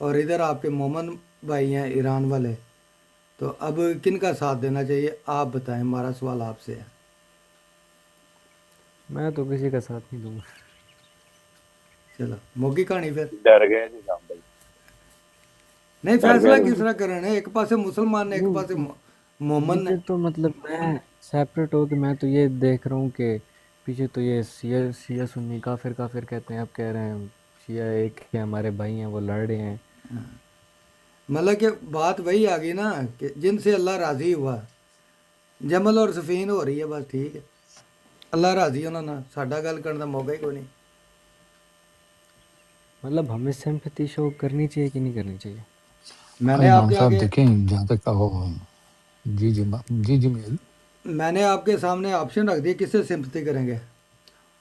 اور ادھر آپ کے مومن بھائی ہیں ایران والے، تو اب کن کا ساتھ دینا چاہیے آپ بتائیں، ہمارا سوال آپ سے ہے۔ میں تو کسی کا ساتھ نہیں دوں گا۔ چلو موگی کہانی پھر ڈر گئے جی جام بھائی، نہیں ڈر فیصلہ گئے کس طرح کرنا ہے، ایک پاسے مسلمان نے ایک پاسے مومن نے۔ مجھے تو مطلب میں سیپریٹ ہو کے میں تو یہ دیکھ رہا ہوں کہ پیچھے تو یہ شیعہ سنی کافر کافر کہتے ہیں، اب کہہ رہے ہیں شیعہ ایک ہی ہمارے بھائی ہیں وہ لڑ رہے ہیں۔ مطلب کہ بات وہی آ گئی نا کہ جن سے اللہ راضی ہوا، جمل اور سفین ہو رہی ہے، بس ٹھیک ہے، اللہ راضی ہونا نا، ساڈا گل کرنے کا موقع ہی کوئی نہیں۔ مطلب ہمیں سمپتی شو کرنی چاہیے کہ نہیں کرنی چاہیے؟ میں نے آپ امام کے صاحب آگے دیکھیں جہاں تک وہ جی میل میں نے آپ کے سامنے آپشن رکھ دیے کس سے سمپتی کریں گے،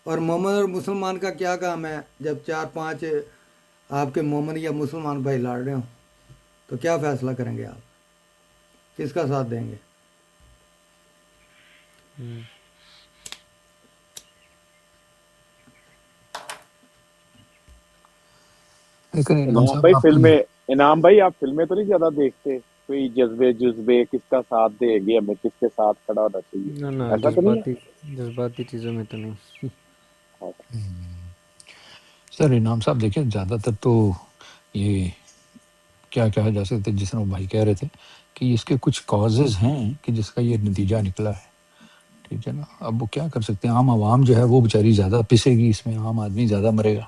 اور مومن اور مسلمان کا کیا کام ہے جب 4-5 آپ کے مومن یا مسلمان بھائی لڑ رہے ہوں، تو کیا فیصلہ کریں گے آپ، کس کا ساتھ دیں گے؟ لیکن امام انعام صاحب بھائی آپ کی فلمیں، انعام بھائی آپ فلمیں تو نہیں زیادہ دیکھتے؟ کوئی جذبے کس کا ساتھ دے گی، ہمیں کس کے ساتھ کھڑا ہونا چاہیے، نہ ایسا تو نہیں جذباتی چیزوں میں تو نہیں۔ ہے؟ سر انعام صاحب دیکھیں زیادہ تر تو یہ کیا کہا جا سکتا ہے، جس طرح وہ بھائی کہہ رہے تھے کہ اس کے کچھ کازز ہیں کہ جس کا یہ نتیجہ نکلا ہے، ٹھیک ہے نا۔ اب وہ کیا کر سکتے ہیں، عام عوام جو ہے وہ بیچاری زیادہ پسے گی اس میں، عام آدمی زیادہ مرے گا۔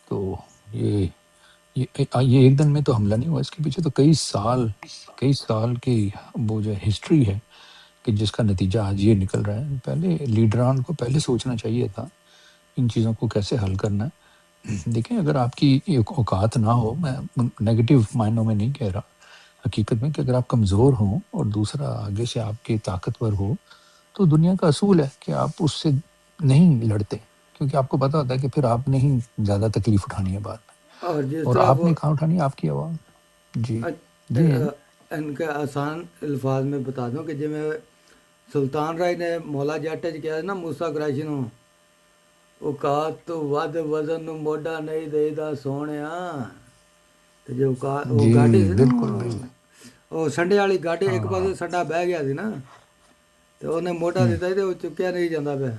تو یہ ایک دن میں تو حملہ نہیں ہوا، اس کے پیچھے تو کئی سال کی وہ جو ہسٹری ہے کہ جس کا نتیجہ آج یہ نکل رہا ہے۔ پہلے لیڈران کو پہلے سوچنا چاہیے تھا ان چیزوں کو کیسے حل کرنا ہے۔ دیکھیں اگر آپ کی اوقات نہ ہو، میں نیگیٹو معنوں میں نہیں کہہ رہا، حقیقت میں کہ اگر آپ کمزور ہوں اور دوسرا آگے سے آپ کے طاقتور ہو، تو دنیا کا اصول ہے کہ آپ اس سے نہیں لڑتے، کیونکہ آپ کو پتہ ہوتا ہے کہ پھر آپ نے ہی زیادہ تکلیف اٹھانی ہے بعد میں، اور جس اور طرح آپ وہ نے کہاں اٹھانی ہے، آپ کی عوام۔ جی ہیں۔ ان کے آسان الفاظ میں بتا دوں کہ جی میں سلطان رائی نے مولا جٹ چ کیا نا موسیٰ قریشی نو، اوقات تو ود وزن نو موڈا نہیں دے دا سونیا، تو جو وہ جی گاڈی سی نا، بالکل بالکل وہ سنڈے والی گاڈی ایک ہاں پاسے سنڈا بہ گیا سی نا، تو انہیں موٹا ہوں، دیتا سی تو وہ چکیا نہیں جاتا پیا،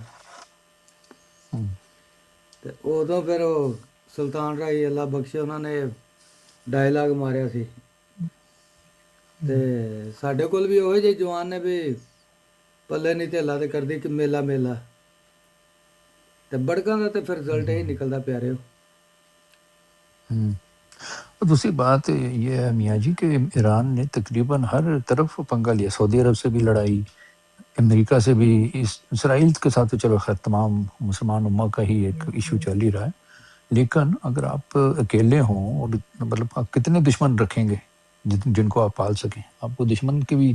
ہوں، تو ادو پھر وہ سلطان رائی اللہ بخشے انہوں نے ڈائلاگ ماریا سی، تے ساڈے کول بھی وہی جی جوان نے بھی پلے نہیں تھیلا تے کر دی کہ میلا میلا، تے بڑکاں دا تے پھر رزلٹ یہی نکلدا پیارے ہو۔ ہوں۔ اور دوسری بات یہ ہے میاں جی کہ ایران نے تقریباً ہر طرف پنگا لیا، سعودی عرب سے بھی لڑائی، امریکہ سے بھی، اسرائیل کے ساتھ تو چلو خیر تمام مسلمان امہ کا ہی ایک ایشو چل ہی رہا ہے، لیکن اگر آپ اکیلے ہوں اور مطلب آپ کتنے دشمن رکھیں گے جن کو آپ پال سکیں، آپ کو دشمن کے بھی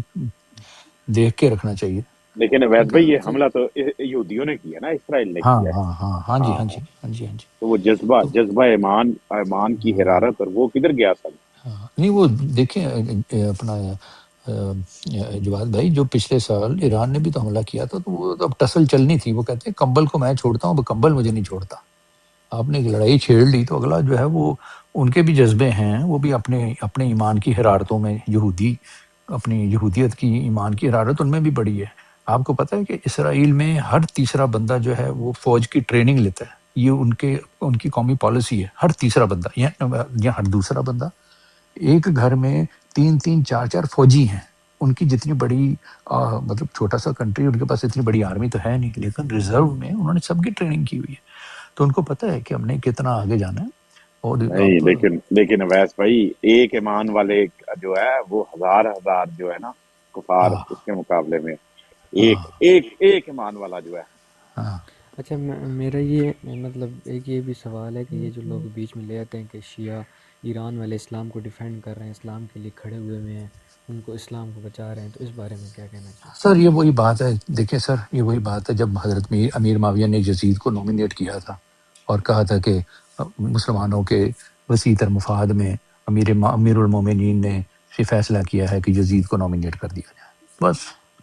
دیکھ کے رکھنا چاہیے، لیکن اویس ٹھیک ہے بھائی نا۔ یہ حملہ تو یہودیوں نے کیا نا، اسرائیل نے ہاں کیا ہے۔ ہاں ہاں ہاں جی ہاں ہاں ہاں، جی ہاں جی ہاں جی۔ تو وہ تو جذبہ ایمان کی حرارت، اور وہ کدھر گیا سب؟ ہاں، نہیں وہ دیکھیں اپنا جواد بھائی جو پچھلے سال ایران نے بھی تو حملہ کیا تھا، تو وہ اب ٹسل چلنی تھی، وہ کہتے ہیں کمبل کو میں چھوڑتا ہوں، اب کمبل مجھے نہیں چھوڑتا۔ آپ نے ایک لڑائی چھیڑ لی تو اگلا جو ہے وہ ان کے بھی جذبے ہیں، وہ بھی اپنے ایمان کی حرارتوں میں اپنی یہودیت کی ایمان کی حرارت ان میں بھی بڑی ہے۔ آپ کو پتہ ہے کہ اسرائیل میں ہر تیسرا بندہ جو ہے وہ فوج کی ٹریننگ لیتا ہے، یہ ان کی قومی پالیسی ہے، ہر تیسرا بندہ یا ہر دوسرا بندہ۔ ایک گھر میں 3-4 فوجی ہیں، ان کی جتنی بڑی مطلب چھوٹا سا کنٹری، ان کے پاس اتنی بڑی آرمی تو ہے نہیں، لیکن ریزرو میں انہوں نے سب کی ٹریننگ کی ہوئی ہے، تو ان کو پتہ ہے کہ ہم نے کتنا آگے جانا ہے۔ اور نہیں، آپ لیکن اویس بھائی ایک ایمان والے جو ہے وہ ہزار جو ہے نا کفار ہاں اس کے مقابلے میں ہاں ایک ایمان والا جو ہے۔ ہاں اچھا میرا یہ مطلب ایک یہ بھی سوال ہے کہ یہ جو لوگ بیچ میں لے آتے ہیں کہ شیعہ ایران والے اسلام کو ڈیفینڈ کر رہے ہیں، اسلام کے لیے کھڑے ہوئے ہیں، ان کو اسلام کو بچا رہے ہیں، تو اس بارے میں کیا کہنا چاہیے؟ سر یہ وہی بات ہے، دیکھیں سر یہ وہی بات ہے، جب حضرت امیر معاویہ نے یزید کو نومینیٹ کیا تھا اور کہا تھا کہ مسلمانوں کے وسیع تر مفاد میں امیر المومنین نے یہ فیصلہ کیا ہے کہ یزید کو نومینیٹ کر دیا جائے، بس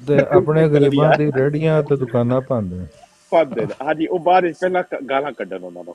ਤੇ ਆਪਣੇ ਗਰੀਬਾਂ ਦੀ ਰੇੜੀਆਂ ਤੇ ਦੁਕਾਨਾਂ ਭੰਨ ਦੇਣ। ਪਾਦੇ ਹਾਂਜੀ, ਉਹ ਬਾਅਦ ਵਿੱਚ ਪਹਿਲਾਂ ਗਾਲਾਂ ਕੱਢਣ ਉਹਨਾਂ ਨੂੰ।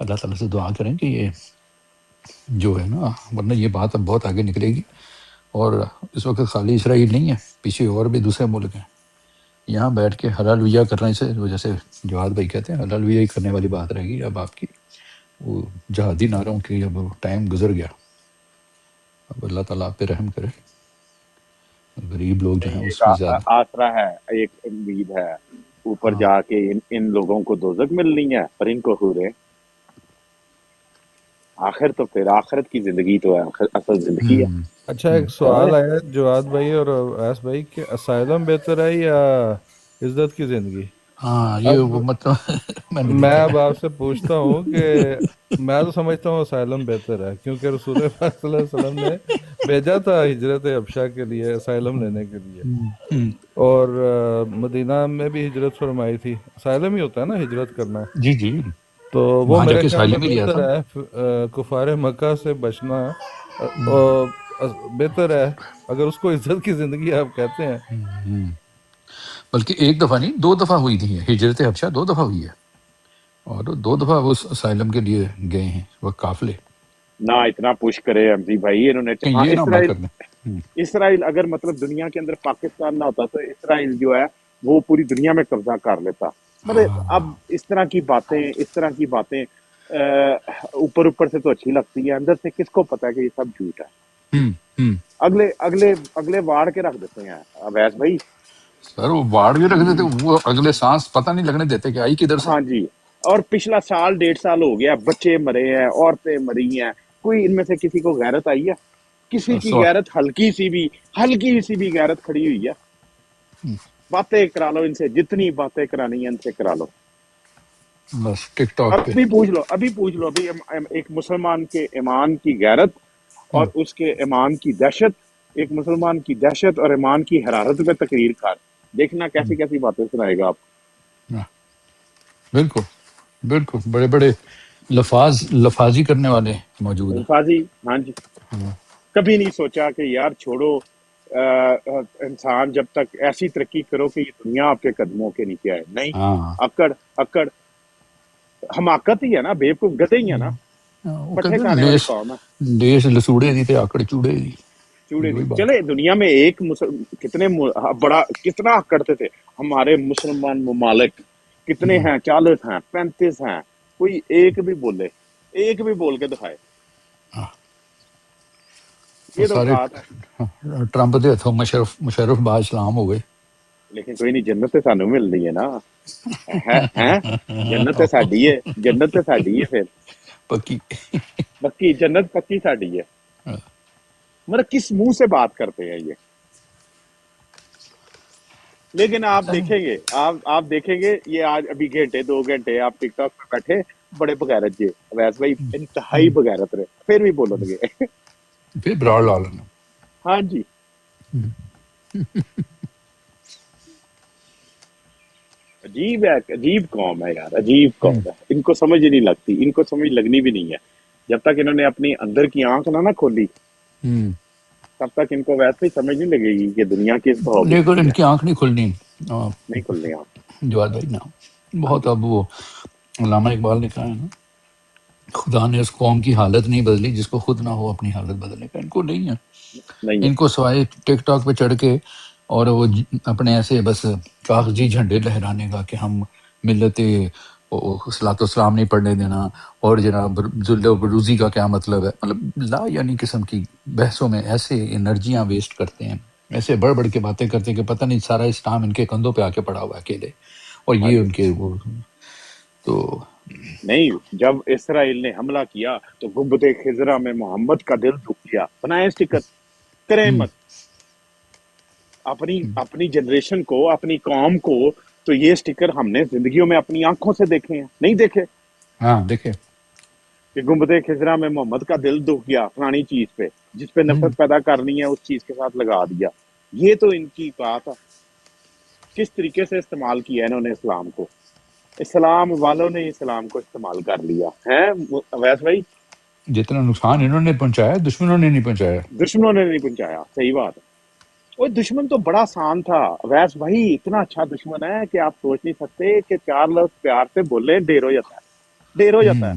اللہ تعالیٰ سے دعا کریں کہ یہ جو ہے نا، ورنہ یہ بات اب بہت آگے نکلے گی، اور اس وقت خالی اسرائیل نہیں ہے، پیچھے اور بھی دوسرے ملک ہیں، یہاں بیٹھ کے حلال ویا کرنے سے جیسے جواد بھائی کہتے ہیں حلال ویا ہی کرنے والی بات رہے گی اب آپ کی، وہ جہادی نعروں کی اب ٹائم گزر گیا، اب اللہ تعالیٰ آپ پہ رحم کرے، غریب لوگ جو ہیں نہیں، اس ایک میں زیادہ آسرا ہے، ایک امید ہے، اوپر ہاں جا کے ان لوگوں کو دوزخ ملنی ہے اور ان کو حوریں، آخر تو پھر آخرت کی زندگی تو ہے، اصل زندگی ہے۔ اچھا ایک اور سوال آیا جواد بھائی اور اویس بھائی کہ اسائلم بہتر ہے یا عزت کی زندگی؟ ہاں یہ اب وہ مطلب میں نے میں دیکھا اب آپ سے پوچھتا ہوں کہ میں تو سمجھتا ہوں اسائلم بہتر ہے، کیونکہ رسول اللہ صلی اللہ علیہ وسلم نے بھیجا تھا ہجرت حبشہ کے لیے اسائلم لینے کے لیے، اور مدینہ میں بھی ہجرت فرمائی تھی، اسائلم ہی ہوتا ہے نا ہجرت کرنا، جی جی تو وہ وہاں جا میرے کے خیال میں سائلم ہی لیا تھا، بہتر ہے، کفار مکہ سے بچنا بہتر ہے، اگر اس کو عزت کی زندگی آپ کہتے ہیں۔ بلکہ ایک دفعہ نہیں 2 دفعہ ہوئی تھی ہجرت حبشہ، 2 دفعہ ہوئی ہے، اور 2 دفعہ وہ اسائلم کے لیے گئے ہیں وہ قافلے، نہ اتنا پش کرے احمدی بھائی انہوں نے، کہ ہاں یہ نہ نہ اسرائیل، کرنے۔ اسرائیل اگر مطلب دنیا کے اندر پاکستان نہ ہوتا تو اسرائیل جو ہے وہ پوری دنیا میں قبضہ کر لیتا۔ مطلب اب اس طرح کی باتیں اوپر اوپر سے تو اچھی لگتی ہے، اندر سے کس کو پتا ہے کہ یہ سب جھوٹ ہے۔ اگلے واڑ کے رکھ دیتے ہیں اویس بھائی۔ سر وہ باڑ کے رکھ دیتے، وہ اگلے سانس پتہ نہیں لگنے دیتے کہ آئی کدھر سے۔ ہاں جی، اور پچھلا سال 1.5 سال ہو گیا، بچے مرے ہیں، عورتیں مری ہیں، کوئی ان میں سے کسی کو غیرت آئی ہے؟ کسی کی غیرت ہلکی سی بھی غیرت کھڑی ہوئی ہے؟ باتیں کرا لو ان سے، جتنی باتیں کرانی ہیں ان سے کرا لو، بس ٹک ٹاک پہ۔ ابھی پوچھ لو ایک مسلمان کے ایمان کی غیرت اور اس کے ایمان کی دہشت، ایک مسلمان کی دہشت اور ایمان کی حرارت پہ تقریر کر، دیکھنا کیسی کیسی باتیں سنائے گا آپ۔ بالکل بالکل، بڑے بڑے لفاظی کرنے والے موجود ہیں۔ الفاظی، ہاں جی، کبھی نہیں سوچا کہ یار چھوڑو، انسان جب تک ایسی ترقی کرو کہ یہ دنیا آپ کے قدموں کے نیچے آئے، نہیں، ہاں اکڑ حماقت ہی ہے نا، بیوقوف گدے ہی ہے نا، وہ پٹھے کہتے کھانے ہیں والی قوم ہے، لیس لسوڑے دی تے آکڑ چوڑے دی، چوڑے دی۔ وہی بات۔ چلے دنیا میں ایک کتنا اکڑتے تھے ہمارے مسلمان ممالک، کتنے ہیں، 40 ہیں، 35 ہیں، کوئی ایک بھی بول کے دکھائے، یہ تو سارے بات ہے۔ ٹرمپ دے ہتھوں مشرف با اسلام ہو گئے۔ لیکن کوئی نہیں، جنت تو سانو ملنی ہے نا، ہیں جنت تو ساڈی ہے پھر پکی جنت، پکی ساڈی ہے۔ مطلب کس منہ سے بات کرتے ہیں یہ؟ لیکن آپ دیکھیں گے یہ آج ابھی گھنٹے 2 گھنٹے آپ ٹک ٹاک پہ بیٹھے، بڑے بغیرت جی ویس بھائی، انتہائی بغیرت رہے، پھر بھی بولو گے پھر براڑ لا لینا۔ ہاں جی، عجیب قوم ہے یار، عجیب قوم ہے، ان کو سمجھ نہیں لگتی، ان کو سمجھ لگنی بھی نہیں ہے، جب تک انہوں نے اپنی اندر کی آنکھ نہ کھولی تب تک ان کو ویسے ہی سمجھ نہیں لگے گی کہ دنیا کس بھاؤ لیکن بکتی ان ہے، کی آنکھ نہیں کھلنی نہیں کھلنی آنکھ۔ جواد بھائی نا، ہاں بہت جی، اب وہ علامہ اقبال نے کہا ہے نا، خدا نے اس قوم کی حالت نہیں بدلی جس کو خود نہ ہو اپنی حالت بدلنے کا۔ ان کو نہیں ہے، نہیں ہے، ان کو سوائے ٹک ٹاک پہ چڑھ کے اور وہ اپنے ایسے بس کاغذی جھنڈے لہرانے کا کہ ہم ملت صلاۃ والسلام نہیں پڑھنے دینا، اور جناب ذل و بروزی کا کیا مطلب ہے، مطلب لا یعنی قسم کی بحثوں میں ایسے انرجیاں ویسٹ کرتے ہیں، ایسے بڑھ بڑھ کے باتیں کرتے ہیں کہ پتہ نہیں سارا اسلام ان کے کندھوں پہ آ کے پڑا ہوا ہے اکیلے، اور ہاں یہ جی، ان کے وہ تو نہیں، جب اسرائیل نے حملہ کیا تو گنبد خضرا میں محمد کا دل دکھ گیا، بنائے اسٹیکر، کریں مت اپنی جنریشن کو، اپنی قوم کو، تو یہ اسٹیکر ہم نے زندگیوں میں اپنی آنکھوں سے دیکھے ہیں، نہیں دیکھے ہاں دیکھے کہ گنبد خضرا میں محمد کا دل دکھ گیا فلانی چیز پہ، جس پہ نفرت پیدا کرنی ہے اس چیز کے ساتھ لگا دیا۔ یہ تو ان کی بات ہے، کس طریقے سے استعمال کیا انہوں نے اسلام کو، اسلام والوں نے اسلام کو استعمال کر لیا ہے اویس بھائی، جتنا نقصان انہوں نے پہنچایا دشمنوں نے نہیں پہنچایا۔ دشمنوں نے نہیں پہنچایا، صحیح بات ہے۔ وہ دشمن تو بڑا آسان تھا اویس بھائی، اتنا اچھا دشمن ہے کہ آپ سوچ نہیں سکتے کہ 4 لفظ پیار سے بولیں ڈیر ہو جاتا ہے، ڈیر ہو جاتا ہے۔